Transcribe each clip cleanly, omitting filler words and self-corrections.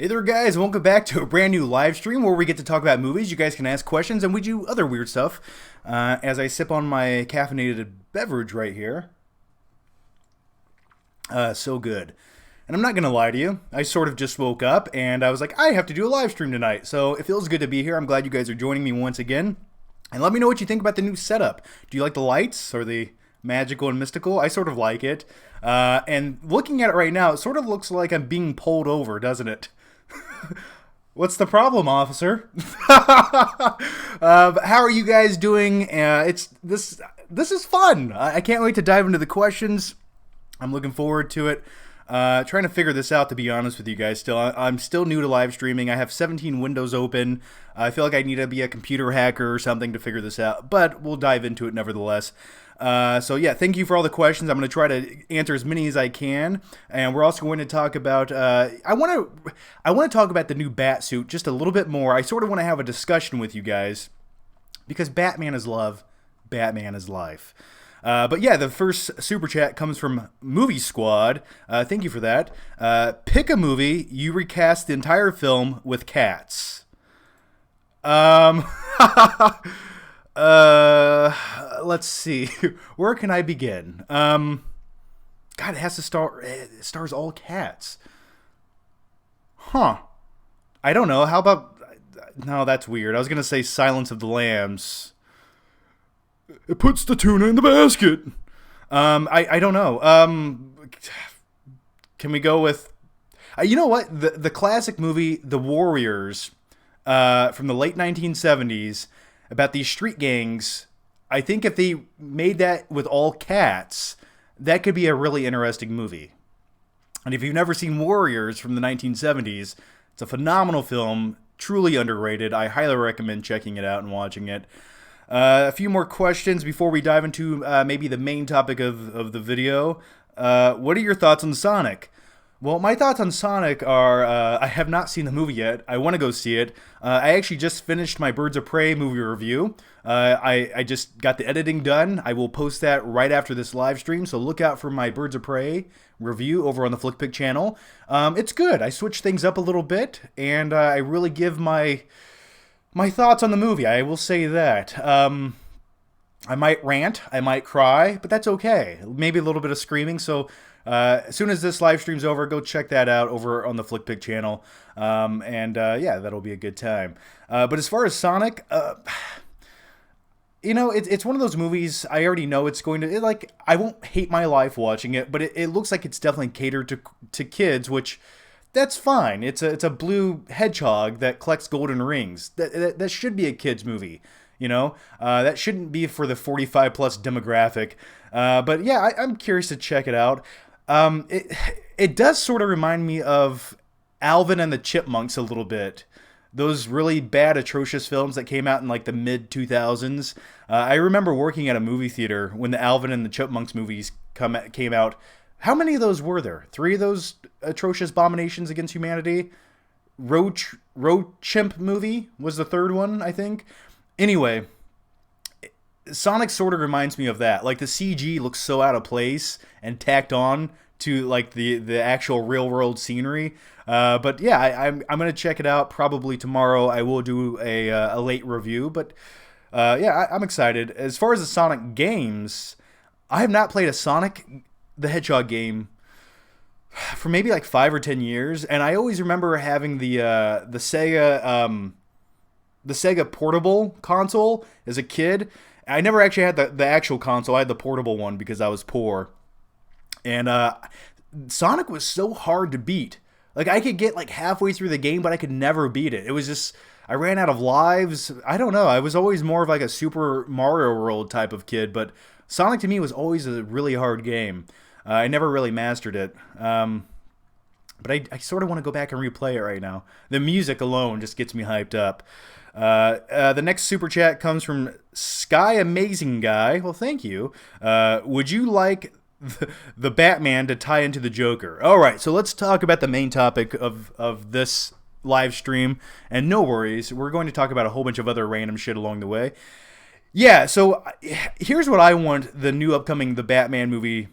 Hey there guys, welcome back to a brand new live stream where we get to talk about movies. You guys can ask questions and we do other weird stuff as I sip on my caffeinated beverage right here. So good. And I'm not going to lie to you, I sort of just woke up and I was like, I have to do a live stream tonight. So it feels good to be here. I'm glad you guys are joining me once again. And let me know what you think about the new setup. Do you like the lights? Are they magical and mystical? I sort of like it. And looking at it right now, it sort of looks like I'm being pulled over, doesn't it? What's the problem, officer? How are you guys doing? This is fun. I can't wait to dive into the questions. I'm looking forward to it. Trying to figure this out, to be honest with you guys. I'm still new to live streaming. I have 17 windows open. I feel like I need to be a computer hacker or something to figure this out, but we'll dive into it nevertheless. So yeah, thank you for all the questions. I'm going to try to answer as many as I can, and we're also going to talk about. I want to talk about the new Batsuit just a little bit more. I sort of want to have a discussion with you guys because Batman is love, Batman is life. But yeah, the first super chat comes from Movie Squad. Thank you for that. Pick a movie you recast the entire film with cats. Let's see. Where can I begin? God, it has to stars all cats. Huh. I don't know. How about... No, that's weird. I was going to say Silence of the Lambs. It puts the tuna in the basket. I don't know. Can we go with... you know what? The classic movie, The Warriors, from the late 1970s, about these street gangs... I think if they made that with all cats, that could be a really interesting movie. And if you've never seen Warriors from the 1970s, it's a phenomenal film, truly underrated. I highly recommend checking it out and watching it. A few more questions before we dive into maybe the main topic of the video. What are your thoughts on Sonic? Well, my thoughts on Sonic are, I have not seen the movie yet. I want to go see it. I actually just finished my Birds of Prey movie review. I just got the editing done. I will post that right after this live stream, so look out for my Birds of Prey review over on the Flickpick channel. It's good. I switched things up a little bit, and I really give my thoughts on the movie. I will say that. I might rant, I might cry, but that's okay. Maybe a little bit of screaming, so... as soon as this live stream's over, go check that out over on the Flickpick channel. Yeah, that'll be a good time. But as far as Sonic, it's one of those movies I already know it's going to... I won't hate my life watching it, but it looks like it's definitely catered to kids, which... That's fine. It's a blue hedgehog that collects golden rings. That should be a kid's movie, That shouldn't be for the 45-plus demographic. But yeah, I'm curious to check it out. It does sort of remind me of Alvin and the Chipmunks a little bit. Those really bad, atrocious films that came out in like the mid-2000s. I remember working at a movie theater when the Alvin and the Chipmunks movies came out. How many of those were there? 3 of those atrocious abominations against humanity? Road Chimp movie was the 3rd one, I think. Anyway... Sonic sort of reminds me of that. Like, the CG looks so out of place and tacked on to, like, the actual real-world scenery. But, yeah, I'm going to check it out probably tomorrow. I will do a late review. But, yeah, I'm excited. As far as the Sonic games, I have not played a Sonic the Hedgehog game for maybe, like, 5 or 10 years. And I always remember having the Sega... the Sega Portable console as a kid. I never actually had the actual console. I had the portable one because I was poor. And Sonic was so hard to beat. Like, I could get like halfway through the game, but I could never beat it. It was just, I ran out of lives. I don't know. I was always more of like a Super Mario World type of kid, but Sonic to me was always a really hard game. I never really mastered it. But I sort of want to go back and replay it right now. The music alone just gets me hyped up. The next super chat comes from Sky Amazing Guy. Well, thank you. Would you like the Batman to tie into the Joker? All right, so let's talk about the main topic of this live stream. And no worries, we're going to talk about a whole bunch of other random shit along the way. Yeah, so here's what I want the new upcoming The Batman movie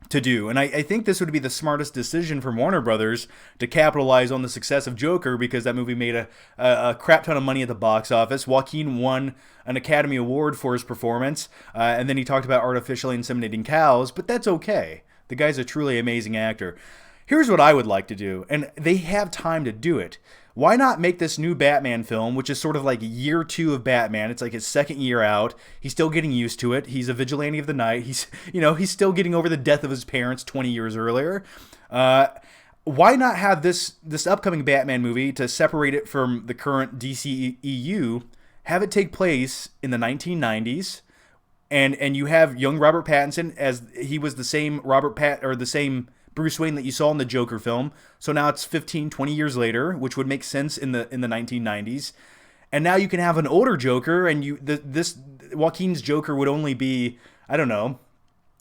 to do. And I think this would be the smartest decision from Warner Brothers to capitalize on the success of Joker, because that movie made a crap ton of money at the box office. Joaquin won an Academy Award for his performance, and then he talked about artificially inseminating cows, but that's okay. The guy's a truly amazing actor. Here's what I would like to do, and they have time to do it. Why not make this new Batman film, which is sort of like year 2 of Batman? It's like his second year out. He's still getting used to it. He's a vigilante of the night. He's still getting over the death of his parents 20 years earlier. Why not have this upcoming Batman movie, to separate it from the current DCEU, have it take place in the 1990s, and you have young Robert Pattinson, as he was the same the same Bruce Wayne that you saw in the Joker film. So now it's 15, 20 years later, which would make sense in the 1990s. And now you can have an older Joker, and this Joaquin's Joker would only be, I don't know,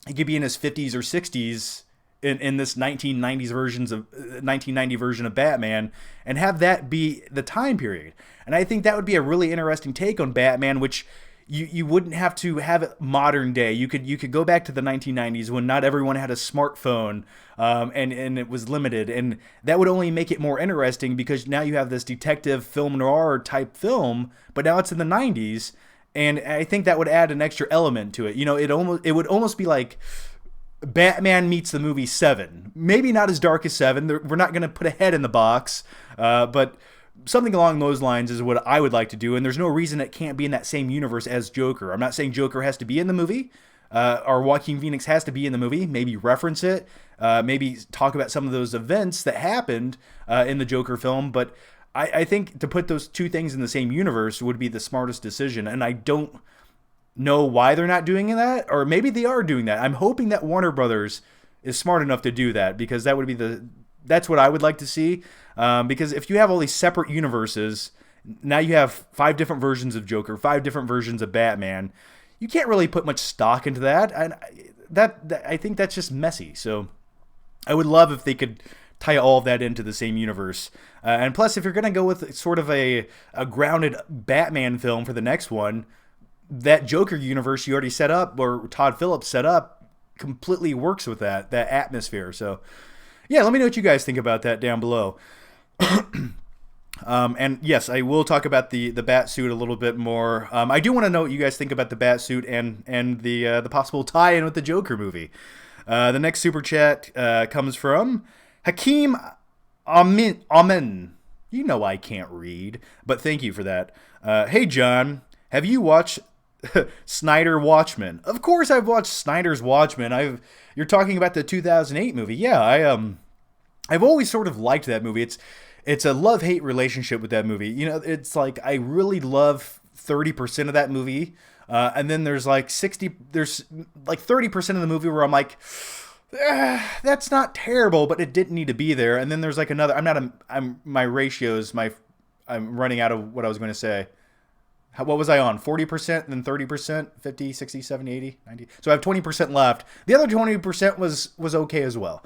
he could be in his 50s or 60s in this 1990s 1990 version of Batman, and have that be the time period. And I think that would be a really interesting take on Batman, which you wouldn't have to have it modern day. You could go back to the 1990s when not everyone had a smartphone, and it was limited, and that would only make it more interesting, because now you have this detective film noir type film, but now it's in the 90s, and I think that would add an extra element to it. It would almost be like Batman meets the movie Seven. Maybe not as dark as Seven. We're not going to put a head in the box, but something along those lines is what I would like to do, and there's no reason it can't be in that same universe as Joker. I'm not saying Joker has to be in the movie, or Joaquin Phoenix has to be in the movie. Maybe reference it, maybe talk about some of those events that happened in the Joker film, but I think to put those two things in the same universe would be the smartest decision, and I don't know why they're not doing that, or maybe they are doing that. I'm hoping that Warner Brothers is smart enough to do that, because that would be that's what I would like to see. Because if you have all these separate universes, now you have 5 different versions of Joker, 5 different versions of Batman. You can't really put much stock into that, and I think that's just messy. So I would love if they could tie all of that into the same universe. And plus, if you're going to go with sort of a grounded Batman film for the next one, that Joker universe you already set up, or Todd Phillips set up, completely works with that atmosphere. So yeah, let me know what you guys think about that down below. And yes, I will talk about the Batsuit a little bit more. I do want to know what you guys think about the Batsuit and the possible tie-in with the Joker movie. The next super chat comes from Hakeem Amen. You know I can't read, but thank you for that. Hey John, have you watched Snyder Watchmen? Of course I've watched Snyder's Watchmen. You're talking about the 2008 movie. Yeah, I've always sort of liked that movie. It's a love-hate relationship with that movie. It's like I really love 30% of that movie, and then there's like 30% of the movie where I'm like, that's not terrible, but it didn't need to be there. And then there's like another. My ratios. I'm running out of what I was going to say. What was I on? 40%, then 30%, 50, 60, 70, 80, 90. So I have 20% left. The other 20% was okay as well.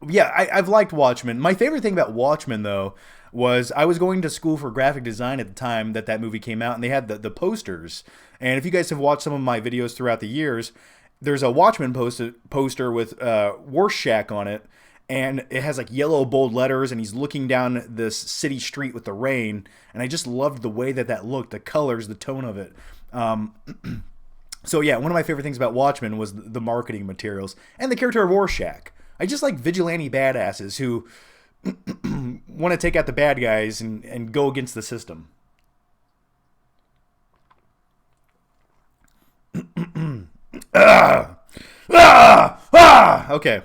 Yeah, I've liked Watchmen. My favorite thing about Watchmen, though, was I was going to school for graphic design at the time that movie came out, and they had the posters. And if you guys have watched some of my videos throughout the years, there's a Watchmen poster with Rorschach on it, and it has like yellow bold letters, and he's looking down this city street with the rain, and I just loved the way that looked, the colors, the tone of it. So yeah, one of my favorite things about Watchmen was the marketing materials and the character of Rorschach. I just like vigilante badasses who want to take out the bad guys and go against the system. Okay.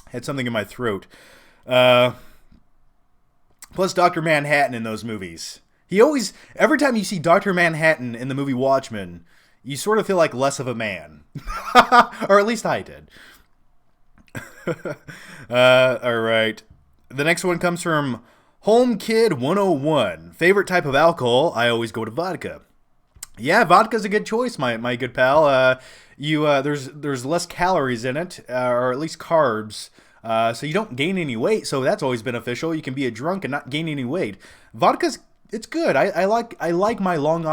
Had something in my throat. Plus Dr. Manhattan in those movies. Every time you see Dr. Manhattan in the movie Watchmen, you sort of feel like less of a man. Or at least I did. All right. The next one comes from Home Kid 101. Favorite type of alcohol? I always go to vodka. Yeah, vodka's a good choice, my good pal. There's less calories in it, or at least carbs. So you don't gain any weight, so that's always beneficial. You can be a drunk and not gain any weight. It's good. I like my Long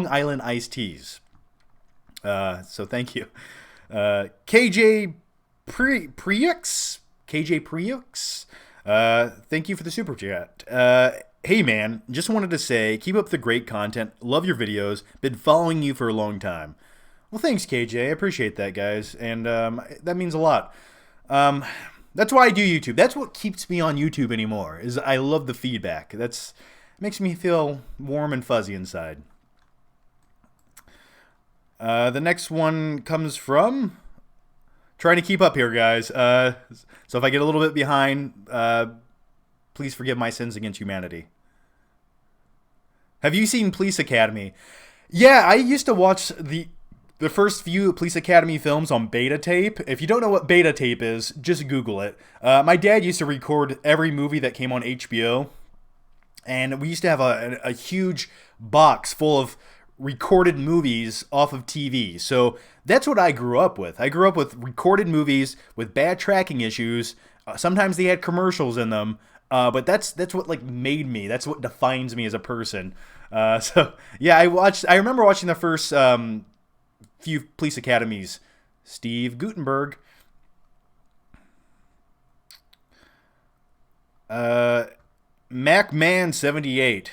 Island iced teas. So thank you. KJ Priux? KJ Priux? Thank you for the super chat. Hey man, just wanted to say, keep up the great content. Love your videos. Been following you for a long time. Well, thanks, KJ. I appreciate that, guys. And that means a lot. That's why I do YouTube. That's what keeps me on YouTube anymore, is I love the feedback. That's makes me feel warm and fuzzy inside. The next one comes from... Trying to keep up here, guys. So if I get a little bit behind, please forgive my sins against humanity. Have you seen Police Academy? Yeah, I used to watch the first few Police Academy films on beta tape. If you don't know what beta tape is, just Google it. My dad used to record every movie that came on HBO. And we used to have a huge box full of recorded movies off of TV. So that's what I grew up with. I grew up with recorded movies with bad tracking issues. Sometimes they had commercials in them. But that's what like made me. That's what defines me as a person. So yeah, I remember watching the first few Police Academies. Steve Gutenberg. MacMan78.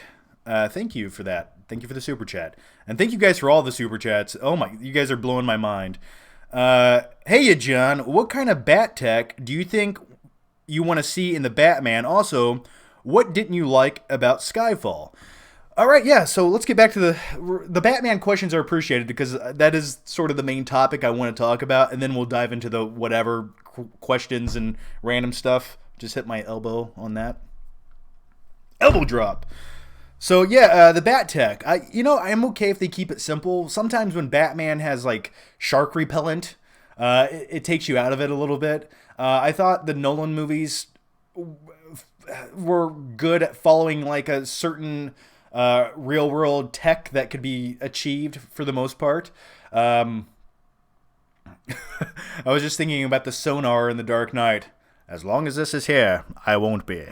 Thank you for that. Thank you for the super chat. And thank you guys for all the super chats. Oh my, you guys are blowing my mind. Hey, John, what kind of bat tech do you think you want to see in the Batman? Also, what didn't you like about Skyfall? All right, yeah, so let's get back to the Batman questions are appreciated because that is sort of the main topic I want to talk about, and then we'll dive into the whatever questions and random stuff. Just hit my elbow on that. Elbow drop. So yeah, the bat tech. I'm okay if they keep it simple. Sometimes when Batman has like shark repellent, it takes you out of it a little bit. I thought the Nolan movies were good at following like a certain real world tech that could be achieved for the most part. I was just thinking about the sonar in The Dark Knight. As long as this is here, I won't be.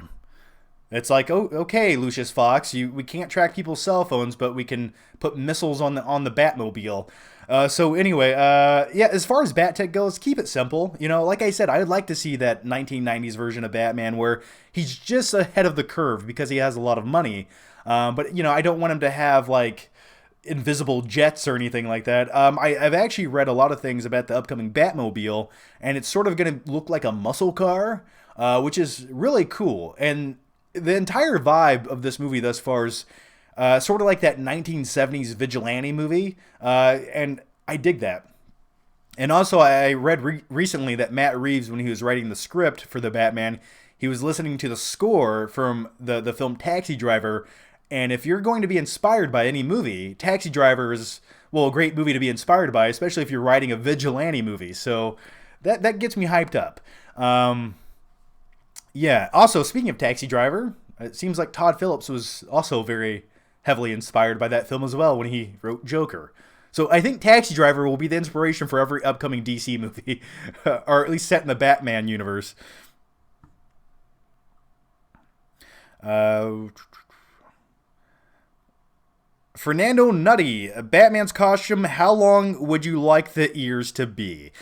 It's like, oh, okay, Lucius Fox, we can't track people's cell phones, but we can put missiles on the Batmobile. So anyway, yeah, as far as bat tech goes, keep it simple. Like I said, I'd like to see that 1990s version of Batman where he's just ahead of the curve because he has a lot of money. But I don't want him to have like invisible jets or anything like that. I've actually read a lot of things about the upcoming Batmobile, and it's sort of going to look like a muscle car, which is really cool. And the entire vibe of this movie thus far is sort of like that 1970s vigilante movie, and I dig that. And also, I read recently that Matt Reeves, when he was writing the script for the Batman, he was listening to the score from the film Taxi Driver. And if you're going to be inspired by any movie, Taxi Driver is, well, a great movie to be inspired by, especially if you're writing a vigilante movie. So that gets me hyped up. Yeah. Also, speaking of Taxi Driver, it seems like Todd Phillips was also very heavily inspired by that film as well when he wrote Joker. So I think Taxi Driver will be the inspiration for every upcoming DC movie, or at least set in the Batman universe. Fernando Nutty, Batman's costume, how long would you like the ears to be?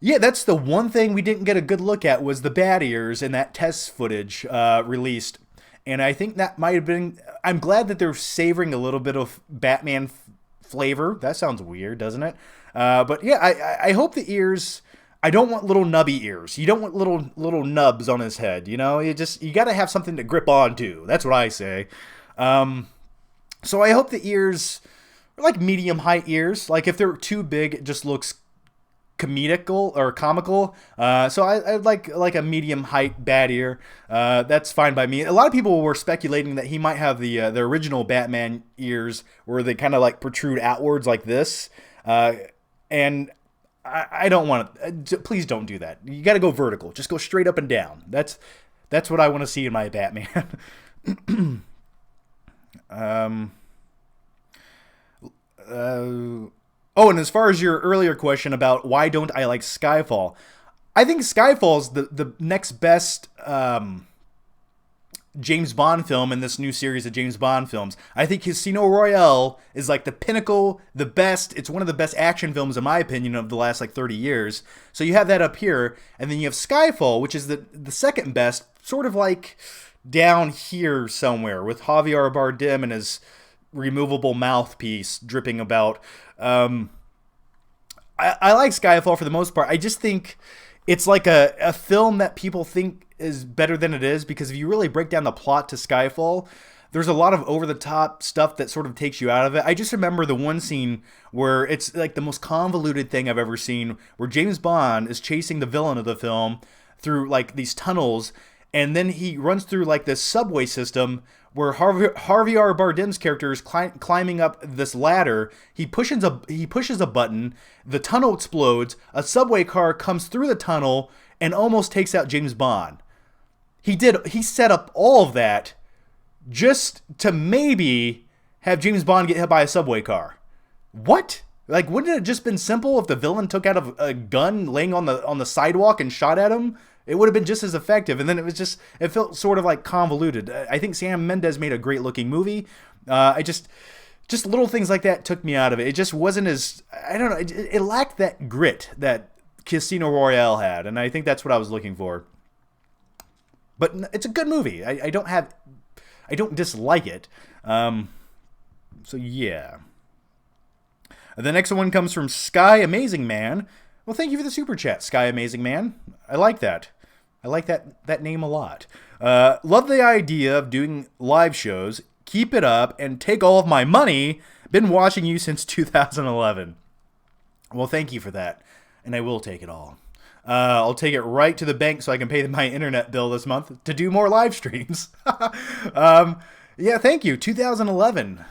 Yeah, that's the one thing we didn't get a good look at was the bat ears in that test footage released. And I think that might have been... I'm glad that they're savoring a little bit of Batman flavor. That sounds weird, doesn't it? But yeah, I hope the ears... I don't want little nubby ears. You don't want little nubs on his head, you got to have something to grip onto. That's what I say. So I hope the ears are like medium height ears. Like if they're too big, it just looks comedical or comical. So I'd like a medium height bat ear. That's fine by me. A lot of people were speculating that he might have the original Batman ears where they kind of like protrude outwards like this. And I don't want to. Please don't do that. You got to go vertical. Just go straight up and down. That's what I want to see in my Batman. Oh, and as far as your earlier question about why don't I like Skyfall, I think Skyfall's the next best James Bond film in this new series of James Bond films. I think Casino Royale is like the pinnacle, the best. It's one of the best action films, in my opinion, of the last like 30 years. So you have that up here, and then you have Skyfall, which is the second best, sort of like down here somewhere, with Javier Bardem and his removable mouthpiece dripping about. I like Skyfall for the most part. I just think it's like a film that people think is better than it is, because if you really break down the plot to Skyfall, there's a lot of over-the-top stuff that sort of takes you out of it. I just remember the one scene where it's like the most convoluted thing I've ever seen, where James Bond is chasing the villain of the film through like these tunnels, and then he runs through like this subway system where Javier Bardem's character is climbing up this ladder. He pushes a button, the tunnel explodes, a subway car comes through the tunnel and almost takes out James Bond. He set up all of that just to maybe have James Bond get hit by a subway car. What? Like, wouldn't it have just been simple if the villain took out a gun laying on the sidewalk and shot at him? It would have been just as effective. And then it felt sort of like convoluted. I think Sam Mendes made a great looking movie. Just little things like that took me out of it. It just wasn't as, I don't know, it lacked that grit that Casino Royale had. And I think that's what I was looking for. But it's a good movie. I don't dislike it. So yeah. The next one comes from Sky Amazing Man. Well, thank you for the super chat, Sky Amazing Man. I like that. I like that name a lot. Love the idea of doing live shows. Keep it up and take all of my money. Been watching you since 2011. Well, thank you for that. And I will take it all. I'll take it right to the bank so I can pay my internet bill this month to do more live streams. Yeah, thank you. 2011.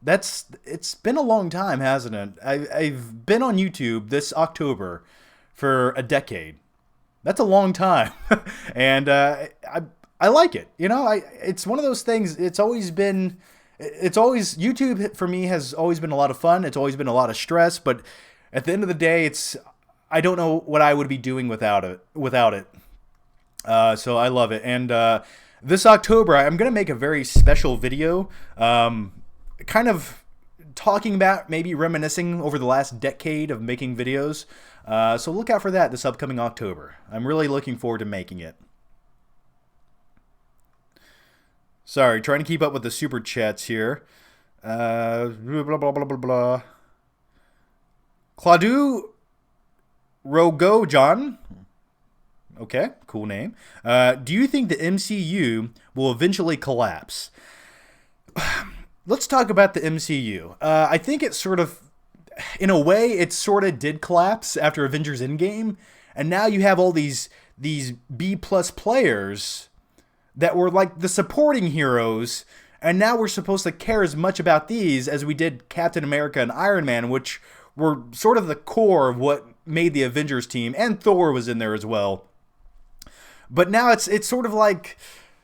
It's been a long time, hasn't it? I've been on YouTube this October for a decade. That's a long time. And I like it. You know, it's one of those things. YouTube for me has always been a lot of fun. It's always been a lot of stress, but at the end of the day, I don't know what I would be doing without it. So I love it. And this October, I'm going to make a very special video, kind of talking about, maybe reminiscing over the last decade of making videos. So look out for that this upcoming October. I'm really looking forward to making it. Sorry, trying to keep up with the super chats here. Blah, blah, blah, blah, blah. Claude Rogo John. Okay, cool name. Do you think the MCU will eventually collapse? Let's talk about the MCU. I think it sort of, in a way, it sort of did collapse after Avengers Endgame. And now you have all these B-plus players that were like the supporting heroes. And now we're supposed to care as much about these as we did Captain America and Iron Man, which were sort of the core of what made the Avengers team. And Thor was in there as well. But now it's sort of like,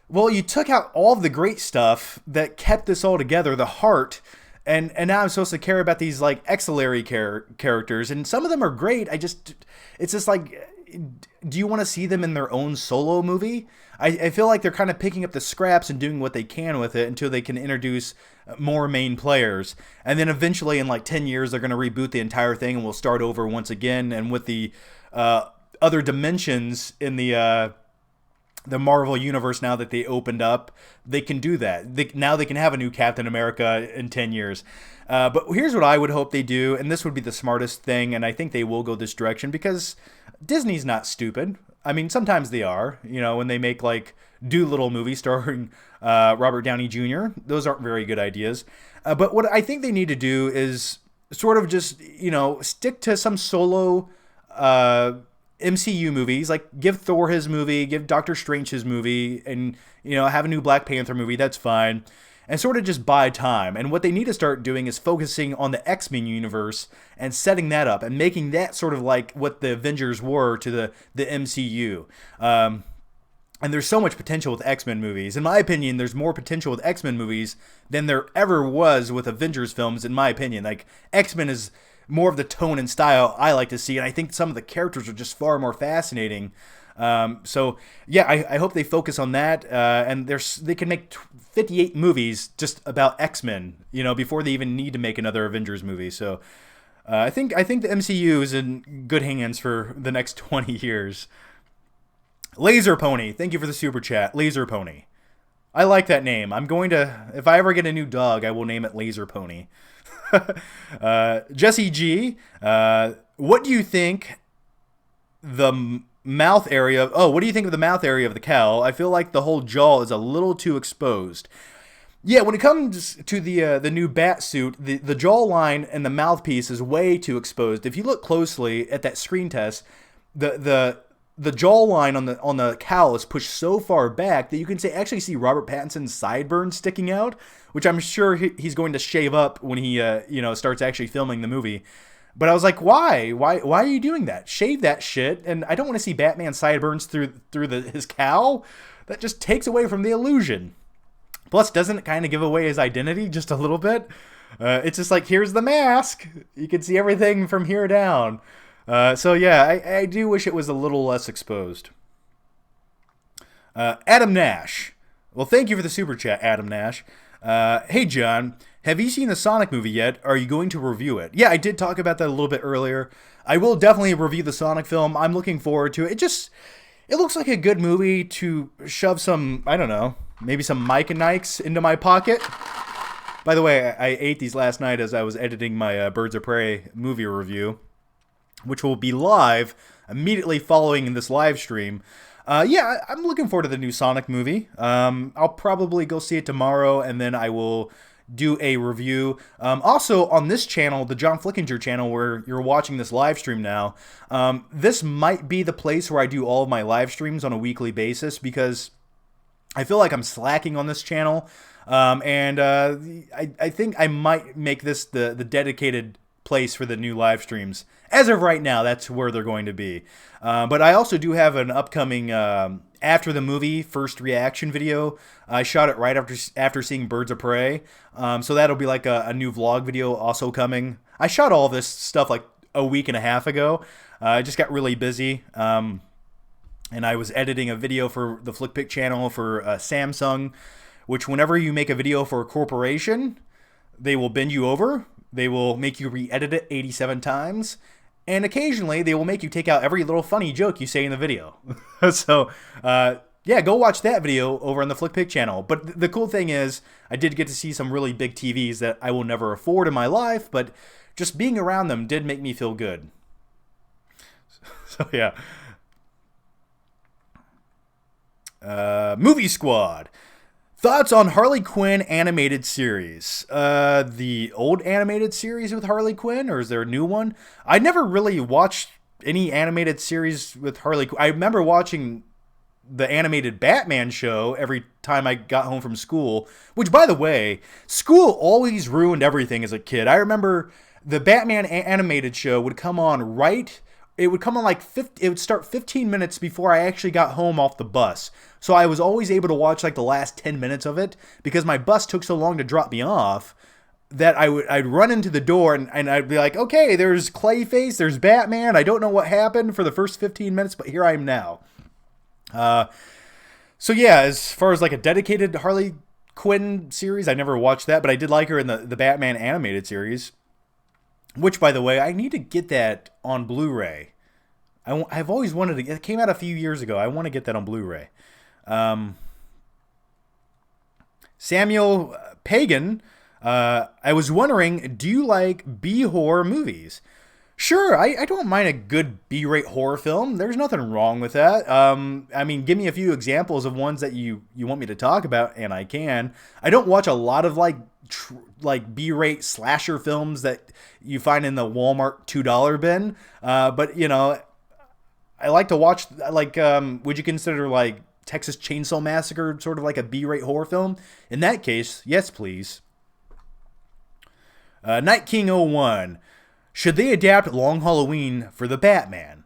well, you took out all of the great stuff that kept this all together, the heart, and now I'm supposed to care about these like auxiliary characters, and some of them are great. It's just like, do you want to see them in their own solo movie? I feel like they're kind of picking up the scraps and doing what they can with it until they can introduce more main players. And then eventually in like 10 years, they're going to reboot the entire thing and we'll start over once again. And with the other dimensions in the Marvel universe now that they opened up, they can do that. Now they can have a new Captain America in 10 years. But here's what I would hope they do, and this would be the smartest thing, and I think they will go this direction because Disney's not stupid. I mean, sometimes they are, you know, when they make like Doolittle movie starring Robert Downey Jr. Those aren't very good ideas. But what I think they need to do is sort of just, you know, stick to some solo MCU movies, like give Thor his movie, give Doctor Strange his movie, and, you know, have a new Black Panther movie, that's fine, and sort of just buy time. And what they need to start doing is focusing on the X-Men universe and setting that up and making that sort of like what the Avengers were to the MCU. And there's so much potential with X-Men movies. In my opinion, there's more potential with X-Men movies than there ever was with Avengers films, in my opinion. Like, X-Men is more of the tone and style I like to see, and I think some of the characters are just far more fascinating. So yeah, I hope they focus on that, and they can make 58 movies just about X-Men, before they even need to make another Avengers movie. So I think the MCU is in good hands for the next 20 years. Laser Pony, thank you for the super chat. Laser Pony, I like that name. If I ever get a new dog, I will name it Laser Pony. Jesse G, what do you think the mouth area? What do you think of the mouth area of the cow? I feel like the whole jaw is a little too exposed. Yeah, when it comes to the new bat suit, the jawline and the mouthpiece is way too exposed. If you look closely at that screen test, the jawline on the cowl is pushed so far back that you can actually see Robert Pattinson's sideburns sticking out, which I'm sure he's going to shave up when he starts actually filming the movie. But I was like, why are you doing that? Shave that shit. And I don't want to see Batman's sideburns through his cowl. That just takes away from the illusion. Plus, doesn't it kind of give away his identity just a little bit? It's just like, here's the mask. You can see everything from here down. So yeah, I do wish it was a little less exposed. Adam Nash. Well, thank you for the super chat, Adam Nash. Hey, John, have you seen the Sonic movie yet? Are you going to review it? Yeah, I did talk about that a little bit earlier. I will definitely review the Sonic film. I'm looking forward to it. It looks like a good movie to shove some, I don't know, maybe some Mike and Nikes into my pocket. By the way, I ate these last night as I was editing my Birds of Prey movie review, which will be live immediately following this live stream. Yeah, I'm looking forward to the new Sonic movie. I'll probably go see it tomorrow, and then I will do a review. Also, on this channel, the John Flickinger channel, where you're watching this live stream now, this might be the place where I do all of my live streams on a weekly basis, because I feel like I'm slacking on this channel, and I think I might make this the dedicated place for the new live streams. As of right now, that's where they're going to be. But I also do have an upcoming after the movie first reaction video. I shot it right after seeing Birds of Prey. So that'll be like a new vlog video also coming. I shot all this stuff like a week and a half ago. I just got really busy. And I was editing a video for the FlickPick channel for Samsung, which whenever you make a video for a corporation, they will bend you over. They will make you re-edit it 87 times. And occasionally, they will make you take out every little funny joke you say in the video. So, yeah, go watch that video over on the FlickPick channel. But the cool thing is, I did get to see some really big TVs that I will never afford in my life, but just being around them did make me feel good. So, yeah. Movie Squad. Thoughts on Harley Quinn animated series? The old animated series with Harley Quinn, or is there a new one? I never really watched any animated series with Harley Quinn. I remember watching the animated Batman show every time I got home from school, which, by the way, school always ruined everything as a kid. I remember the Batman animated show would come on it would come on it would start 15 minutes before I actually got home off the bus. So I was always able to watch like the last 10 minutes of it because my bus took so long to drop me off that I'd run into the door and I'd be like, okay, there's Clayface, there's Batman. I don't know what happened for the first 15 minutes, but here I am now. So yeah, as far as like a dedicated Harley Quinn series, I never watched that, but I did like her in the Batman animated series. Which, by the way, I need to get that on Blu-ray. I've always wanted to. It came out a few years ago. I want to get that on Blu-ray. Samuel Pagan, I was wondering, do you like B-horror movies? Sure, I don't mind a good B-rate horror film. There's nothing wrong with that. I mean, give me a few examples of ones that you want me to talk about, and I can. I don't watch a lot of like B-rate slasher films that you find in the Walmart $2 bin. But you know, I like to watch like would you consider like Texas Chainsaw Massacre sort of like a B-rate horror film? In that case, yes, please. Night King 01. Should they adapt Long Halloween for the Batman?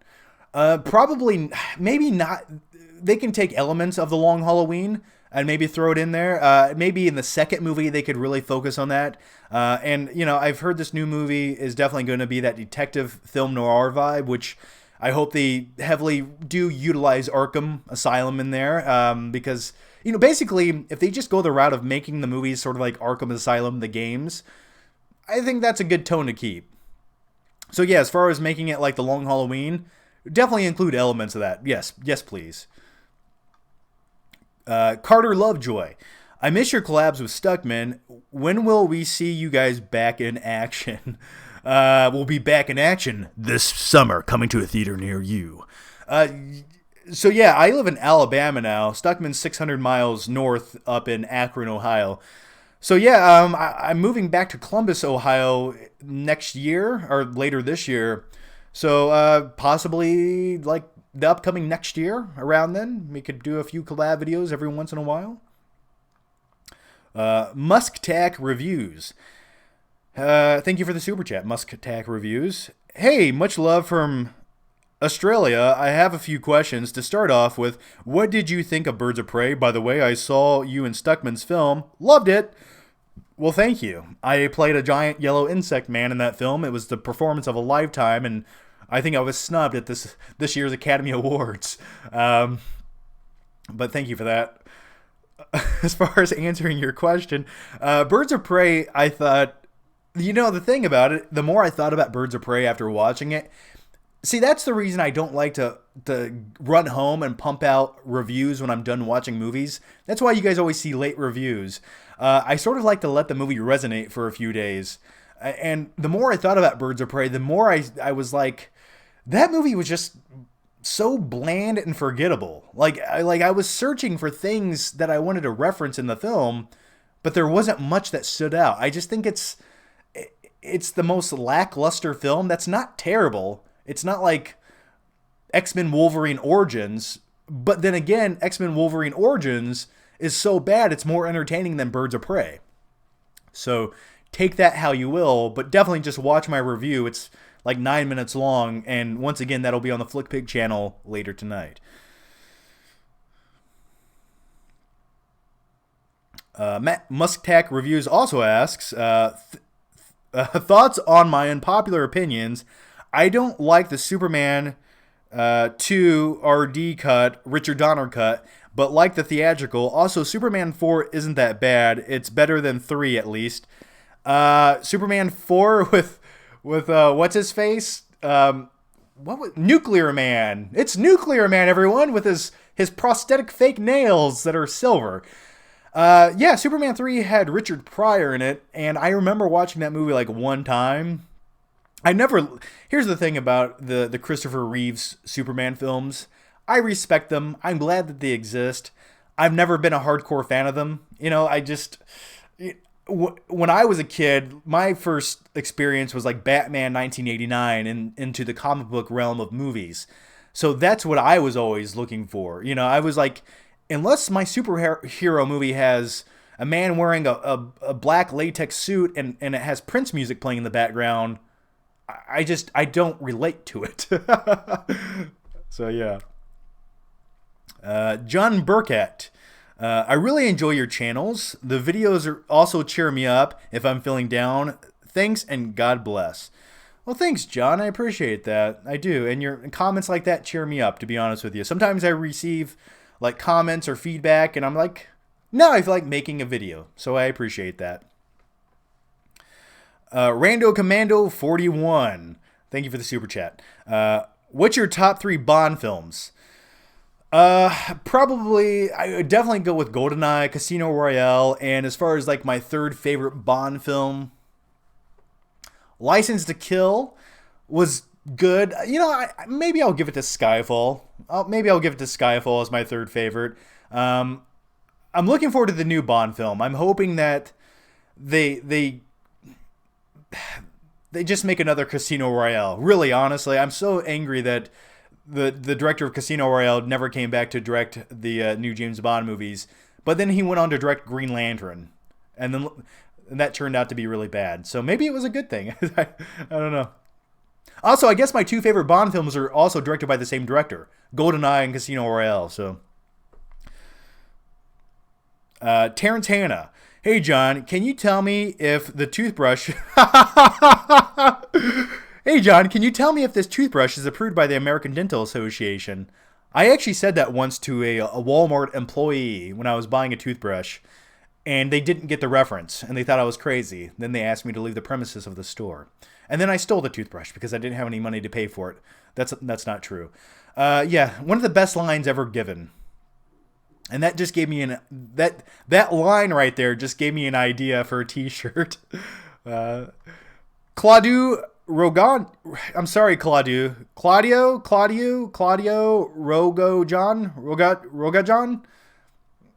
Probably, maybe not. They can take elements of the Long Halloween. I'd maybe throw it in there. Maybe in the second movie they could really focus on that. And I've heard this new movie is definitely going to be that detective film noir vibe, which I hope they heavily do utilize Arkham Asylum in there, because basically if they just go the route of making the movies sort of like Arkham Asylum, the games, I think that's a good tone to keep. So yeah, as far as making it like the Long Halloween, definitely include elements of that. Yes, please. Carter Lovejoy, I miss your collabs with Stuckman. When will we see you guys back in action? We'll be back in action this summer, coming to a theater near you. So yeah, I live in Alabama now. Stuckman's 600 miles north up in Akron, Ohio. So yeah, I'm moving back to Columbus, Ohio next year or later this year. So possibly like the upcoming next year, around then, we could do a few collab videos every once in a while. Musktack Reviews. Thank you for the super chat, Musktack Reviews. Hey, much love from Australia. I have a few questions. To start off with, what did you think of Birds of Prey? By the way, I saw you in Stuckman's film. Loved it. Well, thank you. I played a giant yellow insect man in that film. It was the performance of a lifetime, and I think I was snubbed at this year's Academy Awards. But thank you for that. As far as answering your question, Birds of Prey, I thought, the thing about it, the more I thought about Birds of Prey after watching it, see, that's the reason I don't like to run home and pump out reviews when I'm done watching movies. That's why you guys always see late reviews. I sort of like to let the movie resonate for a few days. And the more I thought about Birds of Prey, the more I was like, that movie was just so bland and forgettable. Like I was searching for things that I wanted to reference in the film, but there wasn't much that stood out. I just think it's the most lackluster film. That's not terrible. It's not like X-Men Wolverine Origins, but then again, X-Men Wolverine Origins is so bad it's more entertaining than Birds of Prey. So take that how you will, but definitely just watch my review. It's like 9 minutes long, and once again, that'll be on the Flickpig channel later tonight. Matt Musktack Reviews also asks, thoughts on my unpopular opinions. I don't like the Superman 2 RD cut, Richard Donner cut, but like the theatrical. Also, Superman 4 isn't that bad. It's better than 3 at least. Superman 4 with what's his face? Nuclear Man. It's Nuclear Man, everyone, with his prosthetic fake nails that are silver. Yeah, Superman 3 had Richard Pryor in it, and I remember watching that movie like one time. Here's the thing about the Christopher Reeves Superman films. I respect them. I'm glad that they exist. I've never been a hardcore fan of them. When I was a kid, my first experience was like Batman 1989 and into the comic book realm of movies. So that's what I was always looking for. I was like, unless my superhero movie has a man wearing a black latex suit and it has Prince music playing in the background, I don't relate to it. So yeah. John Burkett. I really enjoy your channels. The videos also cheer me up if I'm feeling down. Thanks and God bless. Well, thanks, John. I appreciate that. I do. And your comments like that cheer me up, to be honest with you. Sometimes I receive like comments or feedback and I'm like, no, I feel like making a video. So I appreciate that. Rando Commando 41. Thank you for the super chat. What's your top 3 Bond films? Probably, I would definitely go with GoldenEye, Casino Royale, and as far as like my third favorite Bond film, License to Kill was good. Maybe I'll give it to Skyfall. Maybe I'll give it to Skyfall as my third favorite. I'm looking forward to the new Bond film. I'm hoping that they just make another Casino Royale. Really, honestly, I'm so angry that the director of Casino Royale never came back to direct the new James Bond movies. But then he went on to direct Green Lantern. And that turned out to be really bad. So maybe it was a good thing. I don't know. Also, I guess my 2 favorite Bond films are also directed by the same director. GoldenEye and Casino Royale. So Tarantino. Hey John, can you tell me if the toothbrush? Hey John, can you tell me if this toothbrush is approved by the American Dental Association? I actually said that once to a Walmart employee when I was buying a toothbrush, and they didn't get the reference, and they thought I was crazy. Then they asked me to leave the premises of the store, and then I stole the toothbrush because I didn't have any money to pay for it. That's not true. Yeah, one of the best lines ever given. And that just gave me that line right there just gave me an idea for a T-shirt. Claudio Rogan. I'm sorry, Claudio Rogajon.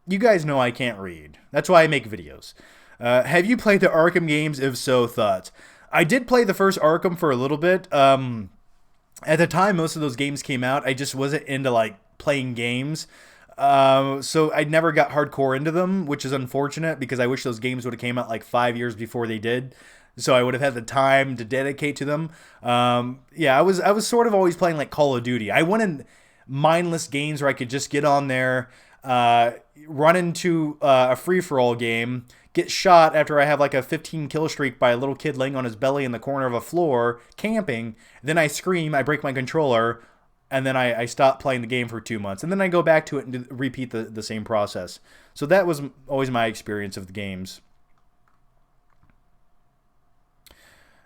You guys know I can't read. That's why I make videos. Have you played the Arkham games? If so, thoughts. I did play the first Arkham for a little bit. At the time most of those games came out, I just wasn't into like playing games. So I never got hardcore into them, which is unfortunate because I wish those games would have came out like 5 years before they did. So I would have had the time to dedicate to them. Yeah, I was sort of always playing like Call of Duty. I wanted mindless games where I could just get on there, run into a free-for-all game, get shot after I have like a 15 kill streak by a little kid laying on his belly in the corner of a floor, camping. Then I scream, I break my controller, and then I stop playing the game for 2 months. And then I go back to it and repeat the same process. So that was always my experience of the games.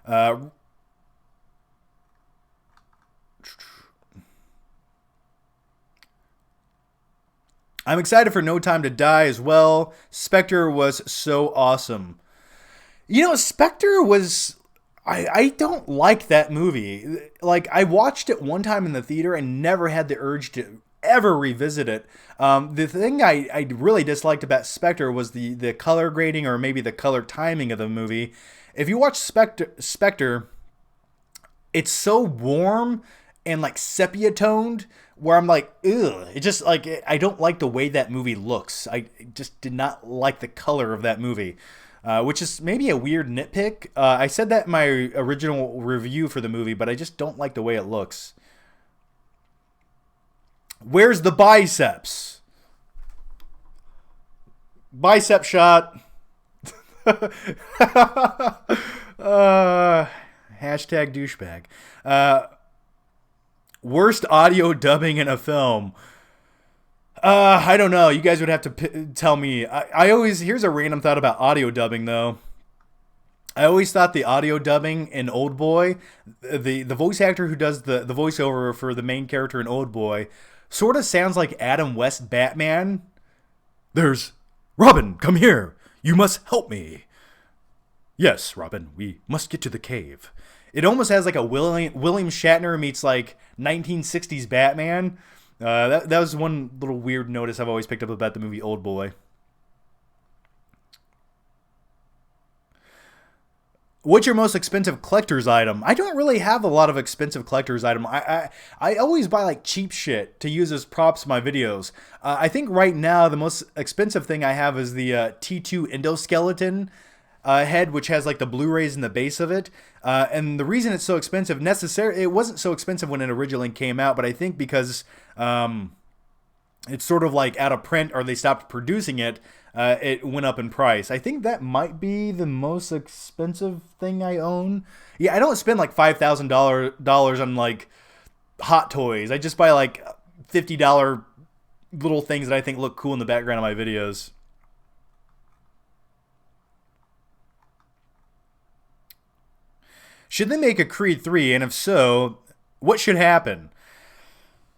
I'm excited for No Time to Die as well. Spectre was so awesome. You know, Spectre was... I don't like that movie. Like, I watched it one time in the theater and never had the urge to ever revisit it. The thing I really disliked about Spectre was the color grading, or maybe the color timing of the movie. If you watch Spectre, it's so warm and like sepia toned where I'm like, ugh. It just like, I don't like the way that movie looks. I just did not like the color of that movie. Which is maybe a weird nitpick. I said that in my original review for the movie, but I just don't like the way it looks. Where's the biceps? Bicep shot. Hashtag douchebag. Worst audio dubbing in a film. I don't know. You guys would have to tell me. I always... Here's a random thought about audio dubbing, though. I always thought the audio dubbing in Oldboy, the voice actor who does the voiceover for the main character in Oldboy, sort of sounds like Adam West Batman. There's... Robin, come here. You must help me. Yes, Robin, we must get to the cave. It almost has like a William Shatner meets like 1960s Batman. That was one little weird notice I've always picked up about the movie Oldboy. What's your most expensive collector's item? I don't really have a lot of expensive collector's item. I always buy like cheap shit to use as props in my videos. I think right now the most expensive thing I have is the T2 endoskeleton head, which has like the Blu-rays in the base of it. And the reason it's so expensive, it wasn't so expensive when it originally came out, but I think because it's sort of like out of print or they stopped producing it, it went up in price. I think that might be the most expensive thing I own. Yeah, I don't spend like $5,000 on like hot toys. I just buy like $50 little things that I think look cool in the background of my videos. Should they make a Creed 3, and if so, what should happen?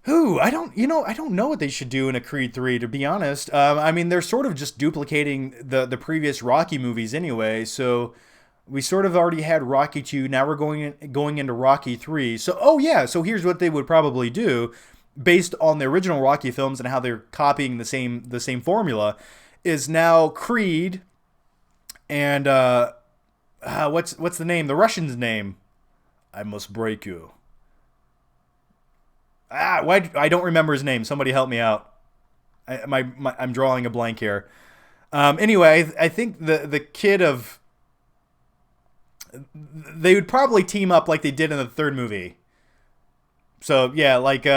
I don't know what they should do in a Creed 3, to be honest. I mean, they're sort of just duplicating the previous Rocky movies anyway, so we sort of already had Rocky 2, now we're going into Rocky 3. So, so here's what they would probably do, based on the original Rocky films and how they're copying the same formula, is now Creed and... what's the name? The Russian's name. I must break you. I don't remember his name. Somebody help me out. I'm drawing a blank here. Anyway, I think the kid of... They would probably team up like they did in the third movie. So, yeah, like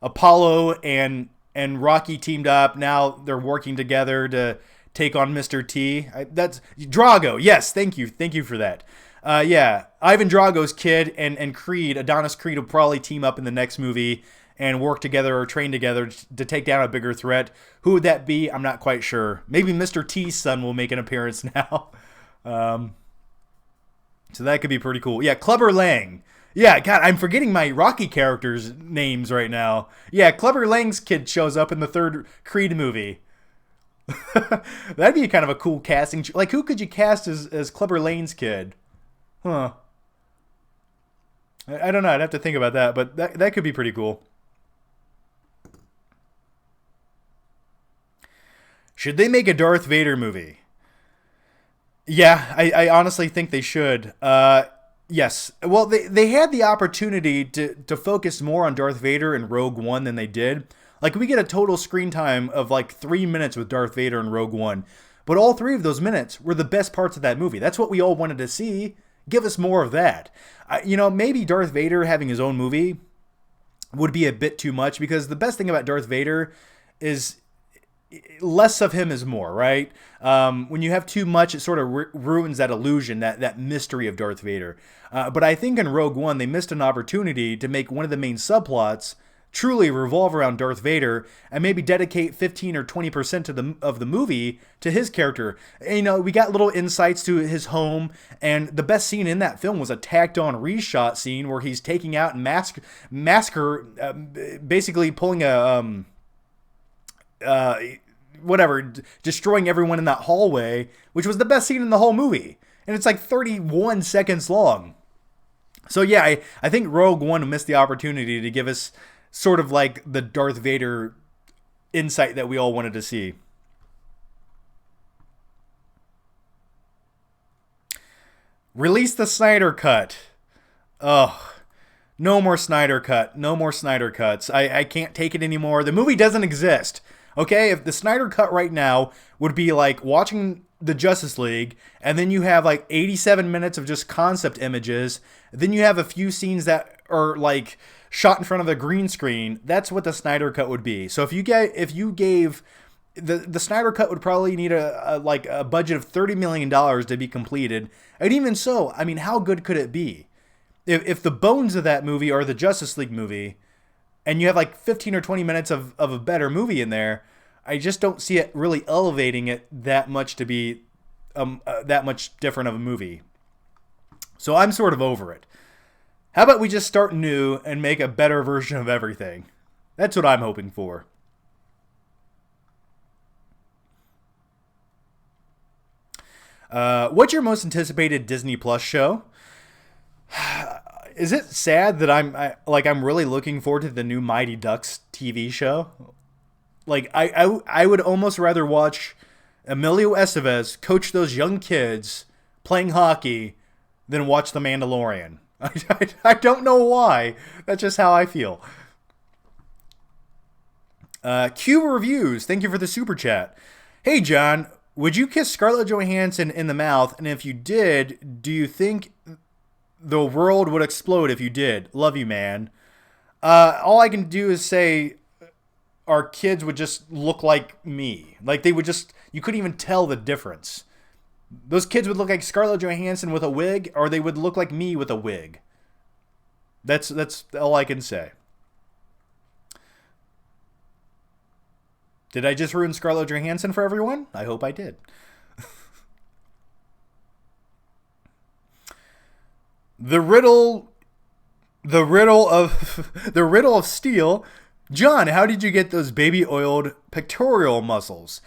Apollo and Rocky teamed up. Now they're working together take on Mr. T. That's Drago. Yes, thank you for that. Yeah, Ivan Drago's kid and Creed, Adonis Creed, will probably team up in the next movie and work together or train together to take down a bigger threat. Who would that be? I'm not quite sure. Maybe Mr. T's son will make an appearance now. So that could be pretty cool. Yeah, Clubber Lang. Yeah, God, I'm forgetting my Rocky characters' names right now. Yeah, Clubber Lang's kid shows up in the third Creed movie. That'd be kind of a cool casting. Like, who could you cast as Clubber Lang's kid? Huh. I don't know. I'd have to think about that, but that could be pretty cool. Should they make a Darth Vader movie? Yeah, I honestly think they should. Yes. Well, they had the opportunity to focus more on Darth Vader in Rogue One than they did. Like, we get a total screen time of like 3 minutes with Darth Vader in Rogue One. But all 3 of those minutes were the best parts of that movie. That's what we all wanted to see. Give us more of that. Maybe Darth Vader having his own movie would be a bit too much, because the best thing about Darth Vader is less of him is more, right? When you have too much, it sort of ruins that illusion, that mystery of Darth Vader. But I think in Rogue One, they missed an opportunity to make one of the main subplots truly revolve around Darth Vader, and maybe dedicate 15 or 20% of the movie to his character. And, we got little insights to his home, and the best scene in that film was a tacked on reshot scene where he's taking out Masker, basically pulling a destroying everyone in that hallway, which was the best scene in the whole movie. And it's like 31 seconds long. So yeah, I think Rogue One missed the opportunity to give us sort of like the Darth Vader insight that we all wanted to see. Release the Snyder Cut. Oh, no more Snyder Cut. No more Snyder Cuts. I can't take it anymore. The movie doesn't exist. Okay, if the Snyder Cut right now would be like watching the Justice League, and then you have like 87 minutes of just concept images, then you have a few scenes that are like shot in front of the green screen, that's what the Snyder Cut would be. So if you gave the Snyder Cut would probably need a budget of $30 million to be completed. And even so, I mean, how good could it be? If the bones of that movie are the Justice League movie, and you have like 15 or 20 minutes of a better movie in there, I just don't see it really elevating it that much to be that much different of a movie. So I'm sort of over it. How about we just start new and make a better version of everything? That's what I'm hoping for. What's your most anticipated Disney Plus show? Is it sad that I'm really looking forward to the new Mighty Ducks TV show? Like, I would almost rather watch Emilio Estevez coach those young kids playing hockey than watch The Mandalorian. I don't know why. That's just how I feel. Q Reviews, thank you for the super chat. Hey, John, would you kiss Scarlett Johansson in the mouth? And if you did, do you think the world would explode if you did? Love you, man. All I can do is say our kids would just look like me. Like, they would just, you couldn't even tell the difference. Those kids would look like Scarlett Johansson with a wig, or they would look like me with a wig. That's all I can say. Did I just ruin Scarlett Johansson for everyone? I hope I did. The riddle of steel. John, how did you get those baby oiled pectoral muscles?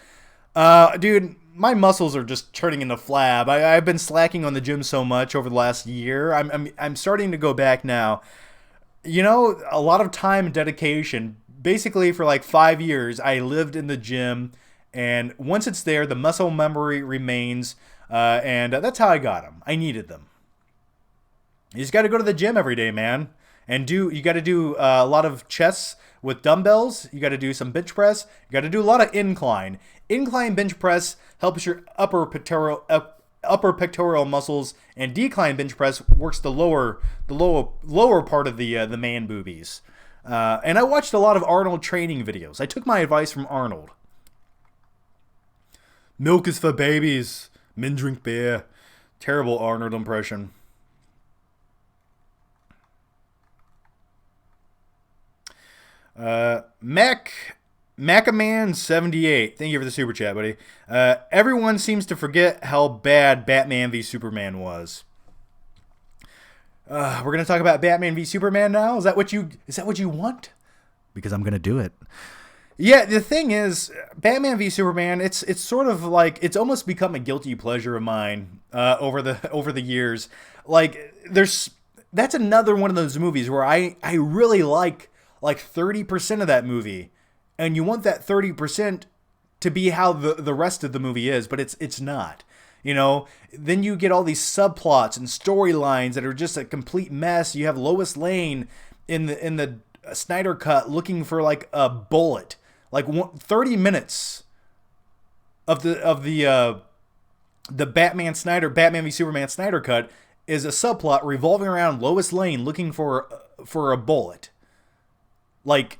Dude, my muscles are just turning into flab. I've been slacking on the gym so much over the last year. I'm starting to go back now. A lot of time and dedication. Basically, for like 5 years, I lived in the gym, and once it's there, the muscle memory remains, and that's how I got them. I needed them. You just got to go to the gym every day, man, and you got to do a lot of chest with dumbbells. You got to do some bench press. You got to do a lot of incline. Incline bench press helps your upper pectoral muscles, and decline bench press works the lower part of the man boobies. And I watched a lot of Arnold training videos. I took my advice from Arnold. Milk is for babies. Men drink beer. Terrible Arnold impression. Macaman78. Thank you for the super chat, buddy. Everyone seems to forget how bad Batman v Superman was. We're gonna talk about Batman v Superman now. Is that what you want? Because I'm gonna do it. Yeah, the thing is, Batman v Superman. It's sort of like it's almost become a guilty pleasure of mine over the years. Like that's another one of those movies where I really like 30% of that movie, and you want that 30% to be how the rest of the movie is, but it's not. You know, then you get all these subplots and storylines that are just a complete mess. You have Lois Lane in the Snyder cut looking for like a bullet. Like 30 minutes of the Batman v Superman Snyder cut is a subplot revolving around Lois Lane looking for a bullet. Like,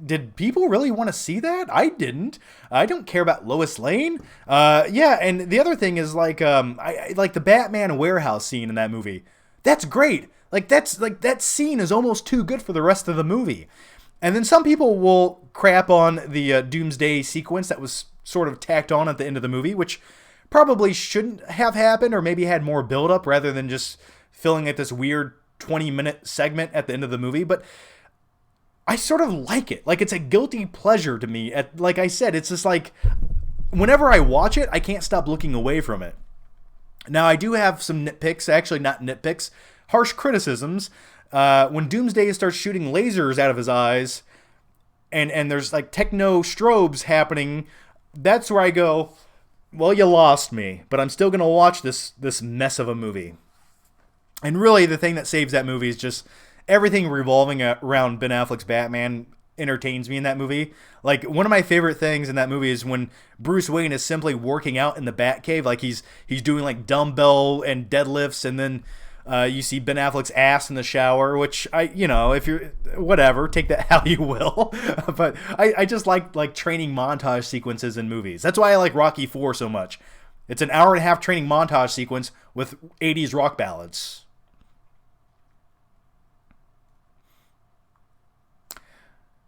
did people really want to see that? I didn't. I don't care about Lois Lane. Yeah, and the other thing is like I like the Batman warehouse scene in that movie. That's great. That scene is almost too good for the rest of the movie. And then some people will crap on the Doomsday sequence that was sort of tacked on at the end of the movie, which probably shouldn't have happened, or maybe had more build-up rather than just filling at this weird 20-minute segment at the end of the movie. But I sort of like it. Like, it's a guilty pleasure to me. Like I said, it's just like, whenever I watch it, I can't stop looking away from it. Now, I do have some nitpicks, actually not nitpicks, harsh criticisms. When Doomsday starts shooting lasers out of his eyes, and there's like techno strobes happening, that's where I go, well, you lost me, but I'm still going to watch this mess of a movie. And really, the thing that saves that movie is just everything revolving around Ben Affleck's Batman entertains me in that movie. Like, one of my favorite things in that movie is when Bruce Wayne is simply working out in the Batcave, like he's doing like dumbbell and deadlifts, and then you see Ben Affleck's ass in the shower, which if you're whatever, take that how you will. But I just like training montage sequences in movies. That's why I like Rocky IV so much. It's an hour and a half training montage sequence with 80s rock ballads.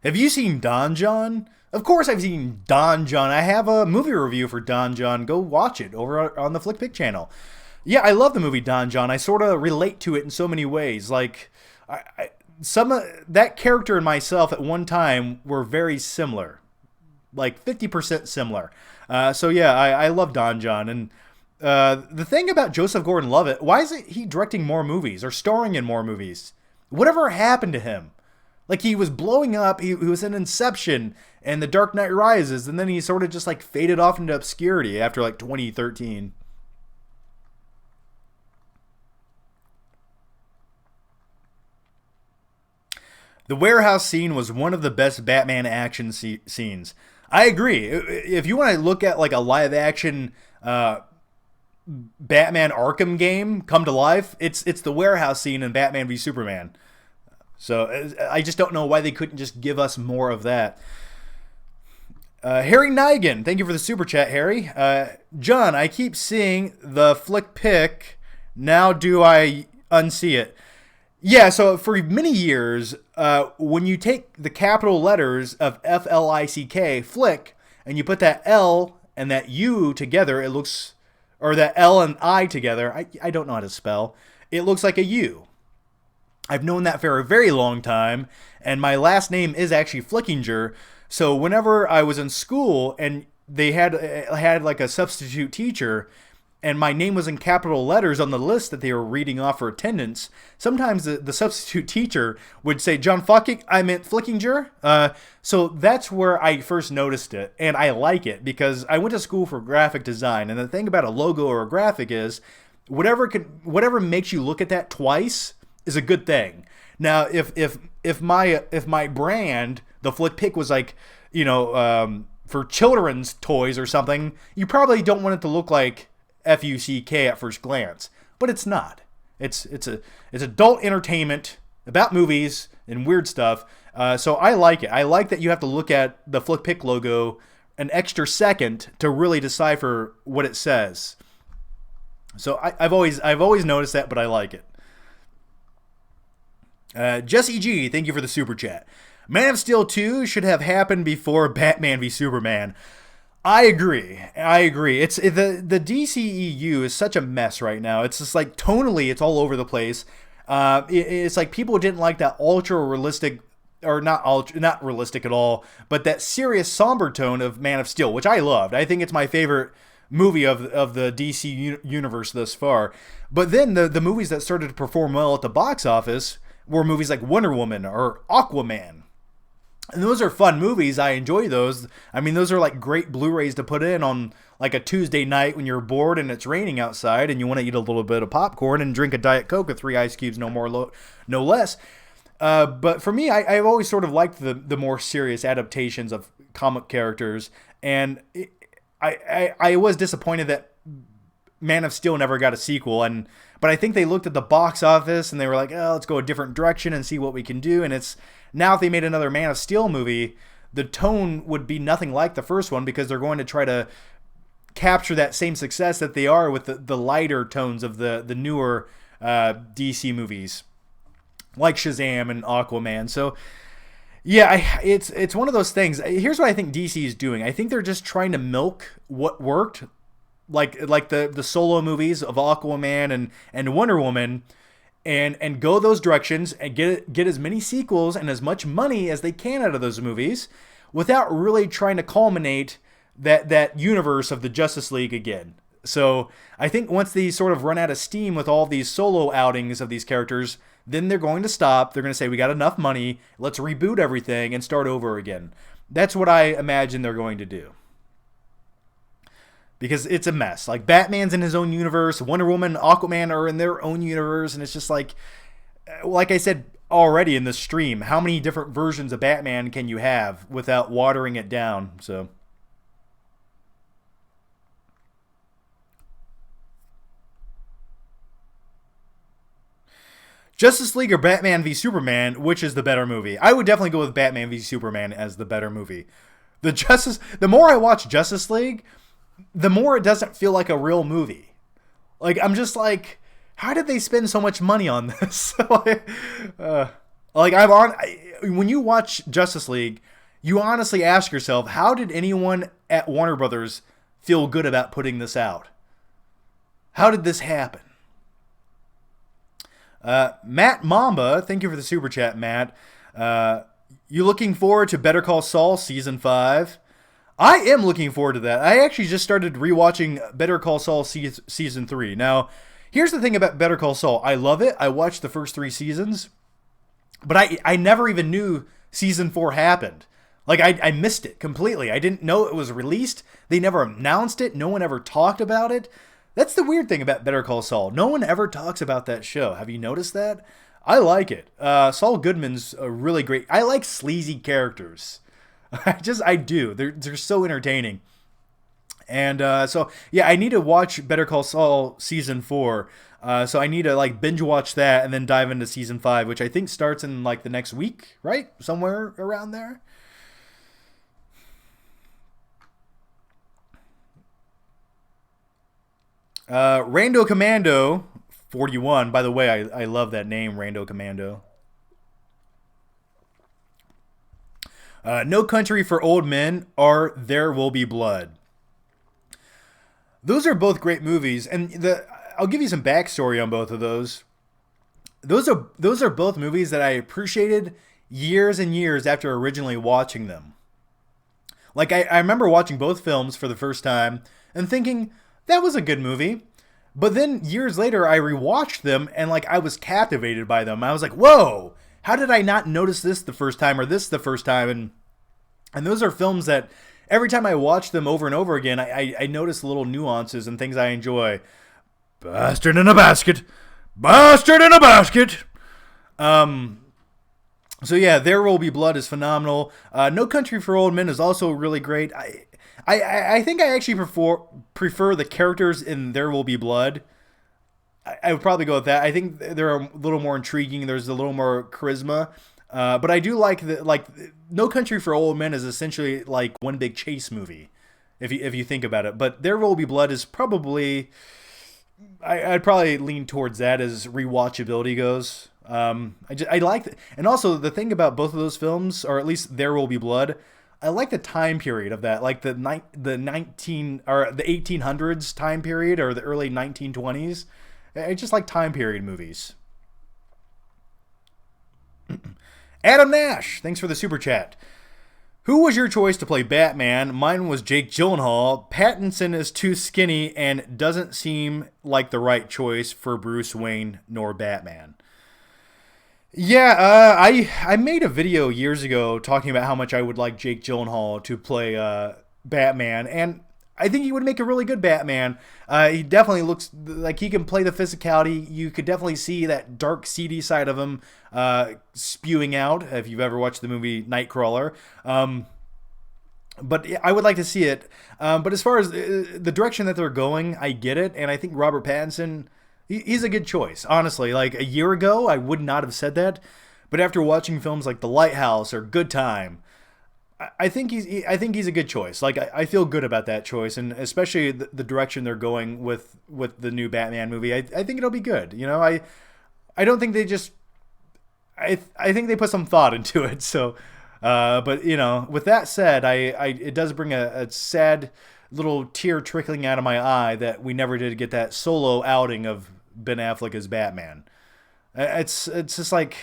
Have you seen Don John? Of course I've seen Don John. I have a movie review for Don John. Go watch it over on the Flick Pick channel. Yeah, I love the movie Don John. I sort of relate to it in so many ways. Like, that character and myself at one time were very similar. Like 50% similar. So yeah, I love Don John. And the thing about Joseph Gordon-Levitt, why isn't he directing more movies or starring in more movies? Whatever happened to him? Like, he was blowing up, he was in Inception and The Dark Knight Rises, and then he sort of just like faded off into obscurity after like 2013. The warehouse scene was one of the best Batman action scenes. I agree. If you want to look at like a live action Batman Arkham game come to life, it's the warehouse scene in Batman v Superman. So I just don't know why they couldn't just give us more of that. Harry Nigan, thank you for the super chat, Harry. John, I keep seeing the Flick Pick. Now do I unsee it? Yeah, so for many years, when you take the capital letters of F-L-I-C-K, Flick, and you put that L and that U together, it looks, or that L and I together, I don't know how to spell, it looks like a U. I've known that for a very long time, and my last name is actually Flickinger, so whenever I was in school and they had like a substitute teacher, and my name was in capital letters on the list that they were reading off for attendance, sometimes the substitute teacher would say, John Flicking, I meant Flickinger. So that's where I first noticed it, and I like it because I went to school for graphic design, and the thing about a logo or a graphic is whatever makes you look at that twice is a good thing. Now, if my brand, the Flick Pick, was like, for children's toys or something, you probably don't want it to look like F-U-C-K at first glance, but it's not. It's adult entertainment about movies and weird stuff. So I like it. I like that you have to look at the Flick Pick logo an extra second to really decipher what it says. So I've always noticed that, but I like it. Jesse G, thank you for the super chat. Man of Steel 2 should have happened before Batman v Superman. I agree. It's the DCEU is such a mess right now. It's just like tonally, it's all over the place. It's like people didn't like that ultra realistic, or not realistic at all, but that serious somber tone of Man of Steel, which I loved. I think it's my favorite movie of the DC universe thus far. But then the movies that started to perform well at the box office were movies like Wonder Woman or Aquaman. And those are fun movies. I enjoy those. I mean, those are like great Blu-rays to put in on like a Tuesday night when you're bored and it's raining outside and you want to eat a little bit of popcorn and drink a Diet Coke with 3 ice cubes, no more, no less. But for me, I've always sort of liked the more serious adaptations of comic characters. And I was disappointed that Man of Steel never got a sequel. But I think they looked at the box office and they were like, oh, let's go a different direction and see what we can do. And it's now if they made another Man of Steel movie, the tone would be nothing like the first one because they're going to try to capture that same success that they are with the lighter tones of the newer DC movies like Shazam and Aquaman. So yeah, it's one of those things. Here's what I think DC is doing. I think they're just trying to milk what worked, like the solo movies of Aquaman and Wonder Woman, and go those directions and get as many sequels and as much money as they can out of those movies without really trying to culminate that universe of the Justice League again. So I think once they sort of run out of steam with all these solo outings of these characters, then they're going to stop. They're going to say, we got enough money. Let's reboot everything and start over again. That's what I imagine they're going to do. Because it's a mess. Like, Batman's in his own universe. Wonder Woman, Aquaman are in their own universe. And it's just like I said already in the stream, how many different versions of Batman can you have without watering it down? So Justice League or Batman v Superman, which is the better movie? I would definitely go with Batman v Superman as the better movie. The more I watch Justice League, the more it doesn't feel like a real movie. Like, I'm just like, how did they spend so much money on this? When you watch Justice League, you honestly ask yourself, how did anyone at Warner Brothers feel good about putting this out? How did this happen? Matt Mamba, thank you for the super chat, Matt. You looking forward to Better Call Saul Season 5? I am looking forward to that. I actually just started rewatching Better Call Saul Season 3. Now, here's the thing about Better Call Saul. I love it. I watched the first 3 seasons, but I never even knew Season 4 happened. Like, I missed it completely. I didn't know it was released. They never announced it. No one ever talked about it. That's the weird thing about Better Call Saul. No one ever talks about that show. Have you noticed that? I like it. Saul Goodman's a really great... I like sleazy characters. I do. They're so entertaining. And so, yeah, I need to watch Better Call Saul Season 4. So I need to, like, binge watch that and then dive into Season 5, which I think starts in, like, the next week, right? Somewhere around there. Rando Commando 41. By the way, I love that name, Rando Commando. No Country for Old Men or There Will Be Blood. Those are both great movies, and I'll give you some backstory on both of those. Those are both movies that I appreciated years and years after originally watching them. Like, I remember watching both films for the first time and thinking, that was a good movie. But then years later, I rewatched them and, like, I was captivated by them. I was like, whoa, how did I not notice this the first time or this the first time? And those are films that every time I watch them over and over again, I notice little nuances and things I enjoy. Bastard in a basket. Bastard in a basket. So yeah, There Will Be Blood is phenomenal. No Country for Old Men is also really great. I think I actually prefer the characters in There Will Be Blood. I would probably go with that. I think they're a little more intriguing. There's a little more charisma. But I do like No Country for Old Men is essentially like one big chase movie, if you think about it. But There Will Be Blood is probably I'd probably lean towards that as rewatchability goes. I like and also the thing about both of those films, or at least There Will Be Blood, I like the time period of that, like the 1800s time period or the early 1920s. I just like time period movies. Adam Nash, thanks for the super chat. Who was your choice to play Batman? Mine was Jake Gyllenhaal. Pattinson is too skinny and doesn't seem like the right choice for Bruce Wayne nor Batman. Yeah, I made a video years ago talking about how much I would like Jake Gyllenhaal to play Batman, and I think he would make a really good Batman. He definitely looks like he can play the physicality. You could definitely see that dark, seedy side of him spewing out, if you've ever watched the movie Nightcrawler. But I would like to see it. But as far as the direction that they're going, I get it, and I think Robert Pattinson, he's a good choice. Honestly, like a year ago, I would not have said that. But after watching films like The Lighthouse or Good Time, I think he's a good choice. Like I feel good about that choice, and especially the direction they're going with the new Batman movie. I think it'll be good. You know, I don't think they just. I think they put some thought into it. So, but you know, with that said, it does bring a sad little tear trickling out of my eye that we never did get that solo outing of Ben Affleck as Batman. It's just like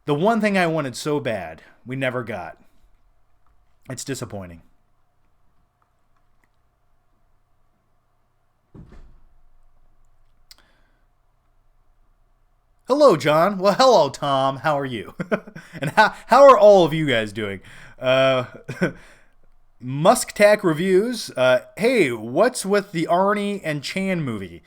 the one thing I wanted so bad we never got. It's disappointing. Hello, John. Well, hello, Tom. How are you? And how are all of you guys doing? Musktack Reviews. Hey, what's with the Arnie and Chan movie?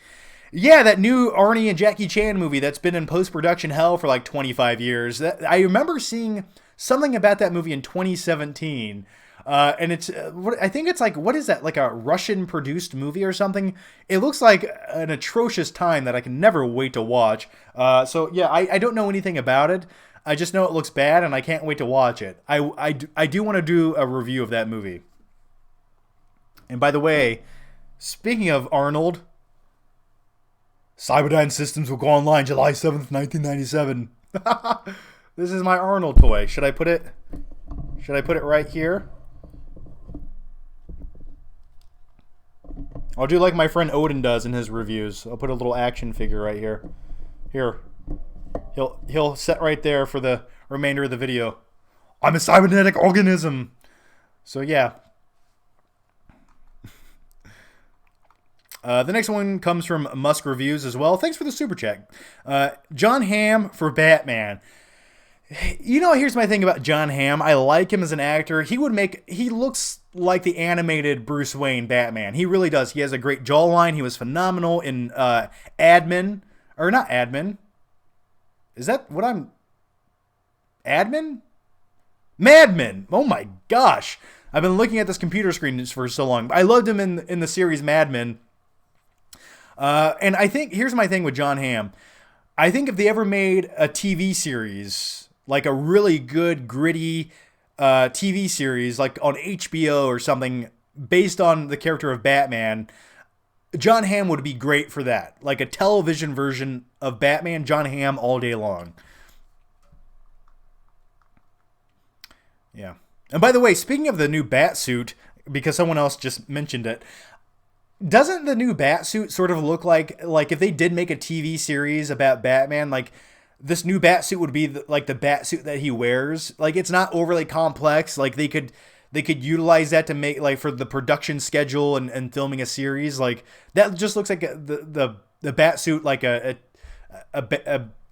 Yeah, that new Arnie and Jackie Chan movie that's been in post-production hell for like 25 years. I remember seeing something about that movie in 2017. And it's, I think it's like, what is that? Like a Russian produced movie or something? It looks like an atrocious time that I can never wait to watch. So yeah, I don't know anything about it. I just know it looks bad and I can't wait to watch it. I do want to do a review of that movie. And by the way, speaking of Arnold, Cyberdyne Systems will go online July 7th, 1997. This is my Arnold toy. Should I put it right here? I'll do like my friend Odin does in his reviews. I'll put a little action figure right here. Here. He'll sit right there for the remainder of the video. I'm a cybernetic organism. So yeah. The next one comes from Musk Reviews as well. Thanks for the super chat. John Hamm for Batman. You know, here's my thing about John Hamm. I like him as an actor. He looks like the animated Bruce Wayne Batman. He really does. He has a great jawline. He was phenomenal in Admin. Or not Admin. Is that what I'm... Admin? Madman. Oh my gosh. I've been looking at this computer screen for so long. I loved him in the series Mad Men. And I think, here's my thing with John Hamm. I think if they ever made a TV series, like a really good, gritty TV series, like on HBO or something, based on the character of Batman, John Hamm would be great for that. Like a television version of Batman, John Hamm all day long. Yeah. And by the way, speaking of the new Batsuit, because someone else just mentioned it, doesn't the new Batsuit sort of look like if they did make a TV series about Batman, like this new Batsuit would be like the Batsuit that he wears? Like it's not overly complex. Like they could utilize that to make like for the production schedule and filming a series. Like that just looks like the Batsuit like a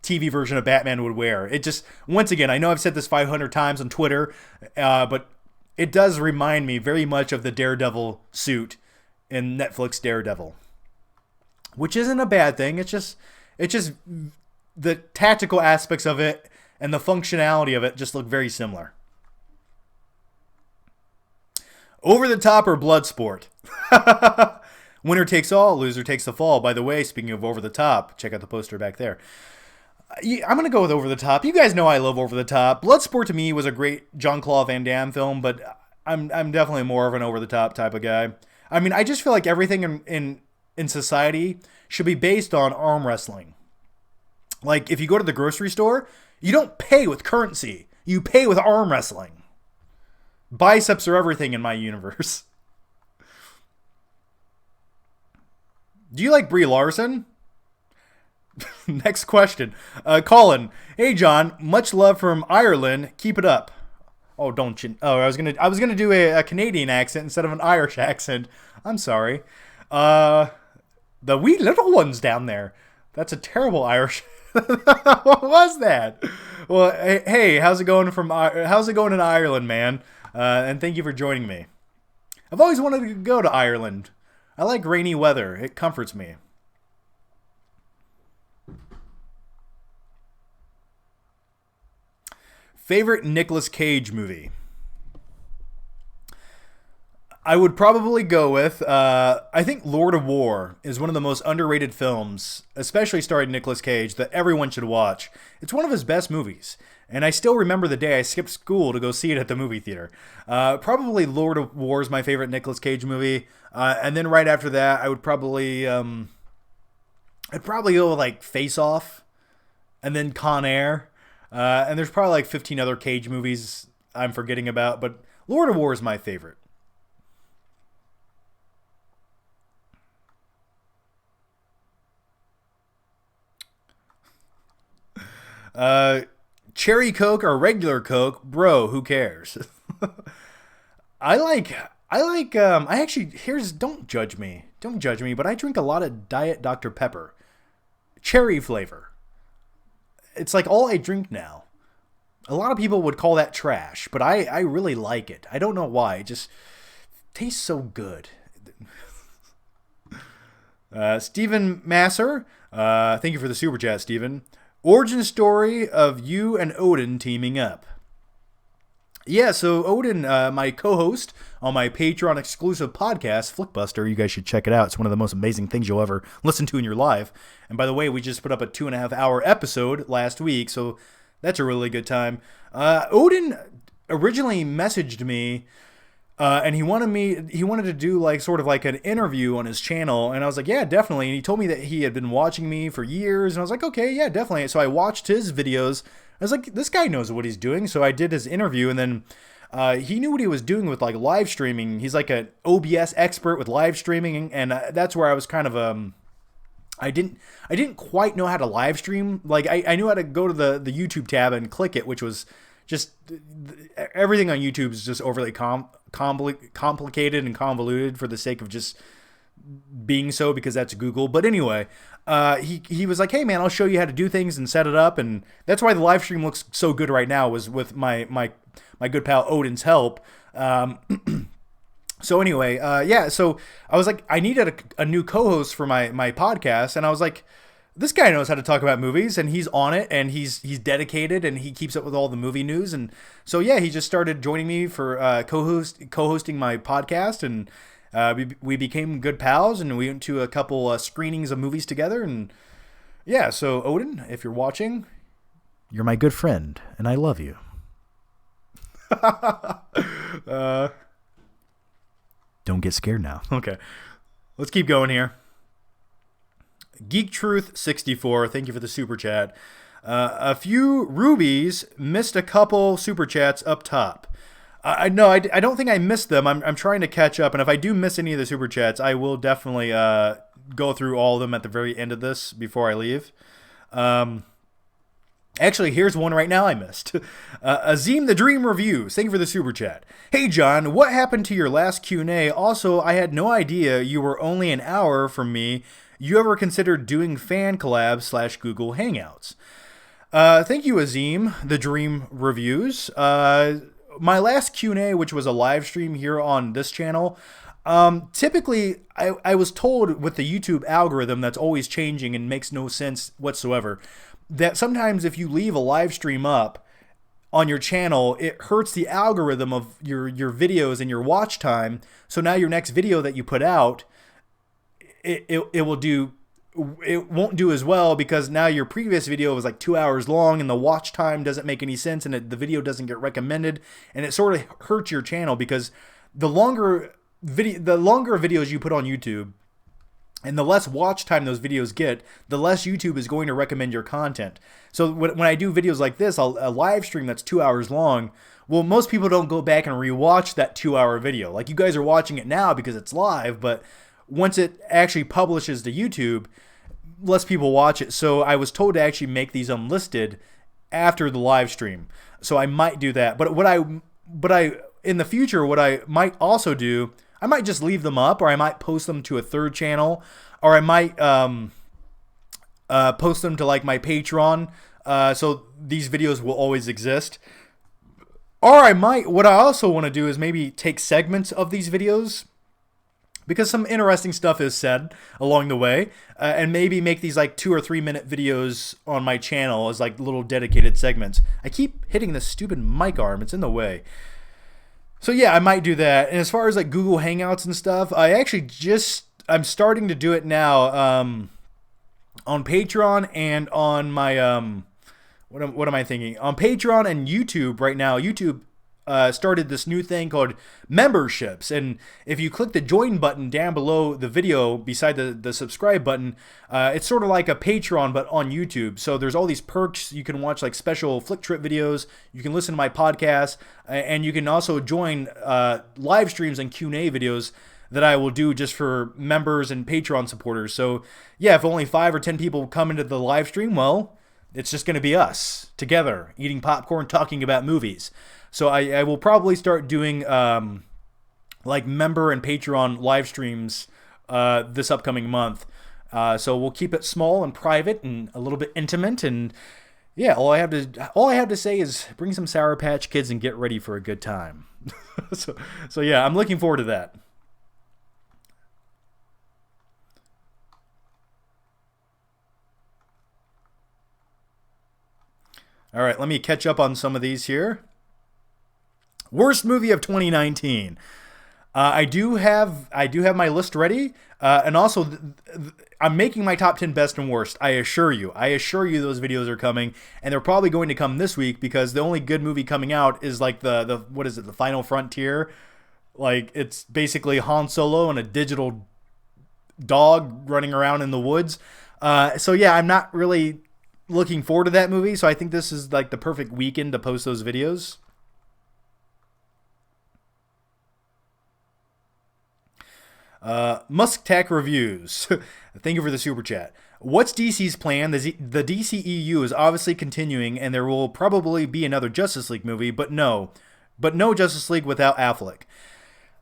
TV version of Batman would wear. It just, once again, I know I've said this 500 times on Twitter, but it does remind me very much of the Daredevil suit in Netflix Daredevil, which isn't a bad thing. It's just the tactical aspects of it and the functionality of it just look very similar. Over the Top or Bloodsport? Winner takes all, loser takes the fall. By the way, speaking of Over the Top, check out the poster back there. I'm gonna go with Over the Top. You guys know I love Over the Top. Bloodsport to me was a great Jean-Claude Van Damme film, but I'm definitely more of an Over the Top type of guy. I mean, I just feel like everything in society should be based on arm wrestling. Like if you go to the grocery store, you don't pay with currency. You pay with arm wrestling. Biceps are everything in my universe. Do you like Brie Larson? Next question. Colin. Hey John, much love from Ireland. Keep it up. Oh, don't you? Oh, I was gonna do a Canadian accent instead of an Irish accent. I'm sorry. The wee little ones down there. That's a terrible Irish. What was that? Well, hey, how's it going in Ireland, man? And thank you for joining me. I've always wanted to go to Ireland. I like rainy weather. It comforts me. Favorite Nicolas Cage movie? I would probably go with, I think Lord of War is one of the most underrated films, especially starring Nicolas Cage, that everyone should watch. It's one of his best movies, and I still remember the day I skipped school to go see it at the movie theater. Probably Lord of War is my favorite Nicolas Cage movie, and then right after that, I'd probably go with like Face Off, and then Con Air, and there's probably like 15 other Cage movies I'm forgetting about, but Lord of War is my favorite. Cherry Coke or regular Coke, bro, who cares? I actually, don't judge me, but I drink a lot of Diet Dr. Pepper. Cherry flavor. It's like all I drink now. A lot of people would call that trash, but I really like it. I don't know why, it just tastes so good. Stephen Masser, thank you for the super chat, Stephen. Origin story of you and Odin teaming up. Yeah, so Odin, my co-host on my Patreon exclusive podcast, Flickbuster, you guys should check it out. It's one of the most amazing things you'll ever listen to in your life. And by the way, we just put up a 2.5-hour episode last week, so that's a really good time. Odin originally messaged me, and he wanted to do like sort of like an interview on his channel, and I was like, yeah, definitely. And he told me that he had been watching me for years, and I was like, okay, yeah, definitely. So I watched his videos. I was like, this guy knows what he's doing. So I did his interview, and then he knew what he was doing with like live streaming. He's like an OBS expert with live streaming, and that's where I was kind of I didn't quite know how to live stream. Like I knew how to go to the YouTube tab and click it, which was just everything on YouTube is just overly complicated and convoluted for the sake of just being so, because that's Google. But anyway, he was like, hey man, I'll show you how to do things and set it up, and that's why the live stream looks so good right now, was with my good pal Odin's help. So anyway, yeah, so I was like, I needed a new co-host for my podcast, and I was like, this guy knows how to talk about movies, and he's on it, and he's dedicated, and he keeps up with all the movie news. And so yeah, he just started joining me for co-hosting my podcast, and we became good pals, and we went to a couple screenings of movies together. And yeah, so Odin, if you're watching, you're my good friend, and I love you. Don't get scared now. Okay, let's keep going here. Geek Truth 64, thank you for the super chat. A few rubies, missed a couple super chats up top. I don't think I missed them. I'm trying to catch up, and if I do miss any of the super chats, I will definitely go through all of them at the very end of this before I leave. Actually, here's one right now I missed. Azim the Dream Reviews, thank you for the super chat. Hey John, what happened to your last Q&A? Also, I had no idea you were only an hour from me. You ever considered doing fan collabs / Google Hangouts? Thank you, Azim, the Dream Reviews. My last Q&A, which was a live stream here on this channel, typically I was told with the YouTube algorithm that's always changing and makes no sense whatsoever, that sometimes if you leave a live stream up on your channel, it hurts the algorithm of your videos and your watch time. So now your next video that you put out, it will do it won't do as well because now your previous video was like 2 hours long and the watch time doesn't make any sense and the video doesn't get recommended, and it sort of hurts your channel because the longer videos you put on YouTube and the less watch time those videos get, the less YouTube is going to recommend your content. So when I do videos like this, a live stream that's 2 hours long, well, most people don't go back and rewatch that 2-hour video. Like, you guys are watching it now because it's live, but once it actually publishes to YouTube, less people watch it. So I was told to actually make these unlisted after the live stream. So I might do that. But in the future, what I might also do, I might just leave them up, or I might post them to a third channel, or I might post them to like my Patreon, so these videos will always exist. Or what I also want to do is maybe take segments of these videos, because some interesting stuff is said along the way, and maybe make these like 2 or 3 minute videos on my channel as like little dedicated segments. I keep hitting this stupid mic arm, it's in the way. So yeah, I might do that. And as far as like Google Hangouts and stuff, I'm starting to do it now on Patreon and on my what am I thinking? On Patreon and YouTube right now. YouTube started this new thing called memberships, and if you click the join button down below the video beside the subscribe button, it's sort of like a Patreon but on YouTube. So there's all these perks. You can watch like special flick trip videos, you can listen to my podcast, and you can also join live streams and Q&A videos that I will do just for members and Patreon supporters. So yeah, if only 5 or 10 people come into the live stream, well, it's just going to be us together eating popcorn, talking about movies. So I will probably start doing like member and Patreon live streams this upcoming month. So we'll keep it small and private and a little bit intimate. And yeah, all I have to say is bring some Sour Patch Kids and get ready for a good time. So yeah, I'm looking forward to that. All right, let me catch up on some of these here. Worst movie of 2019. I do have my list ready, and also I'm making my top 10 best and worst. I assure you those videos are coming, and they're probably going to come this week because the only good movie coming out is like the what is it, the Final Frontier? Like, it's basically Han Solo and a digital dog running around in the woods. So yeah, I'm not really looking forward to that movie, so I think this is like the perfect weekend to post those videos. Musktack Reviews. Thank you for the super chat. What's DC's plan? The DCEU is obviously continuing, and there will probably be another Justice League movie, but no Justice League without Affleck.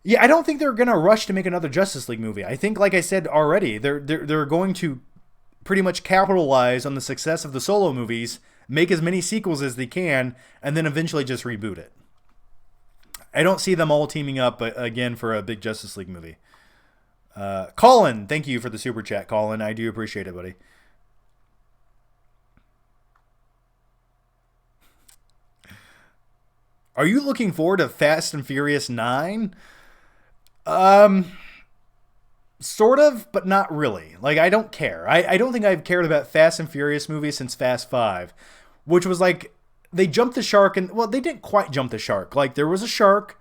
Yeah, I don't think they're gonna rush to make another Justice League movie. I think, like I said already, they're going to pretty much capitalize on the success of the solo movies, make as many sequels as they can, and then eventually just reboot it. I don't see them all teaming up again for a big Justice League movie. Colin, thank you for the super chat, Colin. I do appreciate it, buddy. Are you looking forward to Fast and Furious 9? Sort of, but not really. Like, I don't care. I don't think I've cared about Fast and Furious movies since Fast 5, which was like, they jumped the shark, and, well, they didn't quite jump the shark. Like, there was a shark,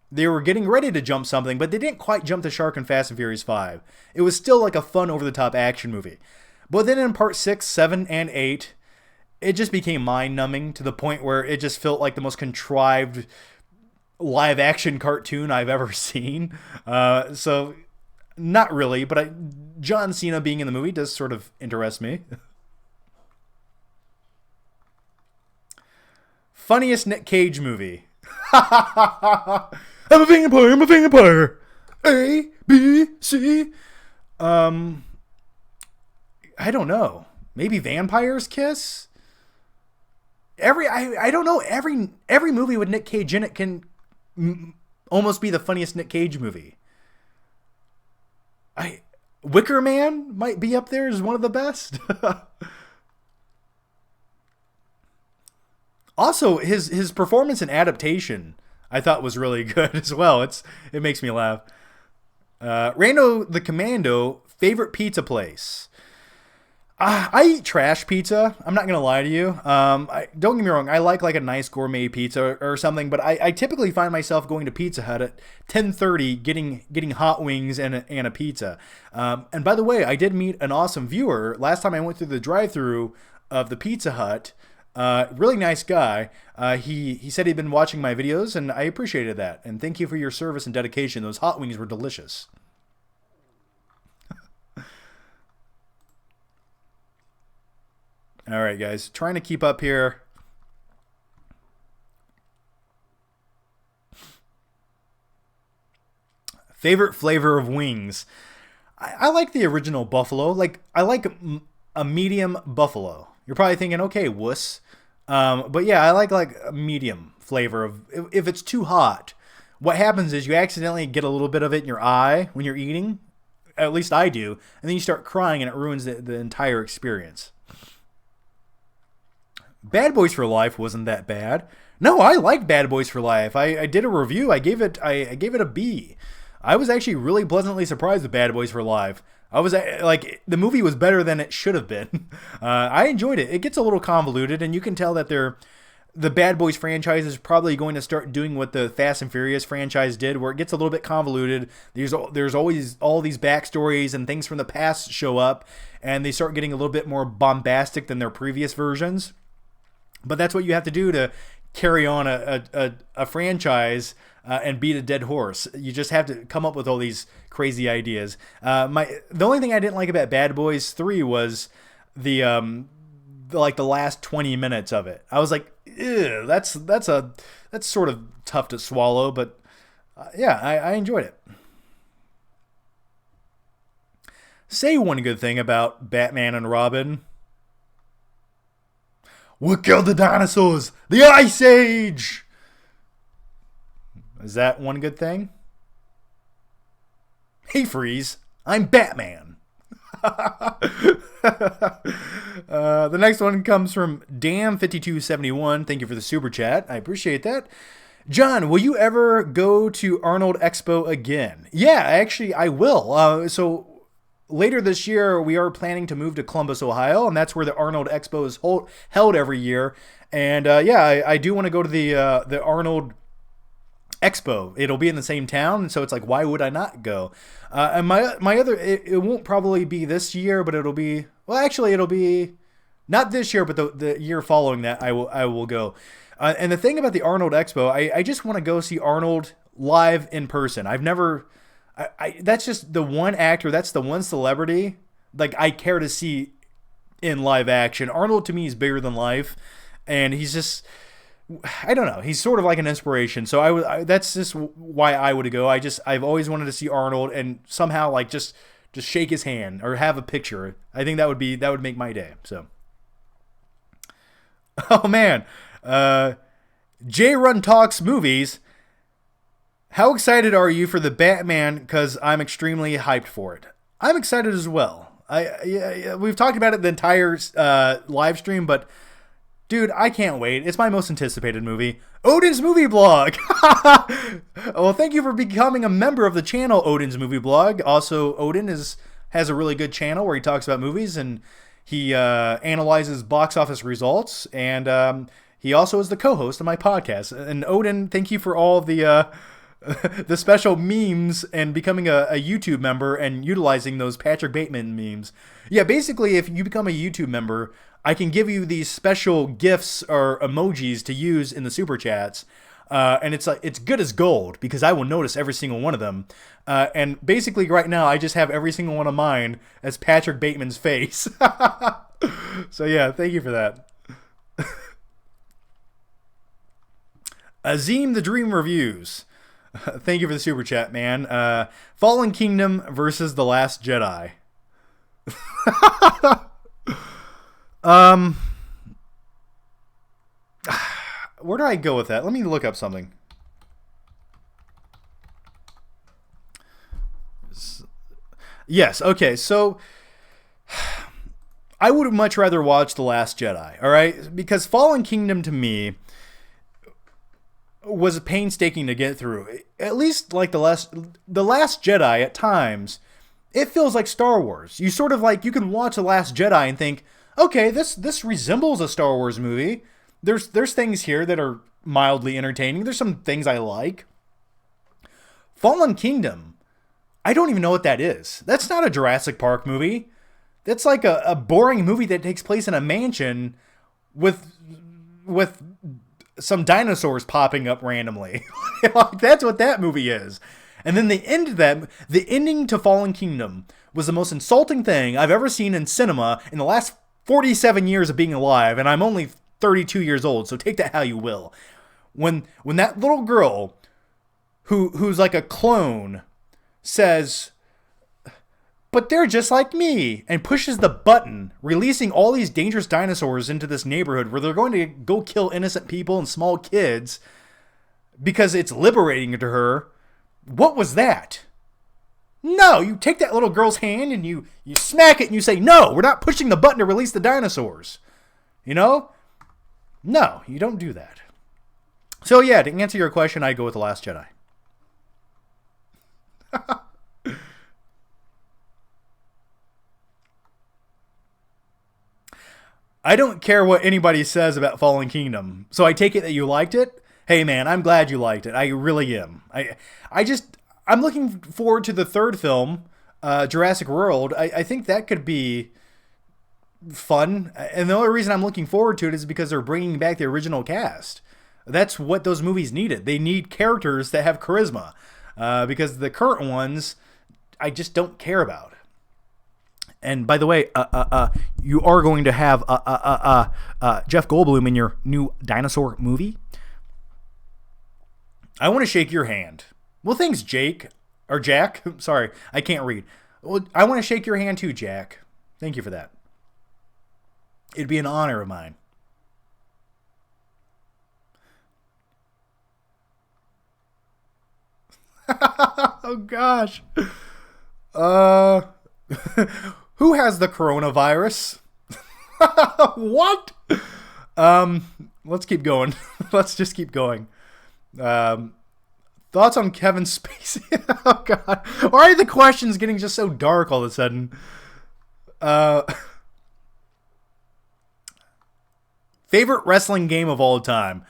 they were getting ready to jump something, but they didn't quite jump the shark in Fast and Furious 5. It was still like a fun, over-the-top action movie. But then in part 6, 7, and 8, it just became mind-numbing to the point where it just felt like the most contrived live-action cartoon I've ever seen. So, not really, but John Cena being in the movie does sort of interest me. Funniest Nick Cage movie. I'm a vampire. A, B, C. I don't know. Maybe Vampire's Kiss? I don't know. Every movie with Nick Cage in it can almost be the funniest Nick Cage movie. Wicker Man might be up there as one of the best. Also, his performance in Adaptation, I thought, was really good as well. It makes me laugh. Rando the Commando, favorite pizza place. I eat trash pizza. I'm not gonna lie to you. Don't get me wrong. I like a nice gourmet pizza or something, but I typically find myself going to Pizza Hut at 10:30, getting hot wings and a pizza. And by the way, I did meet an awesome viewer last time I went through the drive-through of the Pizza Hut. Really nice guy. He said he'd been watching my videos, and I appreciated that. And thank you for your service and dedication. Those hot wings were delicious. All right, guys, trying to keep up here. Favorite flavor of wings? I like the original buffalo. Like, I like a medium buffalo. You're probably thinking, okay, wuss. But yeah, I like a medium flavor of. If it's too hot, what happens is you accidentally get a little bit of it in your eye when you're eating. At least I do, and then you start crying, and it ruins the entire experience. Bad Boys for Life wasn't that bad. No, I like Bad Boys for Life. I did a review. I gave it a B. I was actually really pleasantly surprised with Bad Boys for Life. I was like, the movie was better than it should have been. I enjoyed it. It gets a little convoluted, and you can tell that the Bad Boys franchise is probably going to start doing what the Fast and Furious franchise did, where it gets a little bit convoluted. There's always all these backstories and things from the past show up, and they start getting a little bit more bombastic than their previous versions. But that's what you have to do to carry on a franchise and beat a dead horse. You just have to come up with all these crazy ideas. The only thing I didn't like about Bad Boys 3 was the last 20 minutes of it. I was like, ew, that's sort of tough to swallow, but yeah, I enjoyed it. Say one good thing about Batman and Robin. We killed the dinosaurs! The Ice Age! Is that one good thing? Hey, Freeze, I'm Batman. The next one comes from Dam5271. Thank you for the super chat. I appreciate that. John, will you ever go to Arnold Expo again? Yeah, actually, I will. So later this year, we are planning to move to Columbus, Ohio, and that's where the Arnold Expo is held every year. And yeah, I do want to go to the Arnold Expo. It'll be in the same town, so it's like, why would I not go? And my other, it won't probably be this year, but it'll be not this year, but the year following that, I will go. And the thing about the Arnold Expo, I just want to go see Arnold live in person. I've never. That's just the one actor, that's the one celebrity like I care to see in live action. Arnold to me is bigger than life, and he's just, I don't know, he's sort of like an inspiration. So that's just why I would go. I've always wanted to see Arnold and somehow like just shake his hand or have a picture. I think that would make my day. So oh man, J Run Talks Movies. How excited are you for the Batman? Because I'm extremely hyped for it. I'm excited as well. We've talked about it the entire live stream, but dude, I can't wait. It's my most anticipated movie. Odin's Movie Blog. Well, thank you for becoming a member of the channel, Odin's Movie Blog. Also, Odin has a really good channel where he talks about movies and he analyzes box office results, and he also is the co-host of my podcast. And Odin, thank you for all of the special memes and becoming a YouTube member and utilizing those Patrick Bateman memes. Yeah, basically, if you become a YouTube member, I can give you these special gifts or emojis to use in the super chats. And it's good as gold because I will notice every single one of them. And basically right now, I just have every single one of mine as Patrick Bateman's face. So yeah, thank you for that. Azim the Dream Reviews. Thank you for the super chat, man. Fallen Kingdom versus The Last Jedi. Where do I go with that? Let me look up something. Yes, okay, so I would much rather watch The Last Jedi, all right? Because Fallen Kingdom to me was painstaking to get through. At least like the last Jedi at times, It feels like Star Wars. You sort of like, you can watch The Last Jedi and think, okay, this resembles a Star Wars movie. There's things here that are mildly entertaining. There's some things I like. Fallen Kingdom, I don't even know what that is. That's not a Jurassic Park movie. That's like a boring movie that takes place in a mansion with some dinosaurs popping up randomly. That's what that movie is. And then the ending to Fallen Kingdom was the most insulting thing I've ever seen in cinema in the last 47 years of being alive, and I'm only 32 years old, so take that how you will. When that little girl who's like a clone says, "But they're just like me," and pushes the button, releasing all these dangerous dinosaurs into this neighborhood where they're going to go kill innocent people and small kids because it's liberating to her. What was that? No, you take that little girl's hand and you smack it and you say, "No, we're not pushing the button to release the dinosaurs." You know? No, you don't do that. So yeah, to answer your question, I'd go with The Last Jedi. I don't care what anybody says about Fallen Kingdom. So I take it that you liked it. Hey man, I'm glad you liked it. I really am. I'm looking forward to the third film, Jurassic World. I think that could be fun. And the only reason I'm looking forward to it is because they're bringing back the original cast. That's what those movies needed. They need characters that have charisma. Because the current ones, I just don't care about. And by the way, you are going to have Jeff Goldblum in your new dinosaur movie. I want to shake your hand. Well, thanks, Jake. Or Jack. Sorry, I can't read. Well, I want to shake your hand too, Jack. Thank you for that. It'd be an honor of mine. Oh, gosh. Who has the coronavirus? What? Let's keep going. Let's just keep going. Thoughts on Kevin Spacey? Oh, God. Why are the questions getting just so dark all of a sudden? Favorite wrestling game of all time?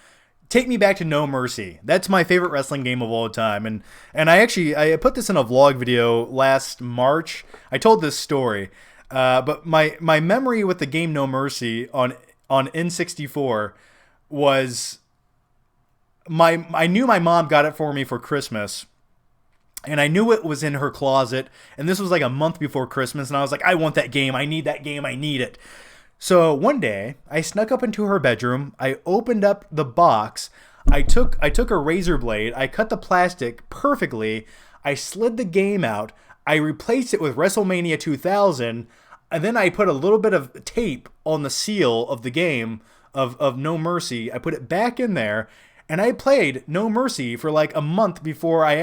Take me back to No Mercy. That's my favorite wrestling game of all time. And I put this in a vlog video last March. I told this story. But my memory with the game No Mercy on N64 was I knew my mom got it for me for Christmas. And I knew it was in her closet. And this was like a month before Christmas. And I was like, I want that game. I need that game. I need it. So one day, I snuck up into her bedroom. I opened up the box. I took a razor blade. I cut the plastic perfectly. I slid the game out. I replaced it with WrestleMania 2000. And then I put a little bit of tape on the seal of the game of No Mercy. I put it back in there. And I played No Mercy for like a month before I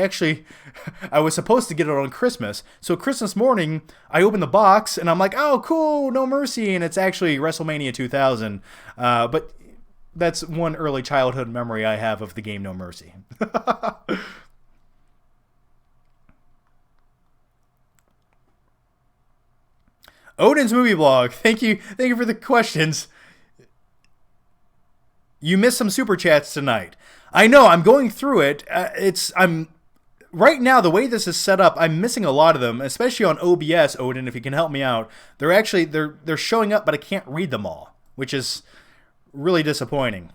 was supposed to get it on Christmas. So Christmas morning, I opened the box and I'm like, oh, cool, No Mercy. And it's actually WrestleMania 2000. But that's one early childhood memory I have of the game No Mercy. Odin's Movie Blog. Thank you for the questions. You missed some super chats tonight. I know, I'm going through it. I'm right now, the way this is set up, I'm missing a lot of them, especially on OBS, Odin, if you can help me out. They're showing up, but I can't read them all, which is really disappointing.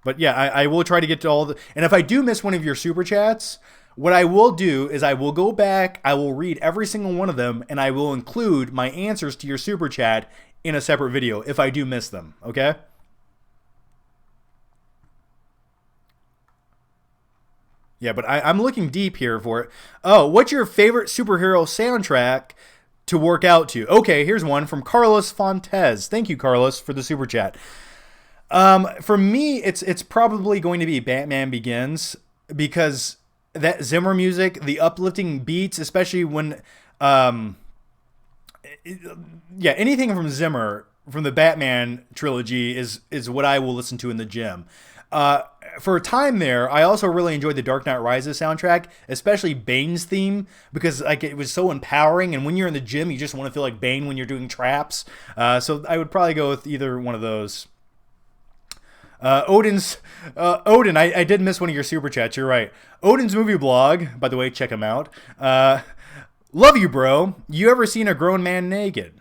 But yeah, I will try to get to all the... And if I do miss one of your super chats, what I will do is I will go back, I will read every single one of them, and I will include my answers to your super chat in a separate video if I do miss them, okay? Yeah, but I'm looking deep here for it. Oh, what's your favorite superhero soundtrack to work out to? Okay, here's one from Carlos Fontes. Thank you, Carlos, for the super chat. For me, it's probably going to be Batman Begins, because that Zimmer music, the uplifting beats, especially when, anything from Zimmer from the Batman trilogy is what I will listen to in the gym. for a time there, I also really enjoyed the Dark Knight Rises soundtrack, especially Bane's theme, because like it was so empowering. And when you're in the gym, you just want to feel like Bane when you're doing traps. So I would probably go with either one of those. Odin, I did miss one of your super chats. You're right. Odin's movie blog, by the way, check him out. Love you, bro. You ever seen a grown man naked?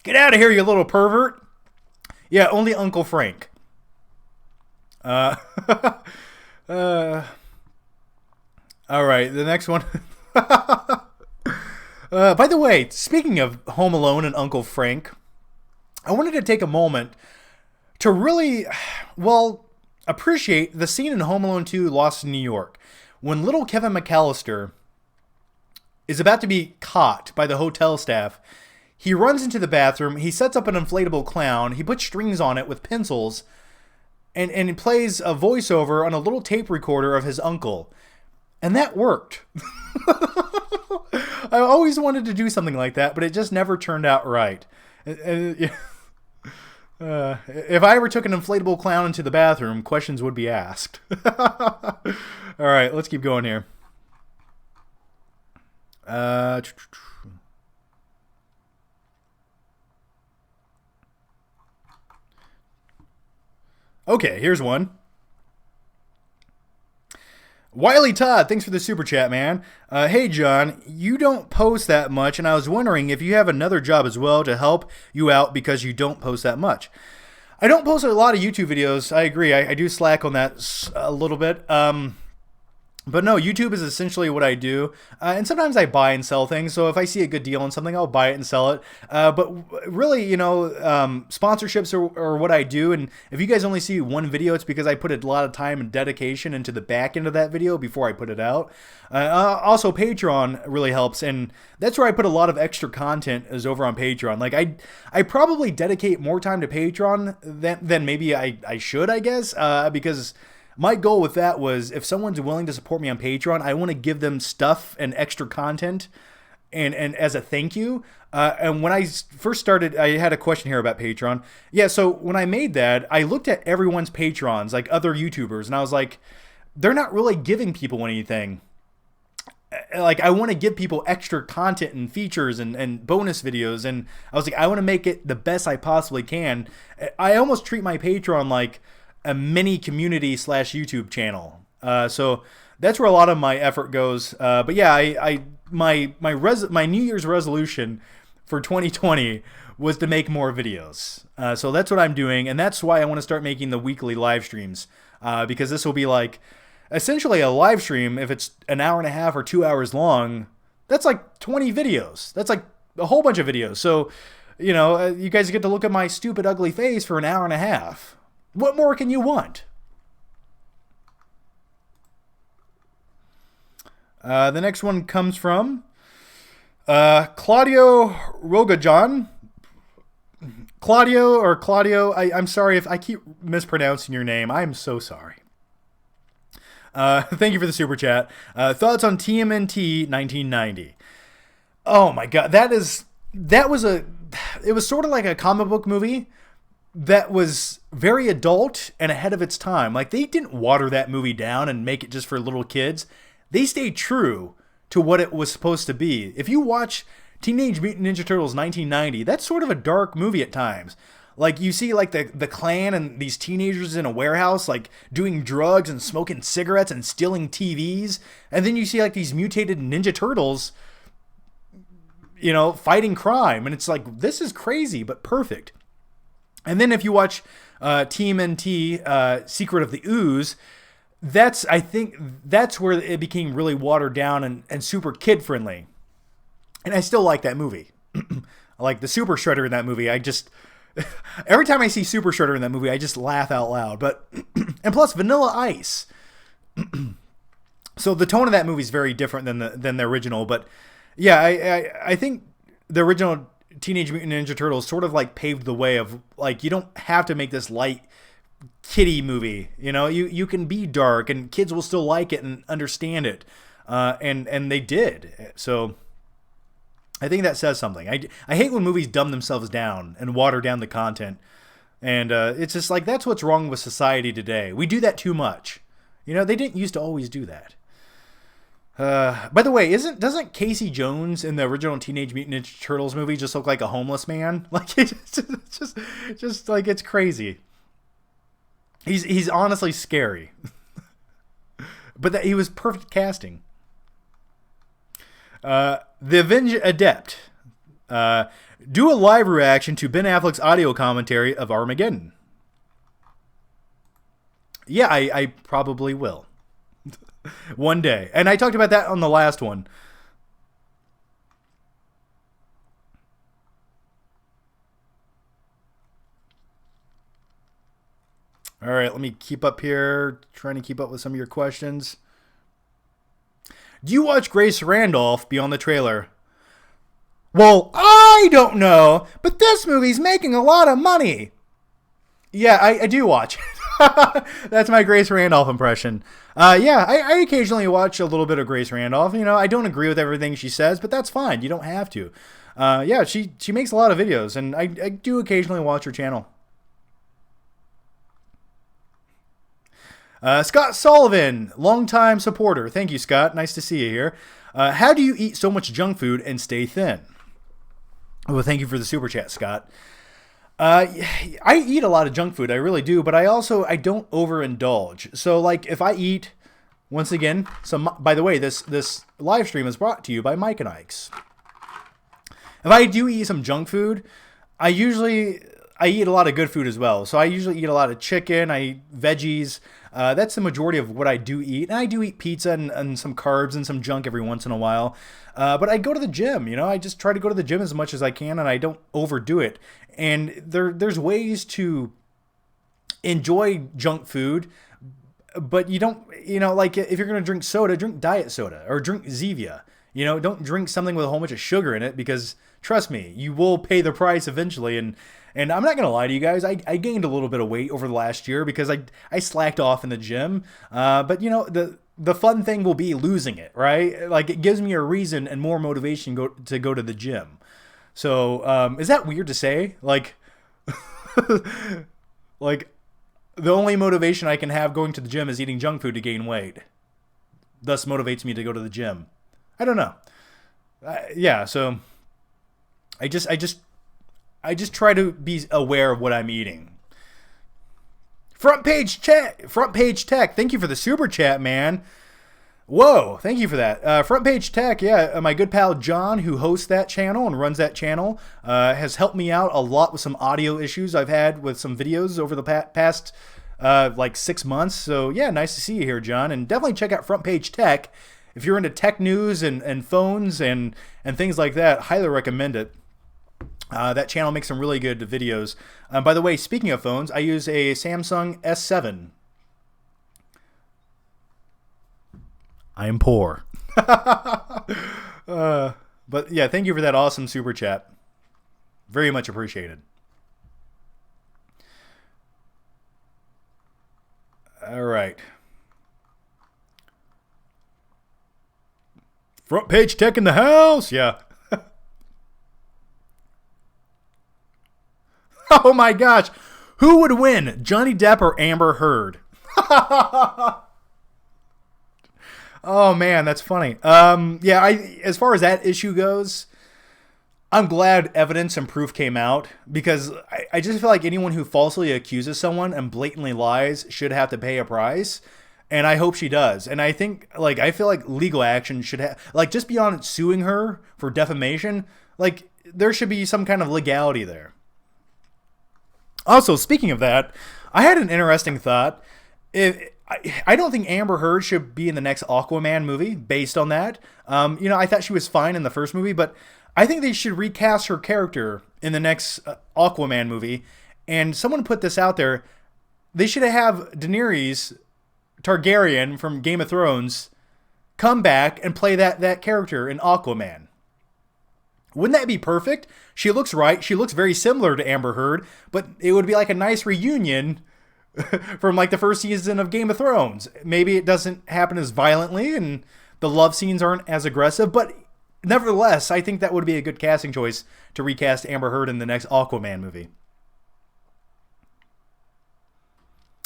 Get out of here, you little pervert. Yeah, only Uncle Frank. Uh, all right, the next one. By the way, speaking of Home Alone and Uncle Frank, I wanted to take a moment to really, well, appreciate the scene in Home Alone 2 Lost in New York when little Kevin McAllister is about to be caught by the hotel staff. He runs into the bathroom, he sets up an inflatable clown, he puts strings on it with pencils, and he plays a voiceover on a little tape recorder of his uncle. And that worked. I always wanted to do something like that, but it just never turned out right. If I ever took an inflatable clown into the bathroom, questions would be asked. All right, let's keep going here. Okay, here's one. Wiley Todd, thanks for the super chat, man. Hey, John, you don't post that much, and I was wondering if you have another job as well to help you out because you don't post that much. I don't post a lot of YouTube videos. I agree. I do slack on that a little bit. But no, YouTube is essentially what I do. And sometimes I buy and sell things. So if I see a good deal on something, I'll buy it and sell it. But really, sponsorships are what I do. And if you guys only see one video, it's because I put a lot of time and dedication into the back end of that video before I put it out. Also, Patreon really helps. And that's where I put a lot of extra content is over on Patreon. Like I probably dedicate more time to Patreon than maybe I should, I guess, because my goal with that was if someone's willing to support me on Patreon, I want to give them stuff and extra content and as a thank you. And when I first started, I had a question here about Patreon. Yeah, so when I made that, I looked at everyone's Patrons, like other YouTubers, and I was like, they're not really giving people anything. Like, I want to give people extra content and features and bonus videos. And I was like, I want to make it the best I possibly can. I almost treat my Patreon like a mini community / YouTube channel. So that's where a lot of my effort goes. But yeah, my New Year's resolution for 2020 was to make more videos. So that's what I'm doing. And that's why I want to start making the weekly live streams. Because this will be like essentially a live stream. If it's an hour and a half or 2 hours long, that's like 20 videos. That's like a whole bunch of videos. So, you guys get to look at my stupid, ugly face for an hour and a half. What more can you want? The next one comes from Claudio Rogajan. Claudio, I'm sorry if I keep mispronouncing your name. I'm so sorry. Thank you for the super chat. Thoughts on TMNT 1990? Oh my god, it was sort of like a comic book movie that was very adult and ahead of its time. Like, they didn't water that movie down and make it just for little kids. They stayed true to what it was supposed to be. If you watch Teenage Mutant Ninja Turtles 1990, that's sort of a dark movie at times. Like, you see, like, the Klan and these teenagers in a warehouse, like, doing drugs and smoking cigarettes and stealing TVs. And then you see, like, these mutated Ninja Turtles, fighting crime. And it's like, this is crazy, but perfect. And then if you watch TMNT, Secret of the Ooze, I think that's where it became really watered down and super kid-friendly. And I still like that movie. I like the Super Shredder in that movie. Every time I see Super Shredder in that movie, I just laugh out loud. But and plus Vanilla Ice. So the tone of that movie is very different than the original. But yeah, I think the original Teenage Mutant Ninja Turtles sort of like paved the way of like, you don't have to make this light kiddie movie. You can be dark and kids will still like it and understand it. And they did. So I think that says something. I hate when movies dumb themselves down and water down the content. And it's just like, that's what's wrong with society today. We do that too much. You know, they didn't used to always do that. By the way, doesn't Casey Jones in the original Teenage Mutant Ninja Turtles movie just look like a homeless man? Like, it's just like, it's crazy. He's honestly scary. But he was perfect casting. The Avenged Adept. Do a live reaction to Ben Affleck's audio commentary of Armageddon. Yeah, I probably will. One day. And I talked about that on the last one. All right, let me keep up here, trying to keep up with some of your questions. Do you watch Grace Randolph beyond the trailer? Well, I don't know, but this movie's making a lot of money. Yeah, I do watch it. That's my Grace Randolph impression. Yeah, I occasionally watch a little bit of Grace Randolph. You know, I don't agree with everything she says, but that's fine. You don't have to. Yeah, she makes a lot of videos, and I do occasionally watch her channel. Scott Sullivan, longtime supporter. Thank you, Scott. Nice to see you here. How do you eat so much junk food and stay thin? Well, thank you for the super chat, Scott. I eat a lot of junk food. I really do, but I don't overindulge. So, like, if I eat, once again, by the way, this live stream is brought to you by Mike and Ike's. If I do eat some junk food, I eat a lot of good food as well. So I usually eat a lot of chicken. I eat veggies. That's the majority of what I do eat. And I do eat pizza and some carbs and some junk every once in a while. But I go to the gym, you know. I just try to go to the gym as much as I can, and I don't overdo it. And there's ways to enjoy junk food, but you don't, you know, like if you're going to drink soda, drink diet soda or drink Zevia. You know, don't drink something with a whole bunch of sugar in it, because trust me, you will pay the price eventually. And I'm not going to lie to you guys, I gained a little bit of weight over the last year because I slacked off in the gym. But, you know, the fun thing will be losing it, right? Like, it gives me a reason and more motivation to go to the gym. So, is that weird to say? Like, like, the only motivation I can have going to the gym is eating junk food to gain weight. Thus motivates me to go to the gym. I don't know. Yeah, so I just try to be aware of what I'm eating. Front page tech. Thank you for the super chat, man. Whoa, thank you for that. Front page tech, yeah. My good pal John, who hosts that channel and runs that channel, has helped me out a lot with some audio issues I've had with some videos over the past like 6 months. So yeah, nice to see you here, John. And definitely check out Front Page Tech. If you're into tech news and phones and things like that, highly recommend it. That channel makes some really good videos. By the way, speaking of phones, I use a Samsung S7. I am poor. But yeah, thank you for that awesome super chat. Very much appreciated. All right. Front page tech in the house. Yeah. Oh my gosh. Who would win, Johnny Depp or Amber Heard? Oh man, that's funny. Yeah, as far as that issue goes, I'm glad evidence and proof came out, because I just feel like anyone who falsely accuses someone and blatantly lies should have to pay a price. And I hope she does. And I think, like, I feel like legal action should have, like, just beyond suing her for defamation, like, there should be some kind of legality there. Also, speaking of that, I had an interesting thought. I don't think Amber Heard should be in the next Aquaman movie based on that. You know, I thought she was fine in the first movie, but I think they should recast her character in the next Aquaman movie. And someone put this out there. They should have Daenerys Targaryen from Game of Thrones come back and play that character in Aquaman. Wouldn't that be perfect? She looks right. She looks very similar to Amber Heard, but it would be like a nice reunion from like the first season of Game of Thrones. Maybe it doesn't happen as violently and the love scenes aren't as aggressive, but nevertheless, I think that would be a good casting choice to recast Amber Heard in the next Aquaman movie.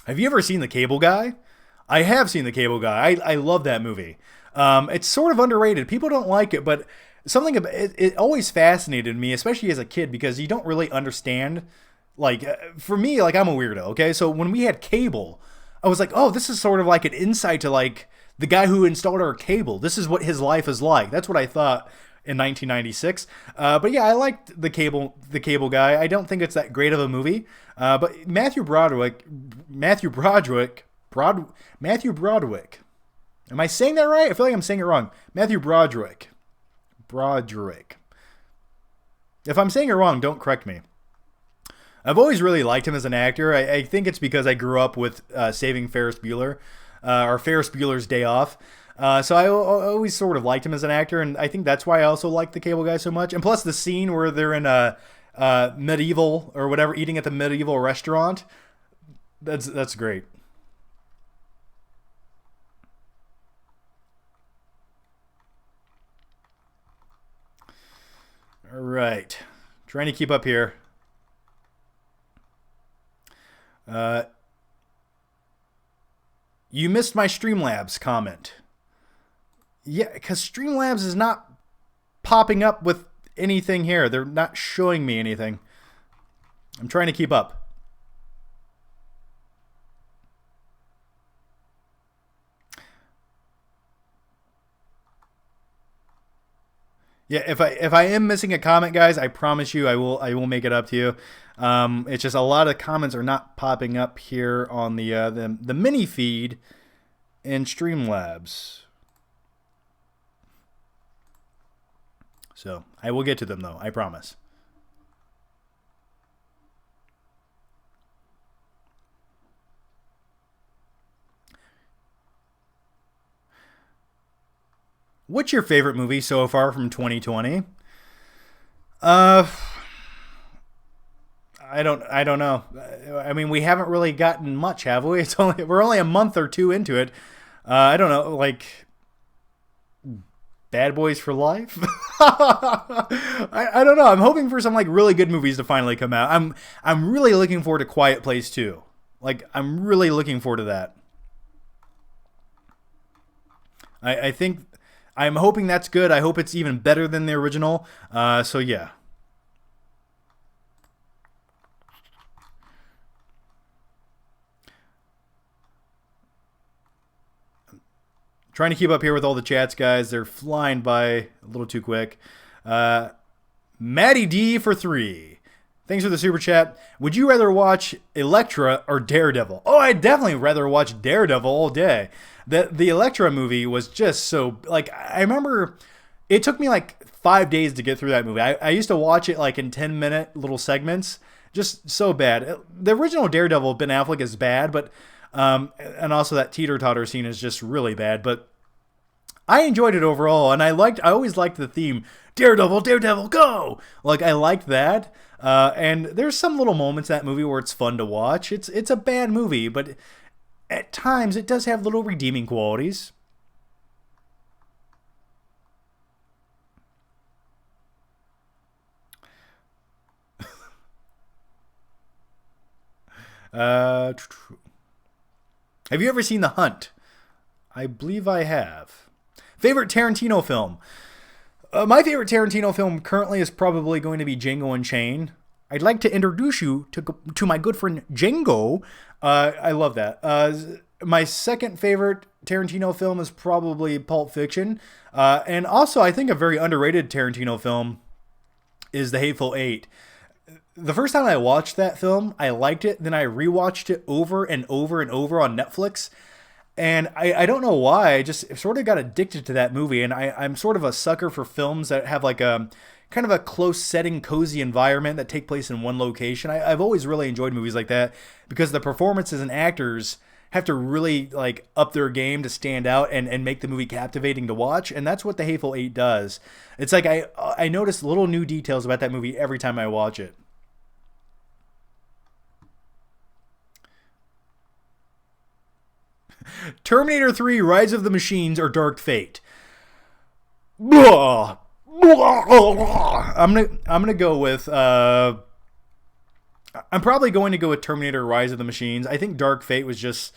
Have you ever seen The Cable Guy? I have seen The Cable Guy. I love that movie. It's sort of underrated. People don't like it, but something about it always fascinated me, especially as a kid, because you don't really understand. Like, for me, like, I'm a weirdo, okay? So when we had cable, I was like, oh, this is sort of like an insight to, like, the guy who installed our cable. This is what his life is like. That's what I thought in 1996. But yeah, I liked the Cable Guy. I don't think it's that great of a movie. But Matthew Broderick. Am I saying that right? I feel like I'm saying it wrong. Matthew Broderick. If I'm saying it wrong, don't correct me. I've always really liked him as an actor. I think it's because I grew up with Saving Ferris Bueller, or Ferris Bueller's Day Off. So I always sort of liked him as an actor, and I think that's why I also like The Cable Guy so much. And plus the scene where they're in a medieval or whatever, eating at the medieval restaurant, that's great. All right, trying to keep up here. You missed my Streamlabs comment. Yeah, because Streamlabs is not popping up with anything here. They're not showing me anything. I'm trying to keep up. Yeah, if I am missing a comment, guys, I promise you I will make it up to you. It's just a lot of comments are not popping up here on the mini feed in Streamlabs. So I will get to them though, I promise. What's your favorite movie so far from 2020? I don't know. I mean, we haven't really gotten much, have we? We're only a month or two into it. I don't know, like Bad Boys for Life. I don't know. I'm hoping for some like really good movies to finally come out. I'm really looking forward to Quiet Place 2. Like, I'm really looking forward to that. I think I'm hoping that's good. I hope it's even better than the original. So yeah. Trying to keep up here with all the chats, guys. They're flying by a little too quick. Maddie D for 3. Thanks for the super chat. Would you rather watch Elektra or Daredevil? Oh, I'd definitely rather watch Daredevil all day. The Elektra movie was just so, like, I remember it took me like 5 days to get through that movie. I used to watch it like in 10-minute little segments. Just so bad. The original Daredevil, Ben Affleck, is bad, but and also that teeter-totter scene is just really bad, but I enjoyed it overall, and I always liked the theme, Daredevil, Daredevil, go! Like, I liked that, and there's some little moments in that movie where it's fun to watch. It's a bad movie, but at times it does have little redeeming qualities. Have you ever seen The Hunt? I believe I have. Favorite Tarantino film? My favorite Tarantino film currently is probably going to be Django Unchained. I'd like to introduce you to my good friend Django. I love that. My second favorite Tarantino film is probably Pulp Fiction. And also, I think a very underrated Tarantino film is The Hateful Eight. The first time I watched that film, I liked it. Then I rewatched it over and over and over on Netflix. And I don't know why. I just sort of got addicted to that movie. And I'm sort of a sucker for films that have like a kind of a close setting, cozy environment that take place in one location. I've always really enjoyed movies like that because the performances and actors have to really like up their game to stand out and make the movie captivating to watch. And that's what The Hateful Eight does. It's like I notice little new details about that movie every time I watch it. Terminator 3, Rise of the Machines, or Dark Fate? Ugh. I'm gonna go with I'm probably going to go with Terminator: Rise of the Machines. I think Dark Fate was just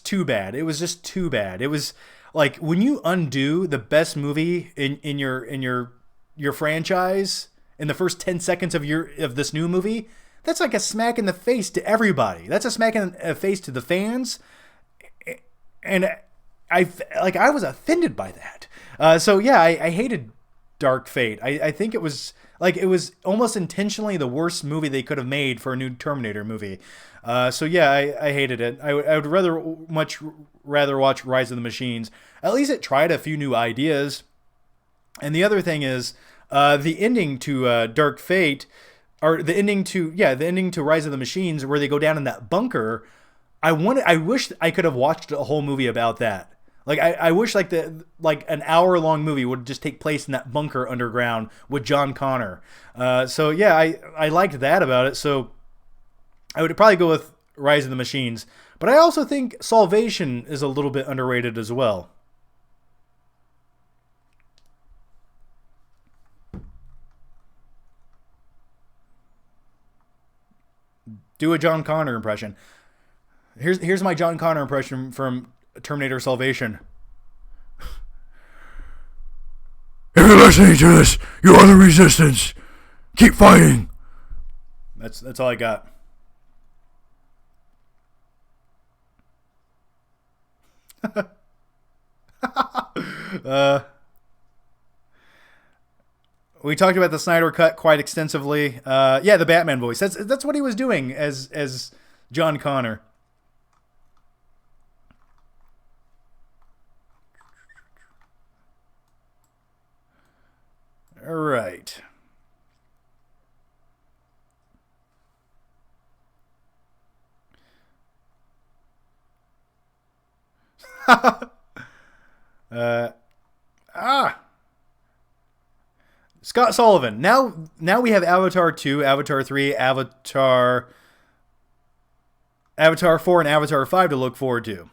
too bad. It was just too bad. It was like when you undo the best movie in your franchise in the first 10 seconds of this new movie, that's like a smack in the face to everybody. That's a smack in the face to the fans. And I was offended by that. So yeah, I hated Dark Fate. I think it was almost intentionally the worst movie they could have made for a new Terminator movie. So yeah, I hated it. I would much rather watch Rise of the Machines. At least it tried a few new ideas. And the other thing is, the ending to Dark Fate, or the ending to Rise of the Machines, where they go down in that bunker. I wish I could have watched a whole movie about that. I wish an hour-long movie would just take place in that bunker underground with John Connor. So yeah, I liked that about it. So I would probably go with Rise of the Machines. But I also think Salvation is a little bit underrated as well. Do a John Connor impression. Here's my John Connor impression from Terminator Salvation. If you're listening to this, you are the Resistance. Keep fighting. That's all I got. We talked about the Snyder Cut quite extensively. Yeah, the Batman voice. That's what he was doing as John Connor. All right. uh, Scott Sullivan. Now we have Avatar 2, Avatar 3, Avatar 4, and Avatar 5 to look forward to.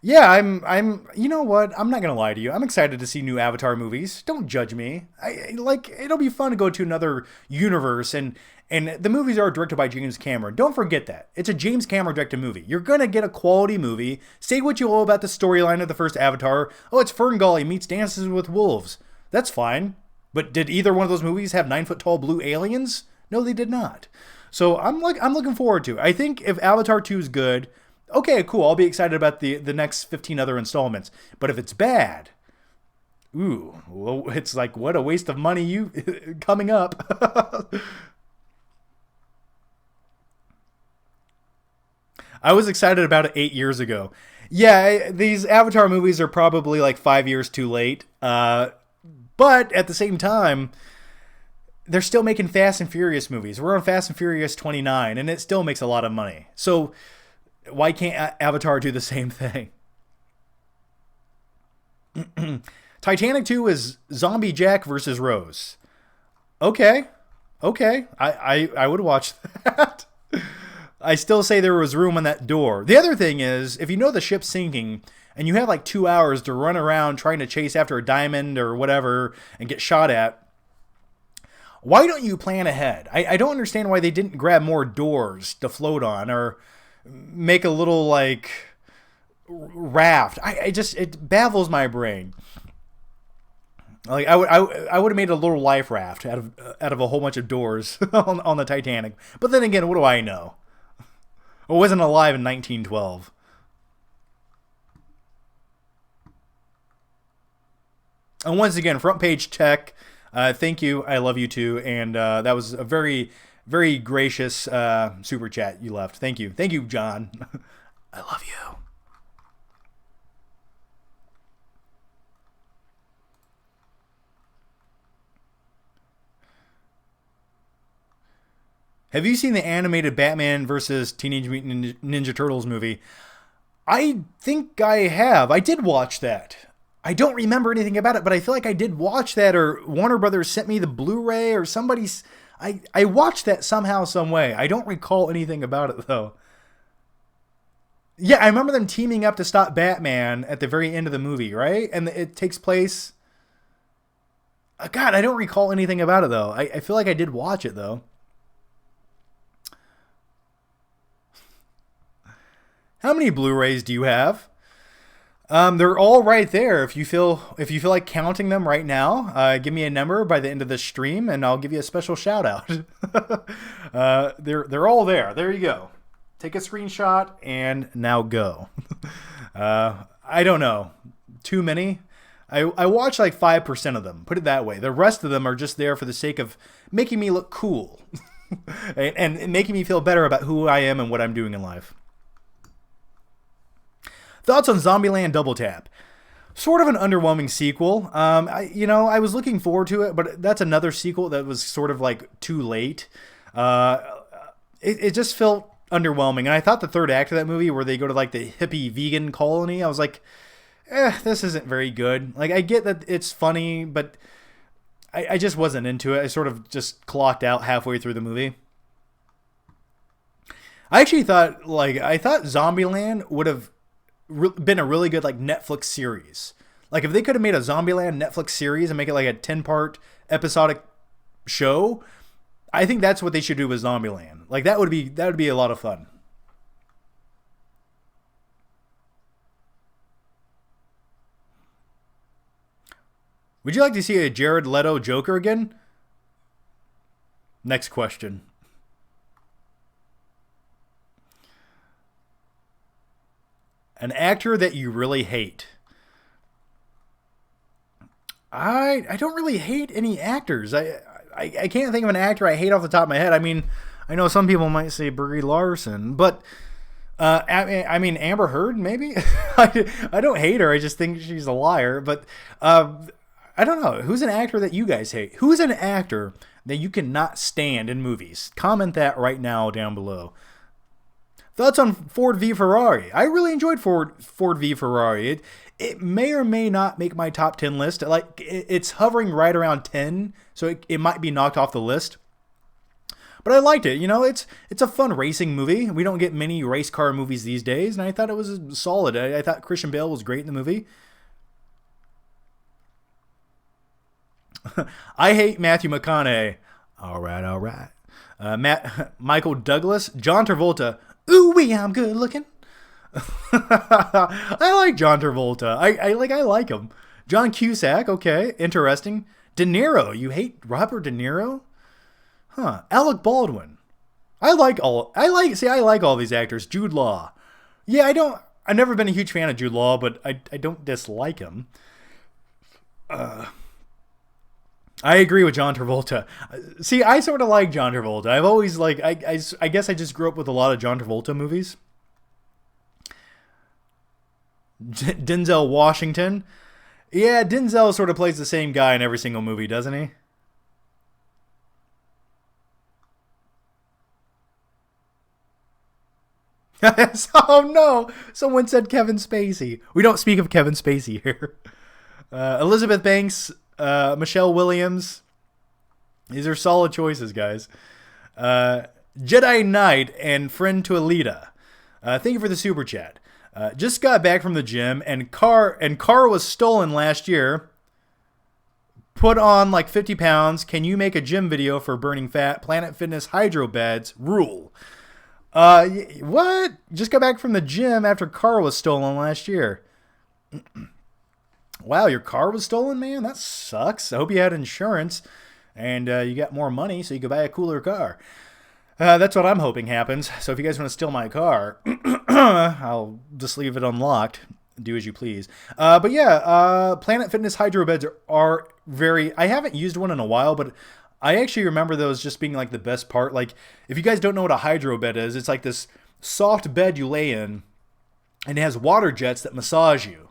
Yeah, I'm you know what? I'm not going to lie to you. I'm excited to see new Avatar movies. Don't judge me. It'll be fun to go to another universe, and the movies are directed by James Cameron. Don't forget that. It's a James Cameron directed movie. You're going to get a quality movie. Say what you will about the storyline of the first Avatar. Oh, it's Ferngully meets Dances with Wolves. That's fine. But did either one of those movies have 9-foot-tall blue aliens? No, they did not. So I'm looking forward to it. I think if Avatar 2 is good, okay, cool. I'll be excited about the next 15 other installments. But if it's bad, well, it's like, what a waste of money coming up. I was excited about it 8 years ago. Yeah, these Avatar movies are probably like 5 years too late. But at the same time, they're still making Fast and Furious movies. We're on Fast and Furious 29, and it still makes a lot of money. So why can't Avatar do the same thing? Titanic 2 is Zombie Jack versus Rose. Okay. I would watch that. I still say there was room on that door. The other thing is, if you know the ship's sinking and you have like 2 hours to run around trying to chase after a diamond or whatever and get shot at, why don't you plan ahead? I don't understand why they didn't grab more doors to float on or make a little like raft. It baffles my brain. Like I would have made a little life raft out of a whole bunch of doors on the Titanic. But then again, what do I know? I wasn't alive in 1912. And once again, Front Page Tech, thank you. I love you too. And that was a very, very gracious super chat you left. Thank you. Thank you, John. I love you. Have you seen the animated Batman versus Teenage Mutant Ninja Turtles movie? I think I have. I did watch that. I don't remember anything about it, but I feel like I did watch that, or Warner Brothers sent me the Blu-ray, or somebody's... I watched that somehow, some way. I don't recall anything about it, though. Yeah, I remember them teaming up to stop Batman at the very end of the movie, right? And it takes place... God, I don't recall anything about it though. I feel like I did watch it though. How many Blu-rays do you have? They're all right there. If you feel like counting them right now, give me a number by the end of the stream, and I'll give you a special shout out. They're all there. There you go. Take a screenshot and now go. I don't know, too many. I watch like 5% of them. Put it that way. The rest of them are just there for the sake of making me look cool and making me feel better about who I am and what I'm doing in life. Thoughts on Zombieland Double Tap? Sort of an underwhelming sequel. I was looking forward to it, but that's another sequel that was sort of like too late. It just felt underwhelming. And I thought the third act of that movie, where they go to like the hippie vegan colony, I was like, this isn't very good. Like, I get that it's funny, but I just wasn't into it. I sort of just clocked out halfway through the movie. I actually thought Zombieland would have been a really good like Netflix series. Like, if they could have made a Zombieland Netflix series and make it like a 10-part episodic show, I think that's what they should do with Zombieland. Like, that would be a lot of fun. Would you like to see a Jared Leto Joker again? Next question. An actor that you really hate. I don't really hate any actors. I can't think of an actor I hate off the top of my head. I mean, I know some people might say Brie Larson, but I mean Amber Heard maybe. I don't hate her. I just think she's a liar. But I don't know. Who's an actor that you guys hate? Who's an actor that you cannot stand in movies? Comment that right now down below. Thoughts on Ford v Ferrari? I really enjoyed Ford v Ferrari. It may or may not make my top 10 list. Like, it's hovering right around 10, so it might be knocked off the list. But I liked it. It's a fun racing movie. We don't get many race car movies these days, and I thought it was solid. I thought Christian Bale was great in the movie. I hate Matthew McConaughey. All right. Michael Douglas, John Travolta. Ooh wee, I'm good looking. I like John Travolta. I like him. John Cusack, okay, interesting. De Niro, you hate Robert De Niro? Huh. Alec Baldwin. I like all these actors. Jude Law. Yeah, I've never been a huge fan of Jude Law, but I don't dislike him. I agree with John Travolta. See, I sort of like John Travolta. I've always I guess I just grew up with a lot of John Travolta movies. Denzel Washington. Yeah, Denzel sort of plays the same guy in every single movie, doesn't he? Oh no! Someone said Kevin Spacey. We don't speak of Kevin Spacey here. Elizabeth Banks, Michelle Williams. These are solid choices, guys. Jedi Knight and friend to Alita. Thank you for the super chat. Just got back from the gym and car was stolen last year. Put on like 50 pounds. Can you make a gym video for burning fat? Planet Fitness hydro beds rule. What? Just got back from the gym after car was stolen last year. Wow, your car was stolen, man? That sucks. I hope you had insurance and you got more money so you could buy a cooler car. That's what I'm hoping happens. So if you guys want to steal my car, I'll just leave it unlocked. Do as you please. But yeah, Planet Fitness hydro beds are very... I haven't used one in a while, but I actually remember those just being like the best part. Like, if you guys don't know what a hydro bed is, it's like this soft bed you lay in, and it has water jets that massage you.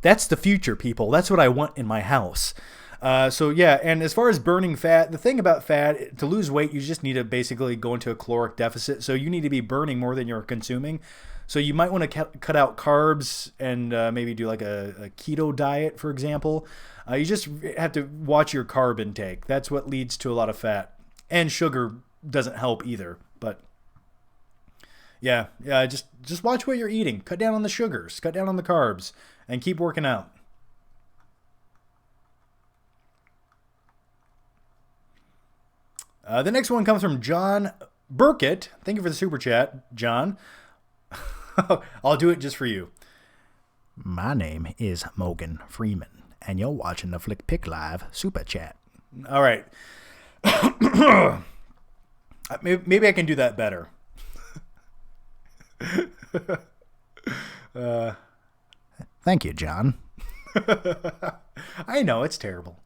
That's the future, people. That's what I want in my house. So yeah, and as far as burning fat, the thing about fat, to lose weight, you just need to basically go into a caloric deficit. So you need to be burning more than you're consuming. So you might want to cut out carbs and maybe do like a keto diet, for example. You just have to watch your carb intake. That's what leads to a lot of fat. And sugar doesn't help either. But yeah, just watch what you're eating. Cut down on the sugars. Cut down on the carbs. And keep working out. The next one comes from John Burkett. Thank you for the super chat, John. I'll do it just for you. My name is Morgan Freeman, and you're watching the Flick Pick Live super chat. All right. Maybe I can do that better. Thank you, John. I know, it's terrible.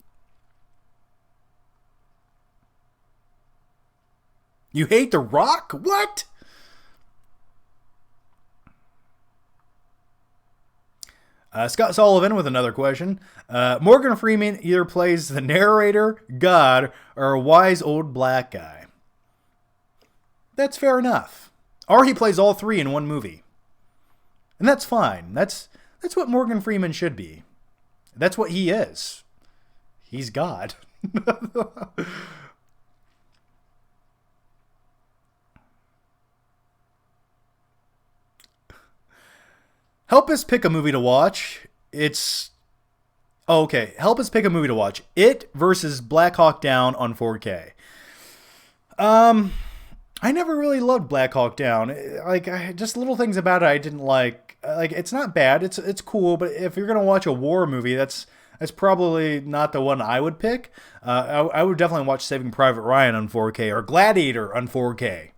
You hate The Rock? What? Scott Sullivan with another question. Morgan Freeman either plays the narrator, God, or a wise old black guy. That's fair enough. Or he plays all three in one movie. And that's fine. That's what Morgan Freeman should be. That's what he is. He's God. Help us pick a movie to watch. Okay. Help us pick a movie to watch. It versus Black Hawk Down on 4K. I never really loved Black Hawk Down. Just little things about it I didn't like. It's not bad. It's cool, but if you're gonna watch a war movie, that's probably not the one I would pick. I would definitely watch Saving Private Ryan on 4K or Gladiator on 4K.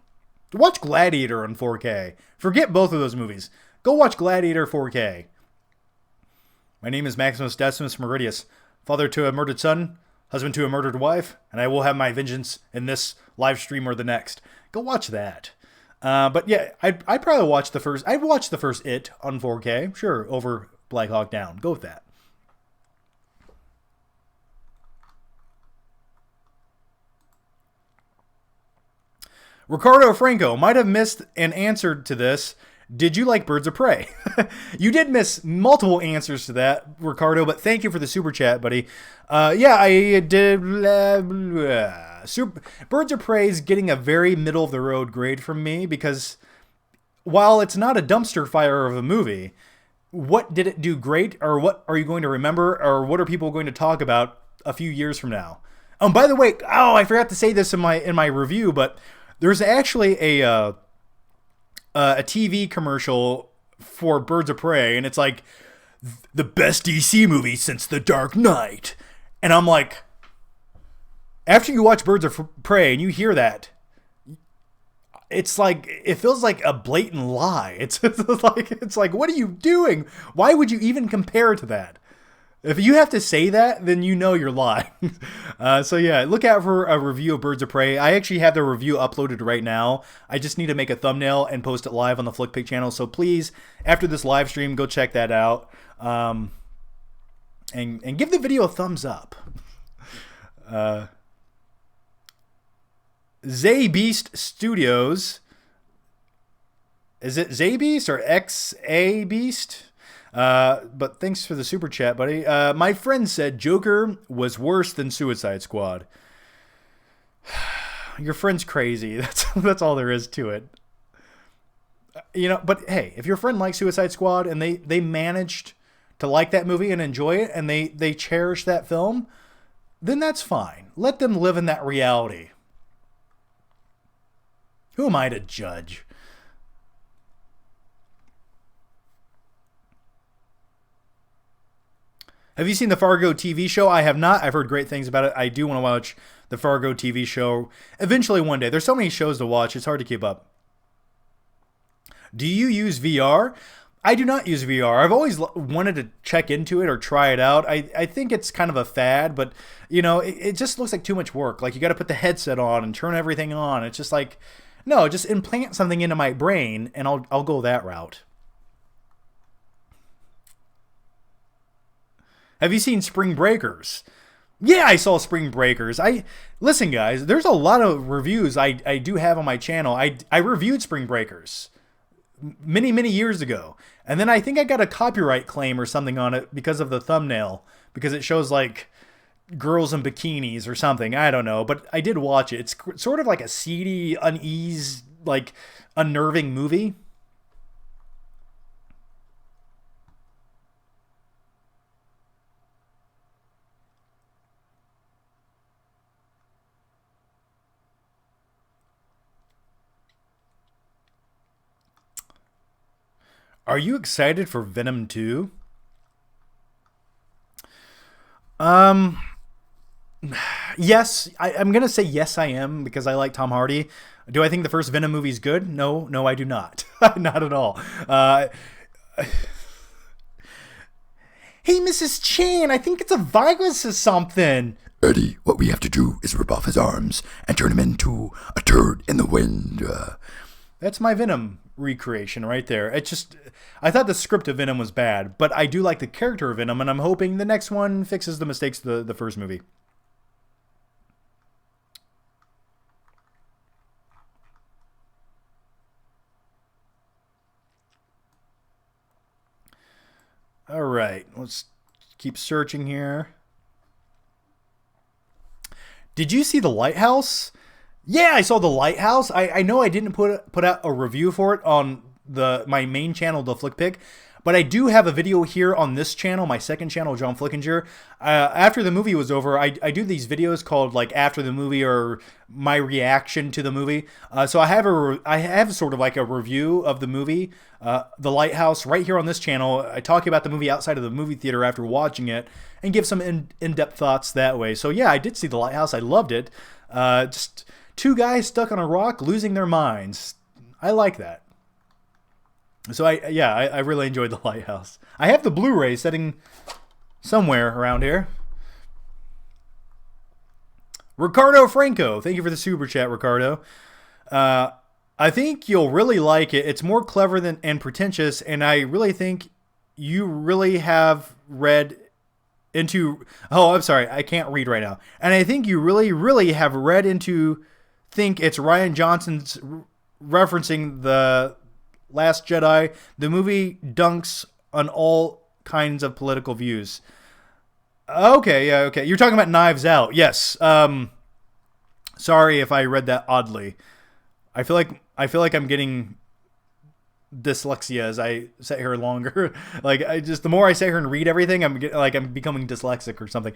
Watch Gladiator on 4K. Forget both of those movies. Go watch Gladiator 4K. My name is Maximus Decimus Meridius, father to a murdered son, husband to a murdered wife, and I will have my vengeance in this live stream or the next. Go watch that. But yeah, I'd probably watch the first. I'd watch the first It on 4K, sure, over Black Hawk Down. Go with that. Ricardo Franco might have missed an answer to this. Did you like Birds of Prey? You did miss multiple answers to that, Ricardo, but thank you for the super chat, buddy. Yeah, I did. Birds of Prey is getting a very middle of the road grade from me because while it's not a dumpster fire of a movie, what did it do great, or what are you going to remember, or what are people going to talk about a few years from now? By the way, I forgot to say this in my review, but there's actually a TV commercial for Birds of Prey, and it's like the best DC movie since The Dark Knight. And I'm like, after you watch Birds of Prey and you hear that, it's like, it feels like a blatant lie. It's like, what are you doing? Why would you even compare to that? If you have to say that, then you know you're lying. So yeah, look out for a review of Birds of Prey. I actually have the review uploaded right now. I just need to make a thumbnail and post it live on the Flickpick channel. So please, after this live stream, go check that out. And give the video a thumbs up. Zaybeast Studios. Is it Zaybeast or XA Beast? But thanks for the super chat, buddy. My friend said Joker was worse than Suicide Squad. Your friend's crazy. That's all there is to it. But hey, if your friend likes Suicide Squad and they managed to like that movie and enjoy it and they cherish that film, then that's fine. Let them live in that reality. Who am I to judge? Have you seen the Fargo TV show? I have not. I've heard great things about it. I do want to watch the Fargo TV show eventually one day. There's so many shows to watch. It's hard to keep up. Do you use VR? I do not use VR. I've always wanted to check into it or try it out. I think it's kind of a fad, but it just looks like too much work. Like you got to put the headset on and turn everything on. It's just like, no, just implant something into my brain and I'll go that route. Have you seen Spring Breakers? Yeah, I saw Spring Breakers. Listen, guys, there's a lot of reviews I do have on my channel. I reviewed Spring Breakers many, many years ago. And then I think I got a copyright claim or something on it because of the thumbnail. Because it shows like girls in bikinis or something. I don't know. But I did watch it. It's sort of like a seedy, unease, like unnerving movie. Are you excited for Venom 2? Um, yes, I'm gonna say yes. I am because I like Tom Hardy. Do I think the first Venom movie is good? No, no, I do not. Not at all. Hey, Mrs. Chan, I think it's a virus or something. Eddie, what we have to do is rip off his arms and turn him into a turd in the wind. That's my Venom recreation right there. It just, I thought the script of Venom was bad, but I do like the character of Venom, and I'm hoping the next one fixes the mistakes of the first movie. All right, let's keep searching here. Did you see The Lighthouse? Yeah, I saw The Lighthouse. I know I didn't put out a review for it on my main channel, The Flick Pick, but I do have a video here on this channel, my second channel, John Flickinger. After the movie was over, I do these videos called like After the Movie or my reaction to the movie. So I have sort of like a review of the movie, The Lighthouse, right here on this channel. I talk about the movie outside of the movie theater after watching it and give some in-depth thoughts that way. So yeah, I did see The Lighthouse. I loved it. Just two guys stuck on a rock losing their minds. I like that. So I really enjoyed The Lighthouse. I have the Blu-ray sitting somewhere around here. Ricardo Franco, thank you for the super chat, Ricardo. I think you'll really like it. It's more clever than and pretentious, and I really think you really have read into. Oh, I'm sorry, I can't read right now. And I think you really, really have read into. Think it's Rian Johnson's referencing the Last Jedi. The movie dunks on all kinds of political views. Okay, yeah, okay. You're talking about Knives Out. Yes. Sorry if I read that oddly. I feel like I'm getting dyslexia as I sit here longer. Like the more I sit here and read everything, I'm becoming dyslexic or something.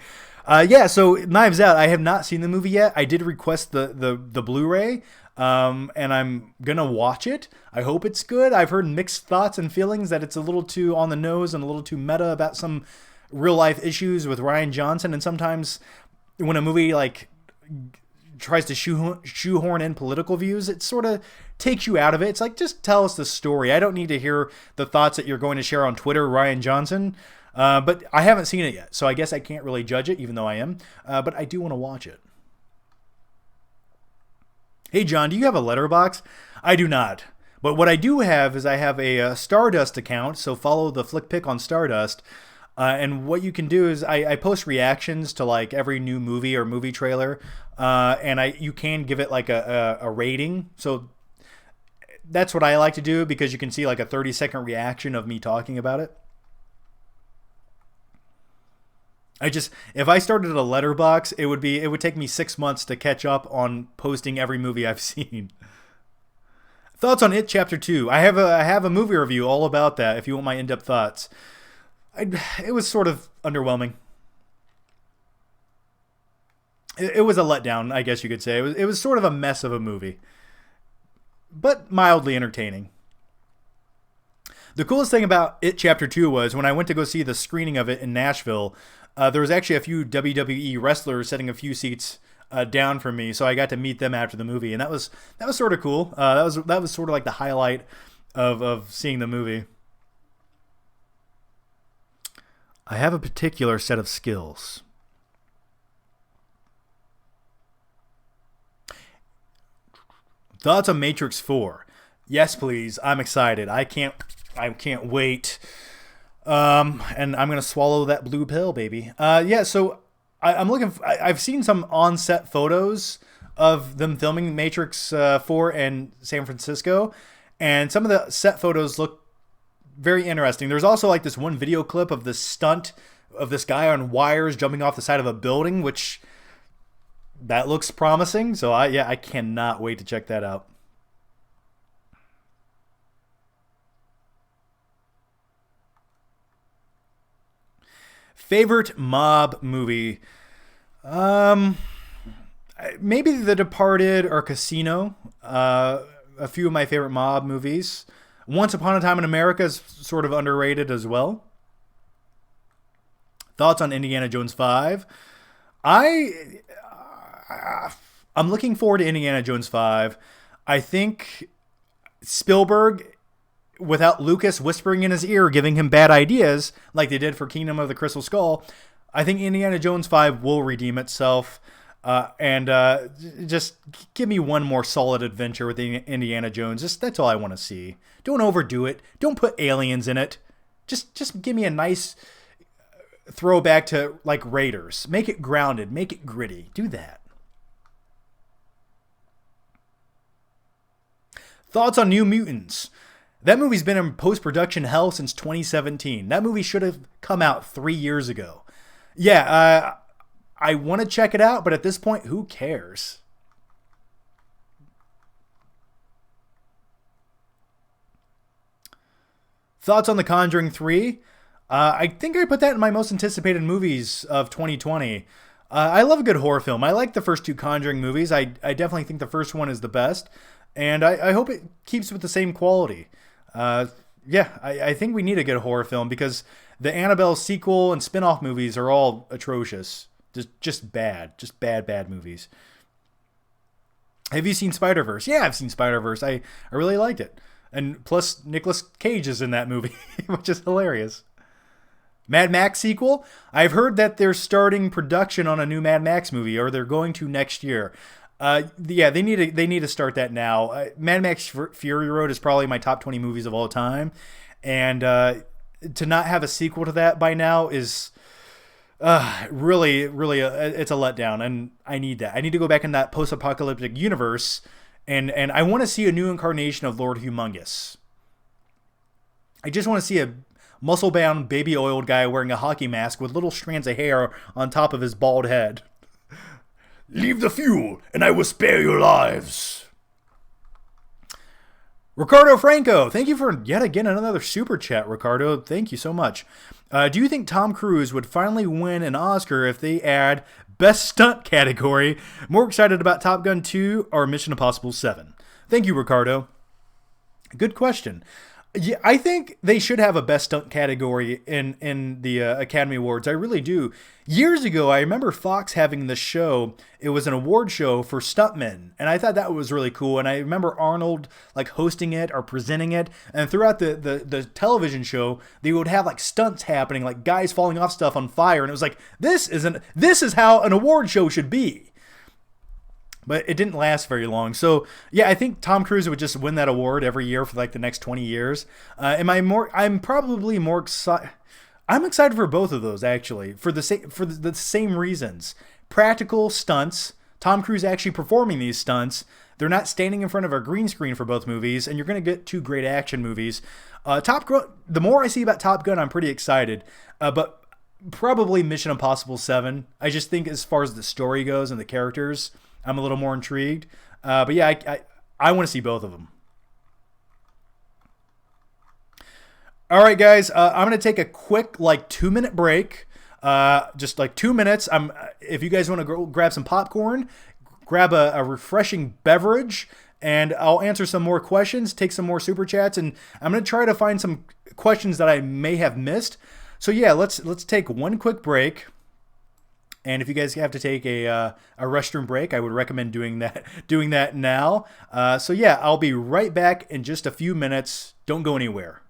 Yeah. So Knives Out. I have not seen the movie yet. I did request the Blu-ray. And I'm gonna watch it. I hope it's good. I've heard mixed thoughts and feelings that it's a little too on the nose and a little too meta about some real life issues with Rian Johnson. And sometimes when a movie like tries to shoehorn in political views, it sort of takes you out of it. It's like, just tell us the story. I don't need to hear the thoughts that you're going to share on Twitter, Rian Johnson. But I haven't seen it yet, so I guess I can't really judge it, even though I am. But I do want to watch it. Hey, John, do you have a Letterboxd? I do not. But what I do have is I have a Stardust account, so follow the Flick Pick on Stardust. And what you can do is I post reactions to like every new movie or movie trailer, and you can give it like a rating. So that's what I like to do because you can see like a 30-second reaction of me talking about it. If I started a Letterboxd, it would take me 6 months to catch up on posting every movie I've seen. Thoughts on It Chapter 2. I have a movie review all about that if you want my in-depth thoughts. It was sort of underwhelming. It was a letdown, I guess you could say. It was sort of a mess of a movie, but mildly entertaining. The coolest thing about It Chapter 2 was when I went to go see the screening of it in Nashville, there was actually a few WWE wrestlers sitting a few seats down from me, so I got to meet them after the movie, and that was sort of cool. That was sort of like the highlight of seeing the movie. I have a particular set of skills. Thoughts on Matrix 4? Yes, please. I'm excited. I can't wait. And I'm gonna swallow that blue pill, baby. Yeah. So I'm looking. I've seen some on-set photos of them filming Matrix 4 in San Francisco, and some of the set photos look very interesting. There's also like this one video clip of this stunt of this guy on wires jumping off the side of a building, which that looks promising. So I cannot wait to check that out. Favorite mob movie? Maybe The Departed or Casino. A few of my favorite mob movies. Once Upon a Time in America is sort of underrated as well. Thoughts on Indiana Jones 5? I I'm looking forward to Indiana Jones 5. I think Spielberg, without Lucas whispering in his ear, giving him bad ideas like they did for Kingdom of the Crystal Skull, I think Indiana Jones 5 will redeem itself. And just give me one more solid adventure with Indiana Jones. That's all I want to see. Don't overdo it. Don't put aliens in it. Just give me a nice throwback to like Raiders. Make it grounded. Make it gritty. Do that. Thoughts on New Mutants? That movie's been in post-production hell since 2017. That movie should have come out 3 years ago. Yeah, I want to check it out, but at this point, who cares? Thoughts on The Conjuring 3? I think I put that in my most anticipated movies of 2020. I love a good horror film. I like the first two Conjuring movies. I definitely think the first one is the best. And I hope it keeps with the same quality. I think we need a good horror film because the Annabelle sequel and spin-off movies are all atrocious. Just bad. Just bad movies. Have you seen Spider-Verse? Yeah, I've seen Spider-Verse. I really liked it. And plus, Nicolas Cage is in that movie, which is hilarious. Mad Max sequel? I've heard that they're starting production on a new Mad Max movie, or they're going to next year. They need to start that now. Mad Max Fury Road is probably my top 20 movies of all time, and to not have a sequel to that by now is really it's a letdown, and I need that. I need to go back in that post-apocalyptic universe, and I want to see a new incarnation of Lord Humongous. I just want to see a muscle-bound, baby-oiled guy wearing a hockey mask with little strands of hair on top of his bald head. Leave the fuel, and I will spare your lives. Ricardo Franco, thank you for yet again another super chat, Ricardo. Thank you so much. Do you think Tom Cruise would finally win an Oscar if they add Best Stunt category? More excited about Top Gun 2 or Mission Impossible 7? Thank you, Ricardo. Good question. Yeah, I think they should have a Best Stunt category in the Academy Awards. I really do. Years ago, I remember Fox having this show. It was an award show for stuntmen, and I thought that was really cool. And I remember Arnold like hosting it or presenting it. And throughout the television show, they would have like stunts happening, like guys falling off stuff on fire. And it was like, this is how an award show should be. But it didn't last very long. So, yeah, I think Tom Cruise would just win that award every year for like the next 20 years. I'm probably more excited. I'm excited for both of those, actually, for the same reasons. Practical stunts, Tom Cruise actually performing these stunts. They're not standing in front of a green screen for both movies, and you're going to get two great action movies. The more I see about Top Gun, I'm pretty excited. But probably Mission Impossible 7. I just think as far as the story goes and the characters, I'm a little more intrigued. But yeah, I want to see both of them. All right, guys, I'm going to take a quick 2-minute break. Just like 2 minutes. If you guys want to go grab some popcorn, grab a refreshing beverage, and I'll answer some more questions, take some more super chats, and I'm going to try to find some questions that I may have missed. So yeah, let's take one quick break. And if you guys have to take a restroom break, I would recommend doing that now. So yeah, I'll be right back in just a few minutes. Don't go anywhere.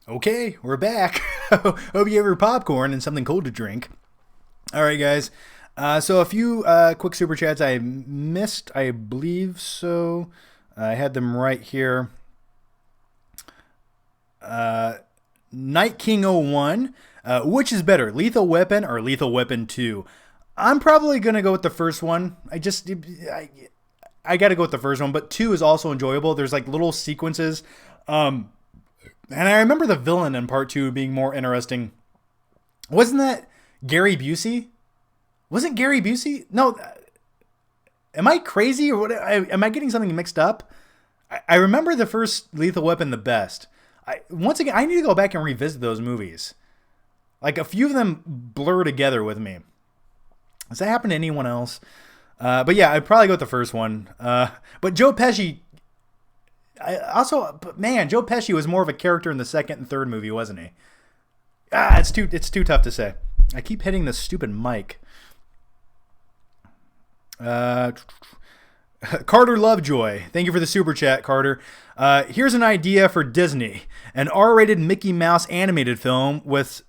Okay, we're back. Hope you have your popcorn and something cold to drink. All right, guys. So a few quick super chats I missed, I believe so. I had them right here. Night King 01. Which is better, Lethal Weapon or Lethal Weapon 2? I'm probably going to go with the first one. I got to go with the first one, but 2 is also enjoyable. There's like little sequences. And I remember the villain in part 2 being more interesting. Wasn't that Gary Busey? Wasn't Gary Busey? No. Am I crazy or what? Am I getting something mixed up? I remember the first Lethal Weapon the best. Once again, I need to go back and revisit those movies. Like a few of them blur together with me. Does that happen to anyone else? But yeah, I'd probably go with the first one. But Joe Pesci... Joe Pesci was more of a character in the second and third movie, wasn't he? It's too tough to say. I keep hitting this stupid mic. Carter Lovejoy, thank you for the super chat, Carter. Here's an idea for Disney: an R-rated Mickey Mouse animated film with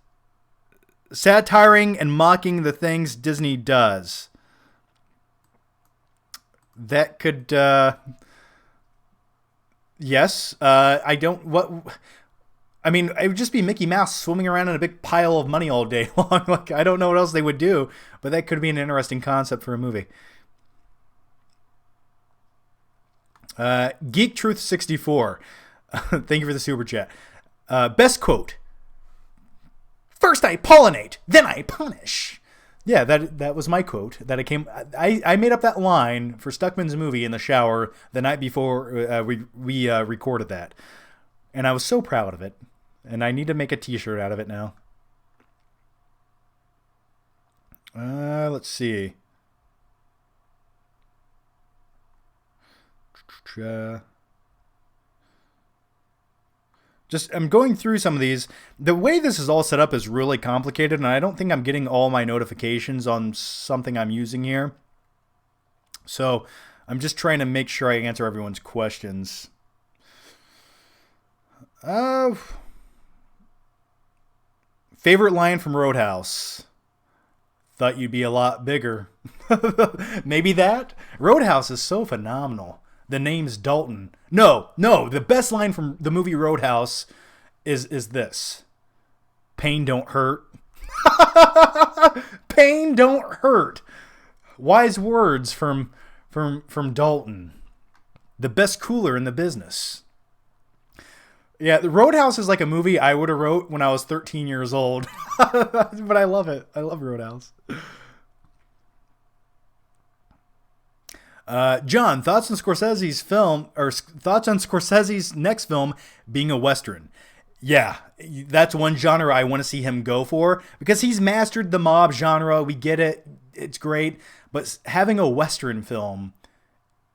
satiring and mocking the things Disney does. That could. Yes, I don't. What? I mean, it would just be Mickey Mouse swimming around in a big pile of money all day long. Like, I don't know what else they would do, but that could be an interesting concept for a movie. Geek Truth 64, thank you for the super chat. Best quote: "First I pollinate, then I punish." Yeah, that was my quote. I made up that line for Stuckman's movie in the shower the night before we recorded that, and I was so proud of it. And I need to make a T-shirt out of it now. Let's see. I'm going through some of these. The way this is all set up is really complicated, and I don't think I'm getting all my notifications on something I'm using here. So I'm just trying to make sure I answer everyone's questions. Favorite line from Roadhouse? Thought you'd be a lot bigger. Maybe that? Roadhouse is so phenomenal. The name's Dalton. No, the best line from the movie Roadhouse is this: "Pain don't hurt." Pain don't hurt. Wise words from Dalton. The best cooler in the business. Yeah, the Roadhouse is like a movie I would have wrote when I was 13 years old. But I love it. I love Roadhouse. John, thoughts on Scorsese's film, or thoughts on Scorsese's next film being a Western? Yeah, that's one genre I want to see him go for, because he's mastered the mob genre. We get it. It's great. But having a Western film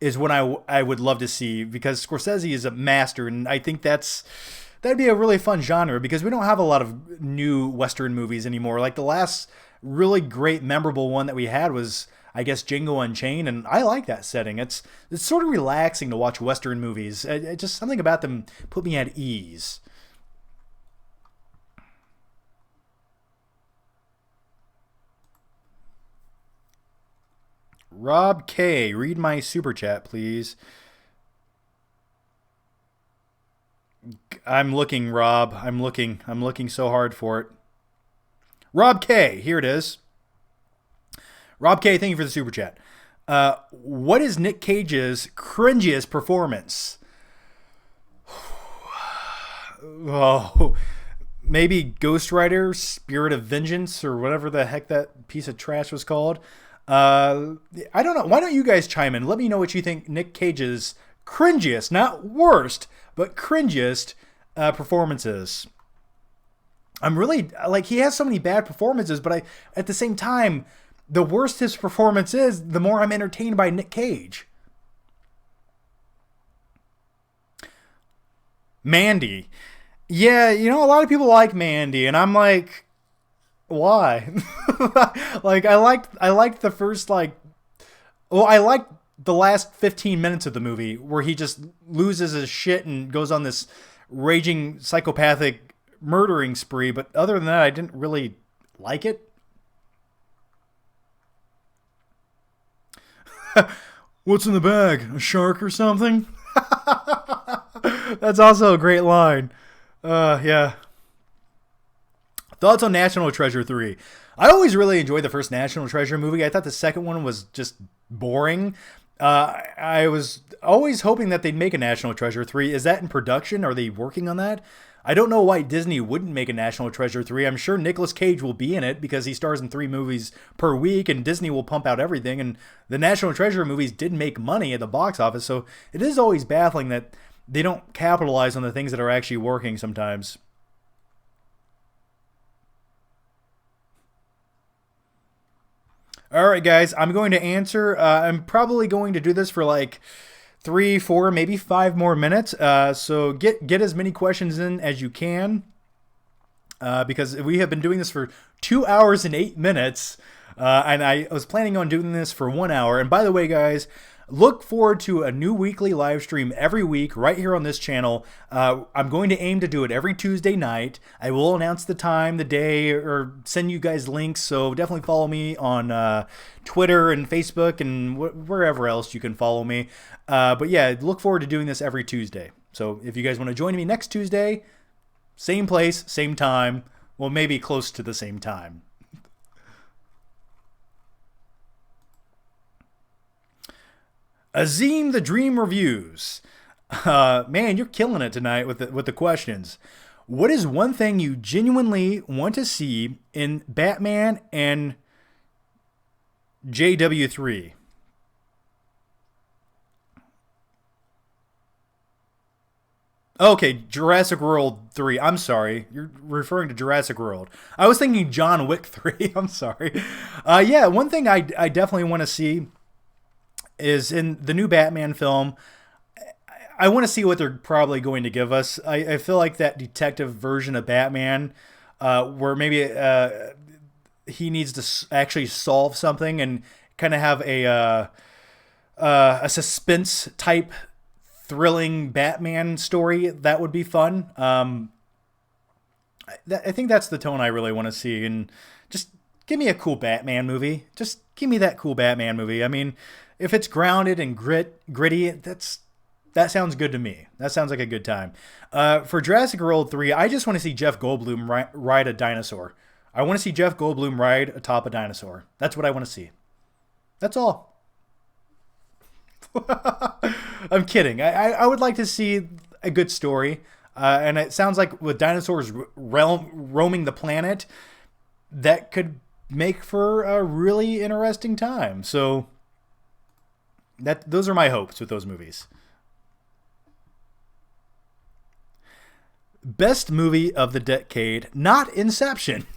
is what I would love to see, because Scorsese is a master, and I think that'd be a really fun genre, because we don't have a lot of new Western movies anymore. Like the last really great, memorable one that we had was, I guess, Django Unchained, and I like that setting. It's sort of relaxing to watch Western movies. Just something about them put me at ease. Rob K, read my super chat, please. I'm looking, Rob. I'm looking so hard for it. Rob K, here it is. Rob K, thank you for the super chat. What is Nick Cage's cringiest performance? Oh, maybe Ghost Rider, Spirit of Vengeance, or whatever the heck that piece of trash was called. I don't know. Why don't you guys chime in? Let me know what you think Nick Cage's cringiest, not worst, but cringiest performance is. I'm really, like, he has so many bad performances, but at the same time, the worse his performance is, the more I'm entertained by Nick Cage. Mandy. Yeah, a lot of people like Mandy, and I'm like, why? Like, I liked the first, I liked the last 15 minutes of the movie where he just loses his shit and goes on this raging psychopathic murdering spree, but other than that, I didn't really like it. What's in the bag? A shark or something? That's also a great line. Yeah. Thoughts on National Treasure 3? I always really enjoyed the first National Treasure movie. I thought the second one was just boring. I was always hoping that they'd make a National Treasure 3. Is that in production? Are they working on that? I don't know why Disney wouldn't make a National Treasure 3. I'm sure Nicolas Cage will be in it because he stars in 3 movies per week, and Disney will pump out everything. And the National Treasure movies did make money at the box office, so it is always baffling that they don't capitalize on the things that are actually working sometimes. All right, guys, I'm going to answer. I'm probably going to do this for like 3, 4, maybe 5 more minutes. So get as many questions in as you can, because we have been doing this for 2 hours and 8 minutes, and I was planning on doing this for 1 hour. And by the way, guys, look forward to a new weekly live stream every week right here on this channel. I'm going to aim to do it every Tuesday night. I will announce the time, the day, or send you guys links. So definitely follow me on Twitter and Facebook and wherever else you can follow me. But yeah, look forward to doing this every Tuesday. So if you guys want to join me next Tuesday, same place, same time. Well, maybe close to the same time. Azim the Dream Reviews. Man, you're killing it tonight with the questions. What is one thing you genuinely want to see in Batman and JW3? Okay, Jurassic World 3. I'm sorry. You're referring to Jurassic World. I was thinking John Wick 3. I'm sorry. Yeah, one thing I definitely want to see is in the new Batman film. I want to see what they're probably going to give us. I feel like that detective version of Batman, where maybe he needs to actually solve something and kind of have a suspense type thrilling Batman story, that would be fun. I think that's the tone I really want to see. And just give me a cool Batman movie. Just give me that cool Batman movie. I mean, if it's grounded and gritty, that sounds good to me. That sounds like a good time. For Jurassic World 3, I just want to see Jeff Goldblum ride a dinosaur. I want to see Jeff Goldblum ride atop a dinosaur. That's what I want to see. That's all. I'm kidding. I would like to see a good story. And it sounds like with dinosaurs roaming the planet, that could make for a really interesting time. So those are my hopes with those movies. Best movie of the decade, not Inception.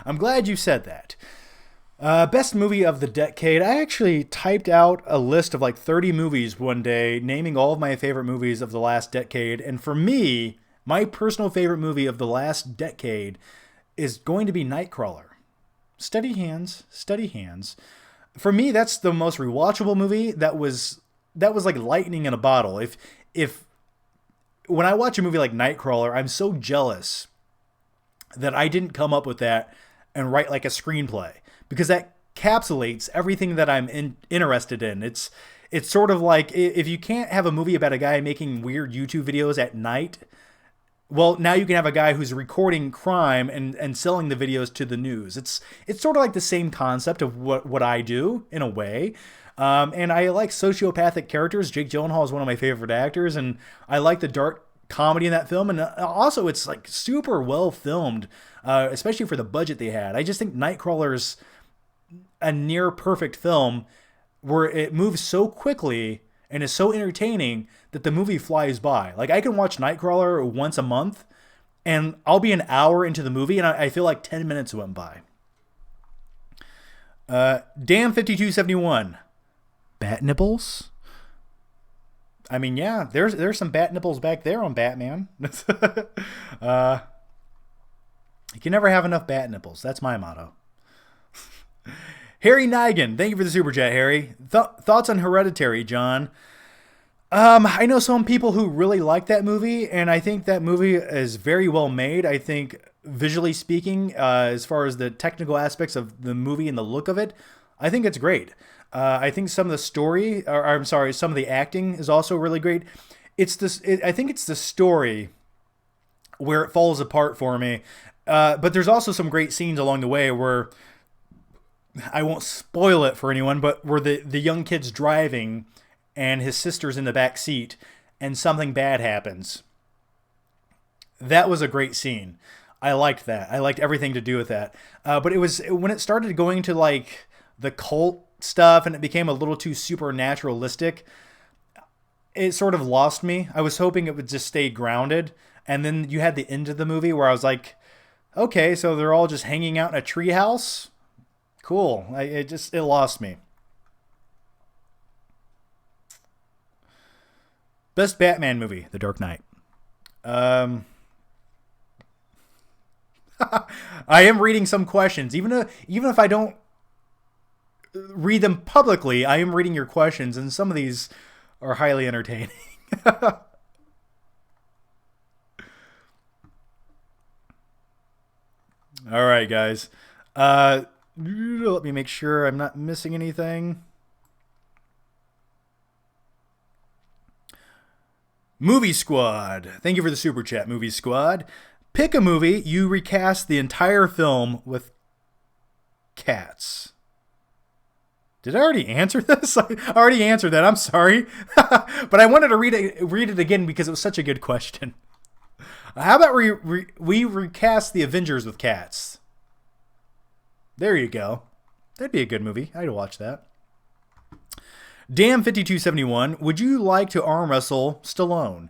I'm glad you said that. Best movie of the decade. I actually typed out a list of like 30 movies one day, naming all of my favorite movies of the last decade. And for me, my personal favorite movie of the last decade is going to be Nightcrawler. Steady hands, steady hands. For me, that's the most rewatchable movie. That was like lightning in a bottle. If when I watch a movie like Nightcrawler, I'm so jealous that I didn't come up with that and write like a screenplay, because that encapsulates everything that I'm interested in. It's sort of like, if you can't have a movie about a guy making weird YouTube videos at night, well, now you can have a guy who's recording crime and selling the videos to the news. It's sort of like the same concept of what I do in a way. And I like sociopathic characters. Jake Gyllenhaal is one of my favorite actors, and I like the dark comedy in that film. And also, it's like super well filmed, especially for the budget they had. I just think Nightcrawler's a near perfect film where it moves so quickly and is so entertaining that the movie flies by. Like, I can watch Nightcrawler once a month, and I'll be an hour into the movie, and I feel like 10 minutes went by. Damn5271. Bat nipples? I mean, yeah, there's some bat nipples back there on Batman. You can never have enough bat nipples. That's my motto. Harry Nigan, thank you for the super chat, Harry. Thoughts on Hereditary, John? I know some people who really like that movie, and I think that movie is very well made. I think visually speaking, as far as the technical aspects of the movie and the look of it, I think it's great. I think some of the story, or I'm sorry, some of the acting is also really great. It's this. I think it's the story where it falls apart for me. But there's also some great scenes along the way where I won't spoil it for anyone, but where the young kid's driving and his sister's in the back seat and something bad happens. That was a great scene. I liked that. I liked everything to do with that. But it was when it started going to like the cult stuff and it became a little too supernaturalistic, it sort of lost me. I was hoping it would just stay grounded. And then you had the end of the movie where I was like, okay, so they're all just hanging out in a treehouse? Cool. It lost me. Best Batman movie, The Dark Knight. I am reading some questions. Even if I don't read them publicly, I am reading your questions, and some of these are highly entertaining. All right, guys. Let me make sure I'm not missing anything. Movie Squad. Thank you for the super chat, Movie Squad. Pick a movie you recast the entire film with cats. Did I already answer this? I already answered that. I'm sorry. But I wanted to read it again because it was such a good question. How about we recast the Avengers with cats? There you go. That'd be a good movie. I'd watch that. Damn5271, would you like to arm wrestle Stallone?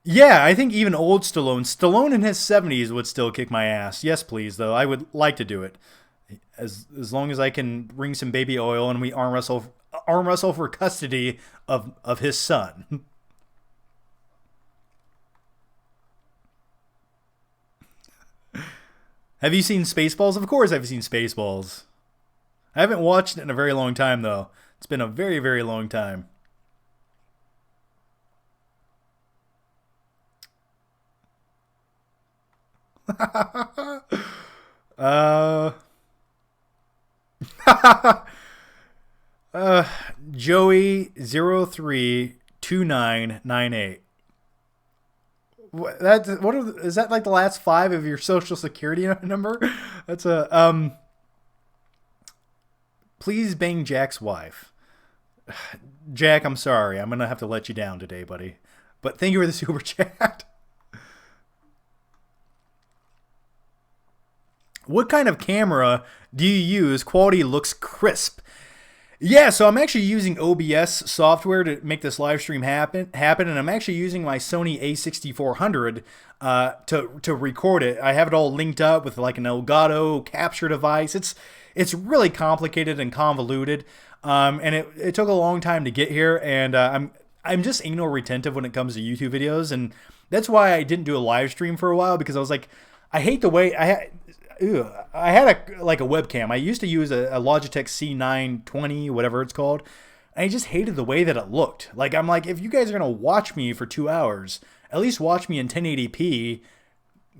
Yeah, I think even old Stallone in his 70s would still kick my ass. Yes, please, though. I would like to do it. As long as I can bring some baby oil and we arm wrestle for custody of his son. Have you seen Spaceballs? Of course I've seen Spaceballs. I haven't watched it in a very long time, though. It's been a very, very long time. Joey032998. Is that like the last 5 of your social security number? That's a please bang Jack's wife. Jack, I'm sorry. I'm gonna have to let you down today, buddy. But thank you for the super chat. What kind of camera do you use? Quality looks crisp. Yeah, so I'm actually using OBS software to make this live stream happen, and I'm actually using my Sony A6400 to record it. I have it all linked up with like an Elgato capture device. It's really complicated and convoluted, and it took a long time to get here. And I'm just anal retentive when it comes to YouTube videos, and that's why I didn't do a live stream for a while, because I was like, I hate the way I had a webcam. I used to use a Logitech C920, whatever it's called. And I just hated the way that it looked. Like, I'm like, if you guys are going to watch me for 2 hours, at least watch me in 1080p.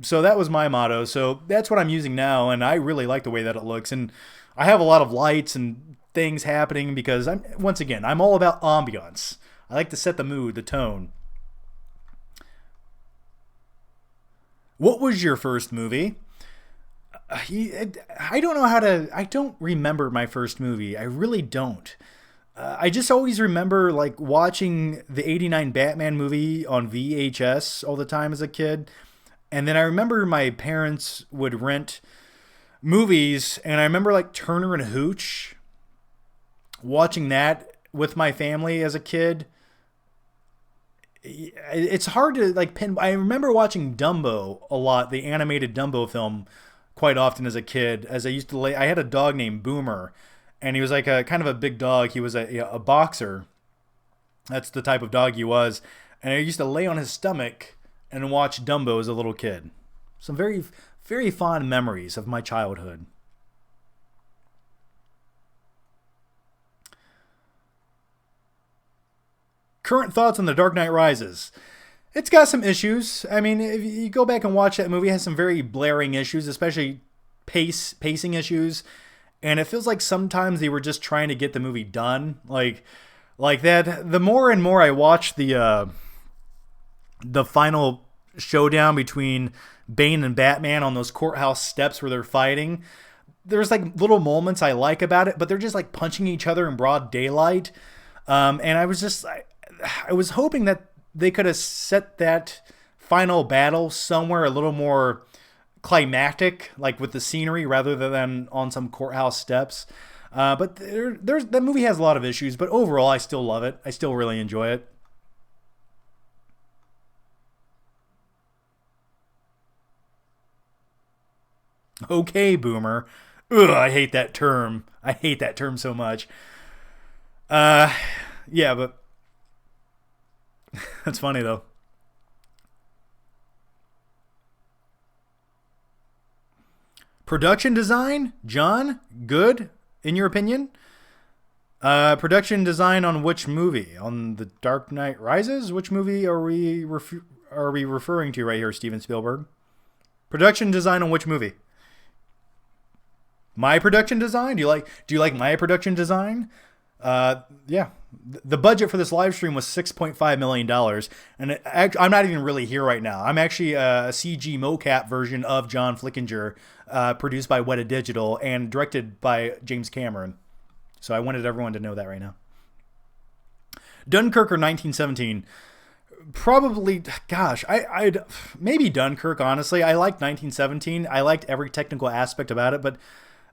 So that was my motto. So that's what I'm using now. And I really like the way that it looks. And I have a lot of lights and things happening because I'm all about ambiance. I like to set the mood, the tone. What was your first movie? I don't remember my first movie. I really don't. I just always remember like watching the 89 Batman movie on VHS all the time as a kid. And then I remember my parents would rent movies, and I remember like Turner and Hooch, watching that with my family as a kid. It's hard to like pin. I remember watching Dumbo a lot, the animated Dumbo film, quite often as a kid, as I had a dog named Boomer, and he was like a kind of a big dog. He was a boxer. That's the type of dog he was. And I used to lay on his stomach and watch Dumbo as a little kid. Some very, very fond memories of my childhood. current thoughts on The Dark Knight Rises. It's got some issues. I mean, if you go back and watch that movie, it has some very blaring issues, especially pacing issues. And it feels like sometimes they were just trying to get the movie done. Like that. The more and more I watch the final showdown between Bane and Batman on those courthouse steps where they're fighting, there's like little moments I like about it, but they're just like punching each other in broad daylight. And I was hoping that they could have set that final battle somewhere a little more climactic, like with the scenery rather than on some courthouse steps. But that movie has a lot of issues, but overall I still love it. I still really enjoy it. Okay, boomer. Ugh, I hate that term. I hate that term so much. Yeah, but that's funny though. Production design, John, good in your opinion? Production design on which movie? On The Dark Knight Rises? Which movie are we referring to right here, Steven Spielberg? Production design on which movie? My production design? Do you like my production design? Yeah. The budget for this live stream was $6.5 million. And I'm not even really here right now. I'm actually a CG mocap version of John Flickinger, produced by Weta Digital and directed by James Cameron. So I wanted everyone to know that right now. Dunkirk or 1917? Probably, gosh, I'd maybe Dunkirk, honestly. I liked 1917. I liked every technical aspect about it, but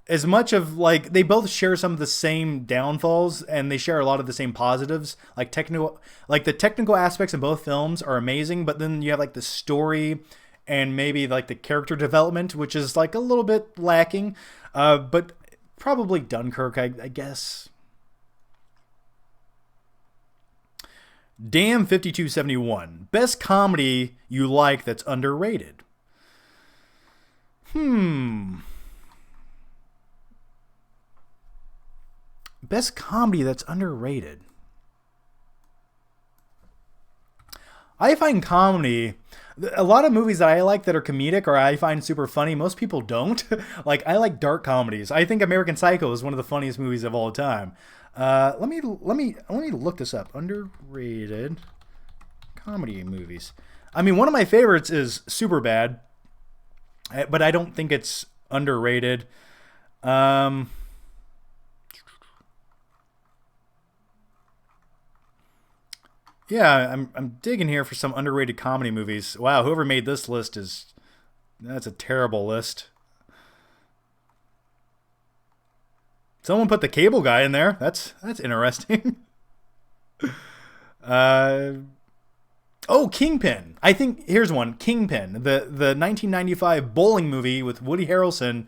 as much of like they both share some of the same downfalls and they share a lot of the same positives. Like the technical aspects in both films are amazing, but then you have like the story and maybe like the character development, which is like a little bit lacking. But probably Dunkirk, I guess. Damn 5271. Best comedy you like that's underrated? Best comedy that's underrated. I find comedy, a lot of movies that I like that are comedic or I find super funny, most people don't. Like, I like dark comedies. I think American Psycho is one of the funniest movies of all time. Let me look this up. Underrated comedy movies. I mean, one of my favorites is Superbad, but I don't think it's underrated. Yeah, I'm digging here for some underrated comedy movies. Wow, whoever made this list that's a terrible list. Someone put the Cable Guy in there. That's interesting. Kingpin. I think here's one. Kingpin, the 1995 bowling movie with Woody Harrelson.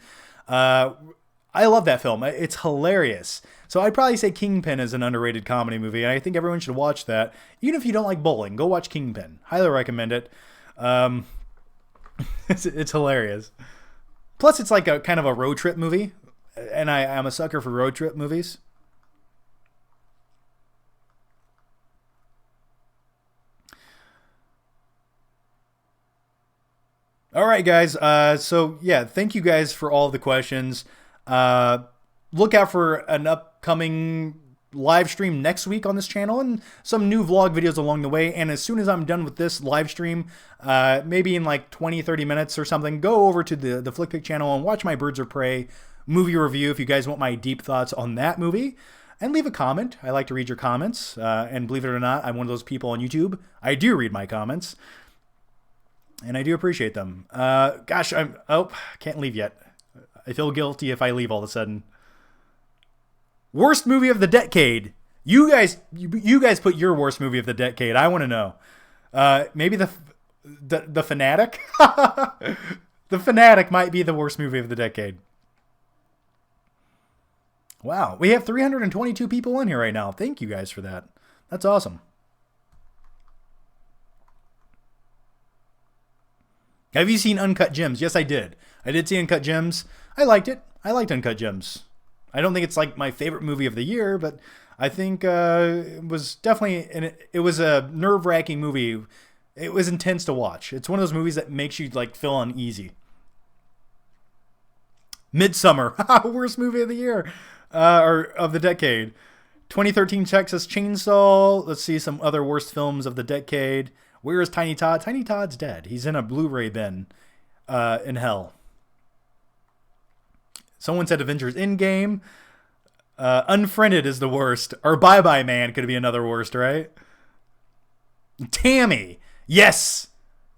I love that film. It's hilarious. So I'd probably say Kingpin is an underrated comedy movie, and I think everyone should watch that. Even if you don't like bowling, go watch Kingpin. Highly recommend it. It's hilarious. Plus, it's like a kind of a road trip movie, and I'm a sucker for road trip movies. All right, guys. So yeah, thank you guys for all the questions. Look out for an upcoming live stream next week on this channel and some new vlog videos along the way. And as soon as I'm done with this live stream, maybe in like 20-30 minutes or something, go over to the FlickPick channel and watch my Birds of Prey movie review if you guys want my deep thoughts on that movie. And leave a comment. I like to read your comments. And believe it or not, I'm one of those people on YouTube. I do read my comments. And I do appreciate them. Gosh, can't leave yet. I feel guilty if I leave all of a sudden. Worst movie of the decade. You guys put your worst movie of the decade. I want to know. Maybe the Fanatic. The Fanatic might be the worst movie of the decade. Wow, we have 322 people in here right now. Thank you guys for that. That's awesome. Have you seen Uncut Gems? Yes, I did. I did see Uncut Gems. I liked it. I liked Uncut Gems. I don't think it's like my favorite movie of the year, but I think it was definitely it was a nerve-wracking movie. It was intense to watch. It's one of those movies that makes you like feel uneasy. Midsummer, worst movie of the year, or of the decade. 2013 Texas Chainsaw. Let's see some other worst films of the decade. Where is Tiny Todd? Tiny Todd's dead. He's in a Blu-ray bin in hell. Someone said Avengers Endgame. Unfriended is the worst. Or Bye Bye Man could be another worst, right? Tammy. Yes.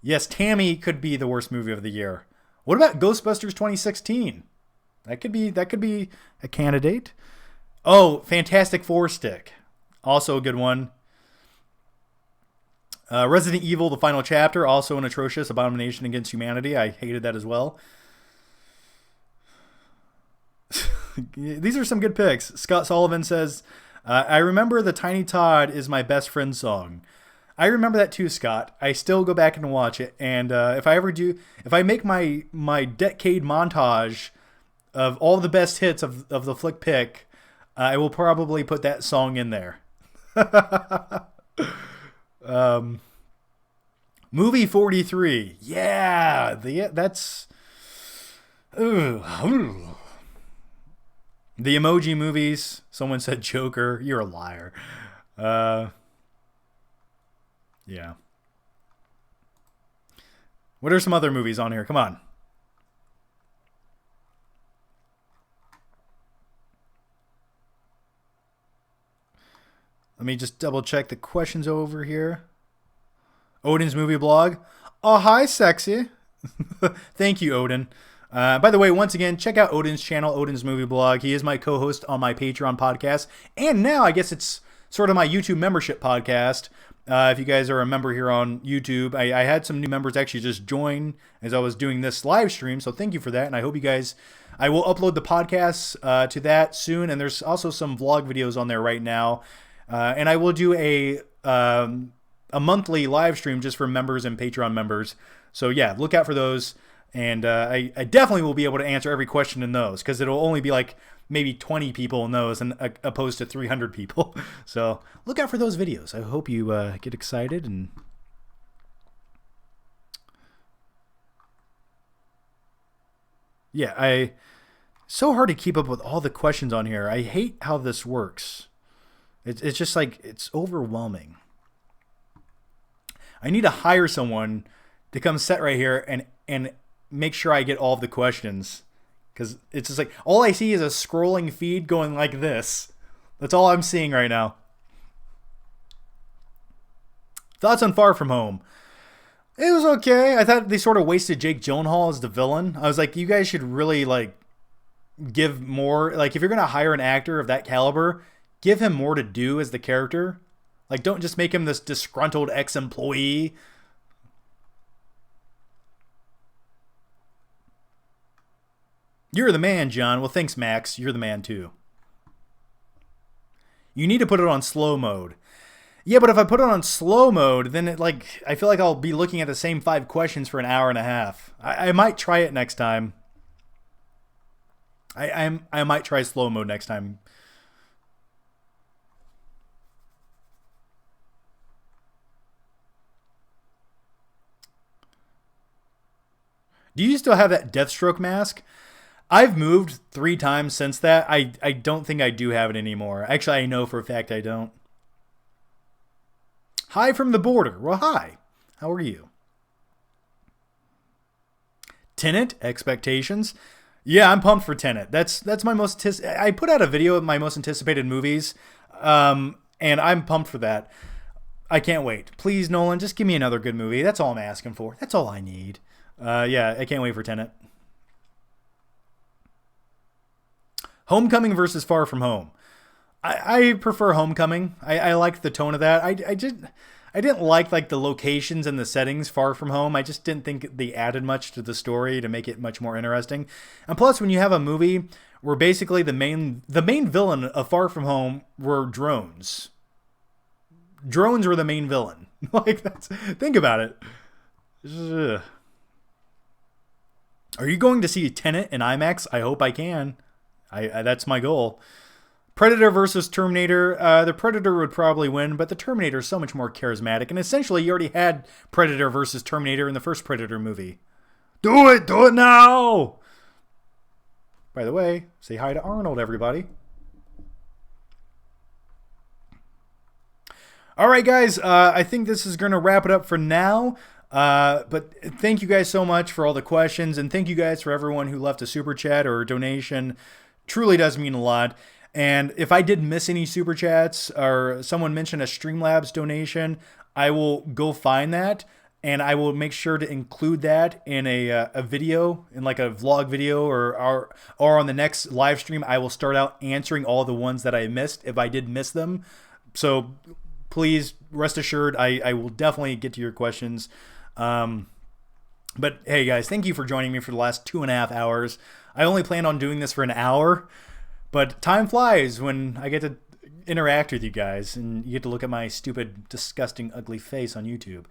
Yes, Tammy could be the worst movie of the year. What about Ghostbusters 2016? That could be a candidate. Oh, Fantastic Four Stick. Also a good one. Resident Evil, The Final Chapter. Also an atrocious abomination against humanity. I hated that as well. These are some good picks. Scott Sullivan says, I remember the Tiny Todd is my best friend song. I remember that too, Scott. I still go back and watch it. And if I make my decade montage of all the best hits of the flick pick, I will probably put that song in there. Movie 43. Yeah, that's... Ugh. The Emoji Movies. Someone said Joker. You're a liar. Yeah. What are some other movies on here? Come on. Let me just double check the questions over here. Odin's Movie Blog. Oh, hi, sexy. Thank you, Odin. By the way, once again, check out Odin's channel, Odin's Movie Blog. He is my co-host on my Patreon podcast. And now I guess it's sort of my YouTube membership podcast. If you guys are a member here on YouTube, I had some new members actually just join as I was doing this live stream. So thank you for that. And I hope you guys, I will upload the podcasts to that soon. And there's also some vlog videos on there right now. And I will do a monthly live stream just for members and Patreon members. So yeah, look out for those. And I definitely will be able to answer every question in those because it'll only be like maybe 20 people in those and opposed to 300 people. So look out for those videos. I hope you get excited. And yeah, so hard to keep up with all the questions on here. I hate how this works. It's just like, it's overwhelming. I need to hire someone to come sit right here and make sure I get all of the questions. Because it's just like, all I see is a scrolling feed going like this. That's all I'm seeing right now. Thoughts on Far From Home? It was okay. I thought they sort of wasted Jake Gyllenhaal as the villain. I was like, you guys should really like give more. Like, if you're going to hire an actor of that caliber, give him more to do as the character. Like, don't just make him this disgruntled ex-employee. You're the man, John. Well, thanks, Max. You're the man, too. You need to put it on slow mode. Yeah, but if I put it on slow mode, then I feel like I'll be looking at the same 5 questions for an hour and a half. I might try it next time. I might try slow mode next time. Do you still have that Deathstroke mask? I've moved 3 times since that. I don't think I do have it anymore. Actually, I know for a fact I don't. Hi from the border. Well, hi. How are you? Tenet, expectations. Yeah, I'm pumped for Tenet. That's my most... I put out a video of my most anticipated movies, and I'm pumped for that. I can't wait. Please, Nolan, just give me another good movie. That's all I'm asking for. That's all I need. Yeah, I can't wait for Tenet. Homecoming versus Far From Home. I prefer Homecoming. I liked the tone of that. I didn't like the locations and the settings Far From Home. I just didn't think they added much to the story to make it much more interesting. And plus, when you have a movie where basically the main villain of Far From Home were drones. Drones were the main villain. Think about it. Ugh. Are you going to see Tenet in IMAX? I hope I can. That's my goal. Predator versus Terminator. The Predator would probably win, but the Terminator is so much more charismatic. And essentially, you already had Predator versus Terminator in the first Predator movie. Do it! Do it now! By the way, say hi to Arnold, everybody. All right, guys. I think this is going to wrap it up for now. But thank you guys so much for all the questions. And thank you guys for everyone who left a super chat or a donation. Truly does mean a lot. And if I did miss any super chats or someone mentioned a Streamlabs donation, I will go find that and I will make sure to include that in a video, in like a vlog video or on the next live stream. I will start out answering all the ones that I missed if I did miss them. So please rest assured, I will definitely get to your questions. But hey guys, thank you for joining me for the last 2.5 hours. I only planned on doing this for an hour. But time flies when I get to interact with you guys and you get to look at my stupid, disgusting, ugly face on YouTube.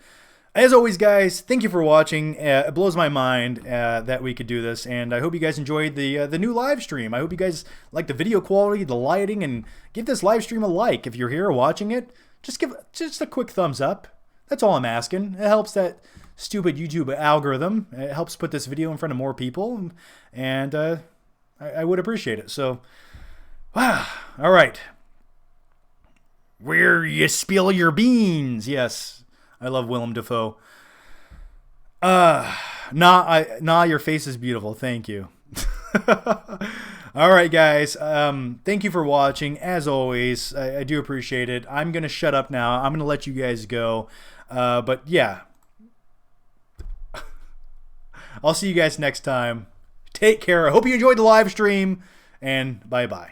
As always, guys, thank you for watching. It blows my mind that we could do this, and I hope you guys enjoyed the new live stream. I hope you guys like the video quality, the lighting, and give this live stream a like. If you're here watching it, just give just a quick thumbs up. That's all I'm asking. It helps that stupid YouTube algorithm. It helps put this video in front of more people, and I would appreciate it. So... wow. All right. Where you spill your beans. Yes. I love Willem Dafoe. Your face is beautiful. Thank you. All right, guys. Thank you for watching. As always, I do appreciate it. I'm going to shut up now. I'm going to let you guys go. But yeah. I'll see you guys next time. Take care. I hope you enjoyed the live stream. And bye-bye.